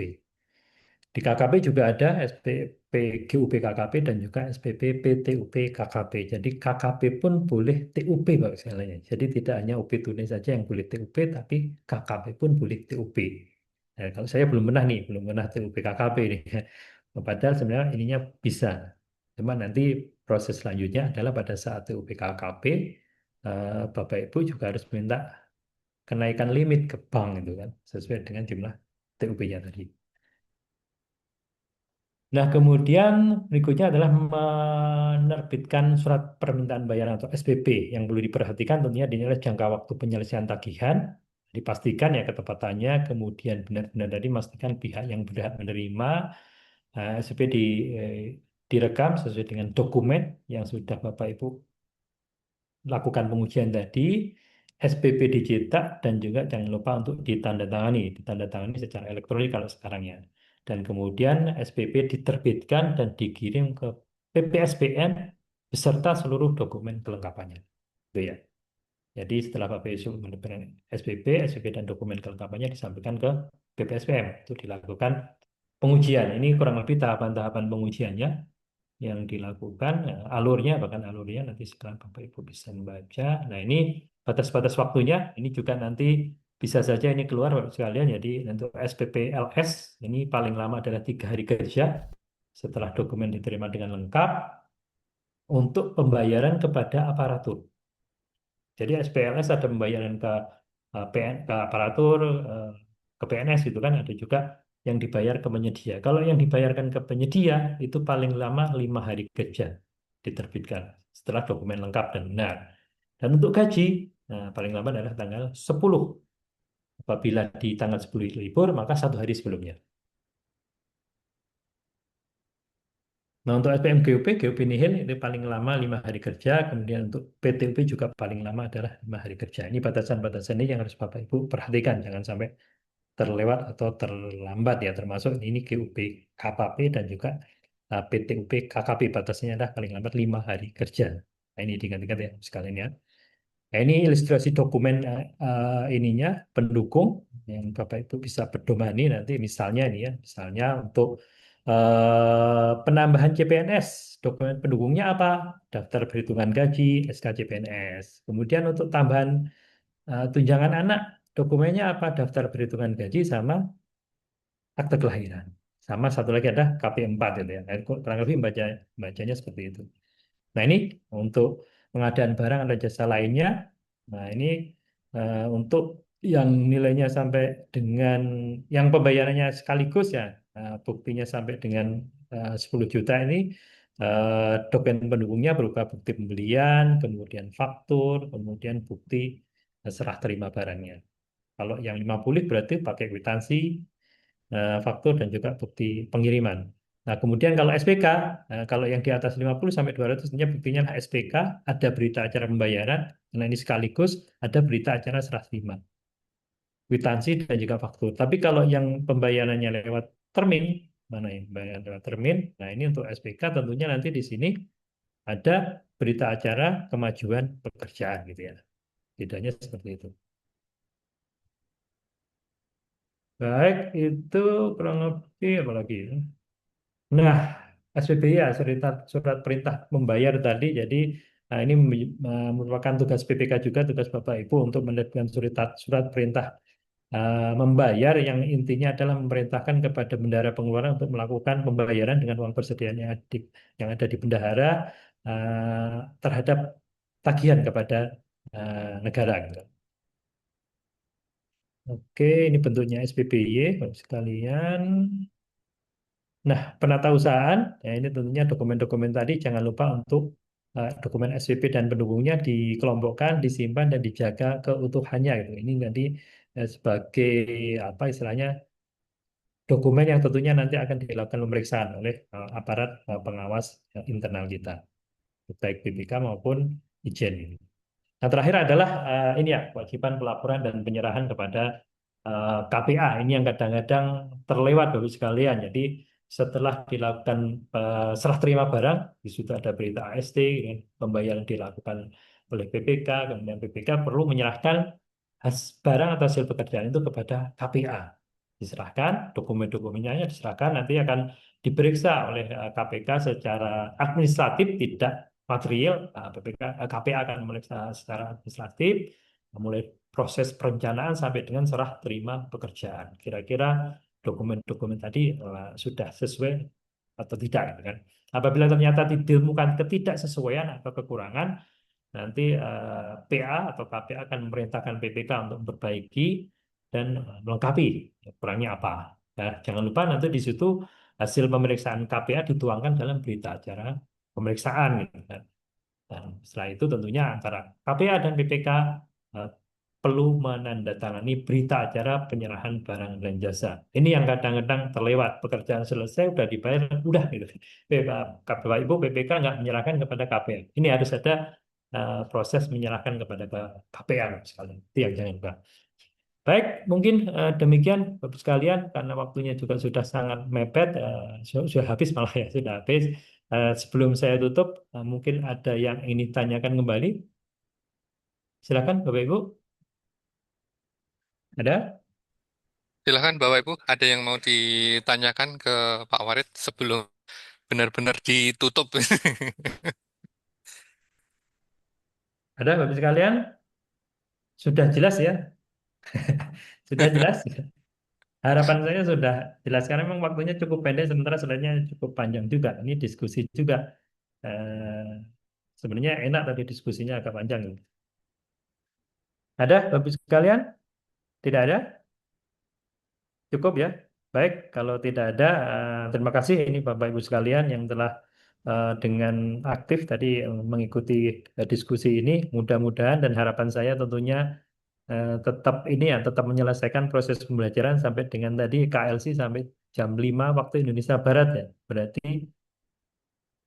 Di KKP juga ada SPP GUP KKP dan juga SPP PTUP KKP. Jadi KKP pun boleh TUP Bapak sekalian. Jadi tidak hanya UP tunai saja yang boleh TUP, tapi KKP pun boleh TUP. Nah, kalau saya belum pernah nih, belum pernah TUP KKP nih. Padahal sebenarnya ininya bisa. Cuma nanti proses selanjutnya adalah pada saat TUP KKP, Bapak Ibu juga harus minta kenaikan limit ke bank itu kan, sesuai dengan jumlah TUP-nya tadi. Nah, kemudian berikutnya adalah menerbitkan surat permintaan bayaran atau SPP yang perlu diperhatikan tentunya dinilai jangka waktu penyelesaian tagihan, dipastikan ya ketepatannya, kemudian benar-benar tadi memastikan pihak yang berhak menerima SPP direkam sesuai dengan dokumen yang sudah Bapak Ibu lakukan pengujian tadi, SPP dicetak dan juga jangan lupa untuk ditandatangani secara elektronik kalau sekarang ya. Dan kemudian SPP diterbitkan dan dikirim ke PPSPN beserta seluruh dokumen kelengkapannya. Itu ya. Jadi setelah Bapak Ibu menerbitkan SPP dan dokumen kelengkapannya disampaikan ke PPSPM. Itu dilakukan pengujian. Ini kurang lebih tahapan-tahapan pengujiannya yang dilakukan alurnya bahkan alurnya nanti sekarang Bapak Ibu bisa membaca. Nah ini batas-batas waktunya ini juga nanti bisa saja ini keluar Bapak sekalian. Jadi untuk SPP LS ini paling lama adalah 3 hari kerja setelah dokumen diterima dengan lengkap untuk pembayaran kepada aparatur. Jadi SPLS ada pembayaran ke ke aparatur, ke PNS itu kan ada juga yang dibayar ke penyedia. Kalau yang dibayarkan ke penyedia itu paling lama 5 hari kerja diterbitkan setelah dokumen lengkap dan benar. Dan untuk gaji, nah, paling lama adalah tanggal 10. Apabila di tanggal 10 itu libur, maka 1 hari sebelumnya. Nah, untuk SPM GUP, GUP nihil itu paling lama 5 hari kerja, kemudian untuk PTUP juga paling lama adalah 5 hari kerja. Ini batasan-batasan ini yang harus Bapak Ibu perhatikan, jangan sampai terlewat atau terlambat ya, termasuk ini GUP KPP dan juga PTUP KKP batasnya adalah paling lambat 5 hari kerja. Nah, ini diingat-ingat ya sekalian ya. Nah, ini ilustrasi dokumen ininya pendukung yang Bapak Ibu bisa pedomani nanti misalnya ini ya, misalnya untuk penambahan CPNS, dokumen pendukungnya apa? Daftar perhitungan gaji, SK CPNS. Kemudian untuk tambahan tunjangan anak, dokumennya apa? Daftar perhitungan gaji sama akte kelahiran. Sama satu lagi ada KP4 itu ya. Nah, kurang lebih bacanya seperti itu. Nah, ini untuk pengadaan barang atau jasa lainnya. Nah, ini untuk yang nilainya sampai dengan yang pembayarannya sekaligus ya, buktinya sampai dengan 10 juta ini, dokumen pendukungnya berupa bukti pembelian, kemudian faktur, kemudian bukti serah terima barangnya. Kalau yang 50 berarti pakai kwitansi, faktur dan juga bukti pengiriman. Nah, kemudian kalau SPK, kalau yang di atas 50 sampai 200 tentunya buktinya adalah SPK, ada berita acara pembayaran, karena ini sekaligus ada berita acara serah terima, kwitansi dan juga faktur. Tapi kalau yang pembayarannya lewat termin, mana yang pembayaran lewat termin? Nah, ini untuk SPK tentunya nanti di sini ada berita acara kemajuan pekerjaan gitu ya. Bedanya seperti itu. Baik, itu kurang lebih apa lagi ya? Nah, SPP ya, surat perintah membayar tadi. Jadi ini merupakan tugas PPK juga, tugas Bapak Ibu untuk menerbitkan surat perintah membayar yang intinya adalah memerintahkan kepada bendahara pengeluaran untuk melakukan pembayaran dengan uang persediaan yang ada di bendahara terhadap tagihan kepada negara, gitu. Oke, ini bentuknya SPPY, Bapak sekalian. Nah, penata usahaan, ya ini tentunya dokumen-dokumen tadi jangan lupa untuk dokumen SPP dan pendukungnya dikelompokkan, disimpan dan dijaga keutuhannya gitu. Ini nanti sebagai apa istilahnya dokumen yang tentunya nanti akan dilakukan pemeriksaan oleh aparat pengawas internal kita, baik BPK maupun Ijen. Nah, terakhir adalah ini ya kewajiban pelaporan dan penyerahan kepada KPA. Ini yang kadang-kadang terlewat Bapak sekalian. Jadi setelah dilakukan serah terima barang, di situ ada berita AST, pembayaran dilakukan oleh PPK, kemudian PPK perlu menyerahkan barang atau hasil pekerjaan itu kepada KPA. Diserahkan, dokumen-dokumennya diserahkan, nanti akan diperiksa oleh KPK secara administratif, tidak material. KPA akan memeriksa secara administratif, mulai proses perencanaan sampai dengan serah terima pekerjaan. Kira-kira dokumen-dokumen tadi sudah sesuai atau tidak, gitu kan? Apabila ternyata ditemukan ketidaksesuaian atau kekurangan, nanti PA atau KPA akan memerintahkan PPK untuk memperbaiki dan melengkapi kurangnya apa. Nah, jangan lupa nanti di situ hasil pemeriksaan KPA dituangkan dalam berita acara pemeriksaan, gitu kan. Dan setelah itu tentunya antara KPA dan PPK eh, perlu menandatangani berita acara penyerahan barang dan jasa. Ini yang kadang-kadang terlewat. Pekerjaan selesai, udah dibayar, udah gitu. Bapak Ibu PPK nggak menyerahkan kepada KPA. Ini harus ada proses menyerahkan kepada KPA sekalian. Itu yang jangan lupa. Baik, mungkin demikian Bapak sekalian karena waktunya juga sudah sangat mepet, sudah habis malah ya, sudah habis. Sebelum saya tutup, mungkin ada yang ingin ditanyakan kembali. Silakan Bapak Ibu. Ada? Silakan Bapak Ibu, ada yang mau ditanyakan ke Pak Warid sebelum benar-benar ditutup. Ada Bapak sekalian? Sudah jelas ya? Sudah jelas? Harapan saya sudah jelas karena memang waktunya cukup pendek sementara slide-nya cukup panjang juga. Ini diskusi juga. Eh, Sebenarnya enak tapi diskusinya agak panjang. Ada Bapak sekalian? Tidak ada? Cukup ya? Baik, kalau tidak ada, terima kasih ini Bapak Ibu sekalian yang telah dengan aktif tadi mengikuti diskusi ini. Mudah-mudahan dan harapan saya tentunya tetap ini ya, tetap menyelesaikan proses pembelajaran sampai dengan tadi KLC sampai jam 5 waktu Indonesia Barat ya. Berarti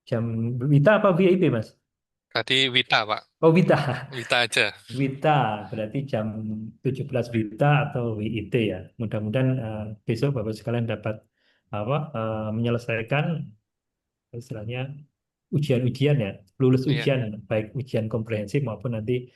Jam Wita apa VIP, Mas? Tadi Wita, Pak. Oh, Wita. Wita aja. Wita berarti jam 17 Wita atau WIT ya. Mudah-mudahan besok Bapak sekalian dapat apa menyelesaikan istilahnya ujian-ujian ya, lulus Iya. ujian baik ujian komprehensif maupun nanti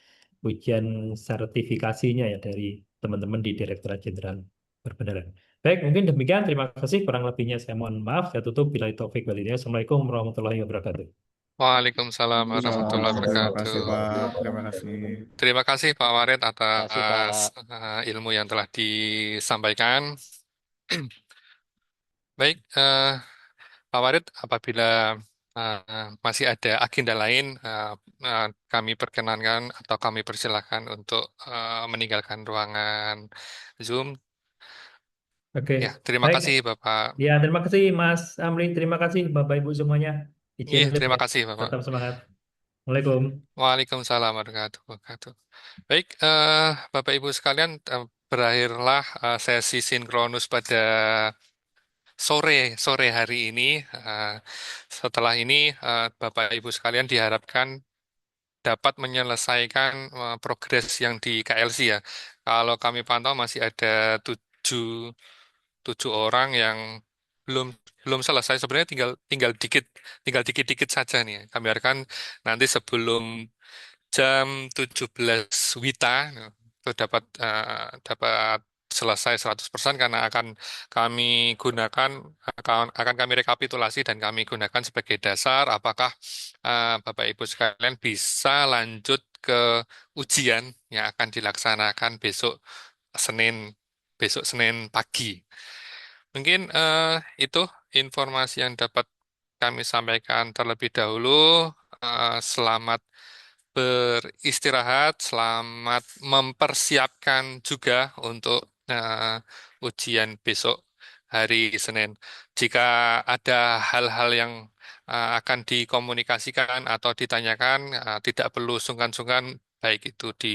ujian sertifikasinya ya dari teman-teman di Direktorat Jenderal Perbendaharaan. Baik, mungkin demikian. Terima kasih. Kurang lebihnya saya mohon maaf. Saya tutup. Bila taufik walhidayah. Assalamualaikum warahmatullahi wabarakatuh. Waalaikumsalam warahmatullahi Terima wabarakatuh. kasih Pak, terima kasih. Terima kasih Pak Warid Kasih atas Pak. ilmu yang telah disampaikan. Baik, Pak Warid, apabila masih ada agenda lain, kami perkenankan atau kami persilahkan untuk meninggalkan ruangan Zoom. Oke, Ya, terima baik. kasih Bapak. Ya, terima kasih Mas Amri. Terima kasih Bapak Ibu semuanya. Izin Iya, lift terima ya. kasih Bapak. Tetap semangat. Assalamualaikum. Waalaikumsalam warahmatullahi wabarakatuh. Baik, Bapak Ibu sekalian, berakhirlah sesi sinkronus pada sore hari ini. Setelah ini, Bapak Ibu sekalian diharapkan dapat menyelesaikan progres yang di KLC ya. Kalau kami pantau masih ada tujuh tujuh orang yang belum belum selesai. Sebenarnya tinggal dikit-dikit saja nih. Kami harapkan nanti sebelum jam 17 WITA itu dapat selesai 100% karena kami gunakan akan kami rekapitulasi dan kami gunakan sebagai dasar apakah Bapak Ibu sekalian bisa lanjut ke ujian yang akan dilaksanakan Senin besok Senin pagi. Mungkin itu informasi yang dapat kami sampaikan terlebih dahulu. Selamat beristirahat, selamat mempersiapkan juga untuk ujian besok hari Senin. Jika ada hal-hal yang akan dikomunikasikan atau ditanyakan, tidak perlu sungkan-sungkan, baik itu di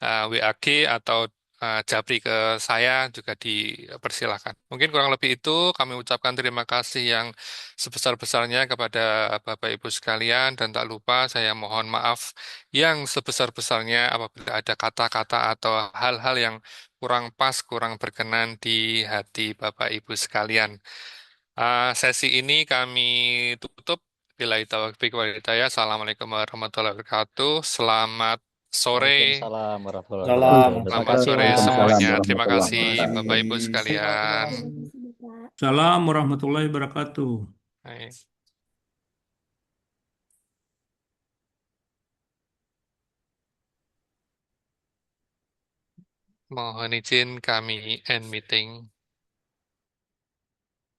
WAG atau Japri ke saya juga dipersilahkan. Mungkin kurang lebih itu kami ucapkan terima kasih yang sebesar-besarnya kepada Bapak Ibu sekalian dan tak lupa saya mohon maaf yang sebesar-besarnya apabila ada kata-kata atau hal-hal yang kurang pas, kurang berkenan di hati Bapak Ibu sekalian. Sesi ini kami tutup. Bila taufiq wal hidayah. Assalamualaikum warahmatullahi wabarakatuh. Selamat sore. Waalaikumsalam warahmatullahi Salam. wabarakatuh. Terima Selamat kasih sore Pak. Waalaikumsalam semuanya. Terima warahmatullahi kasih Terima Bapak wabarakatuh. Ibu kasih. sekalian. Salam warahmatullahi wabarakatuh. Baik. Mohon izin kami end meeting.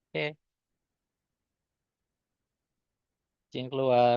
Oke, izin keluar.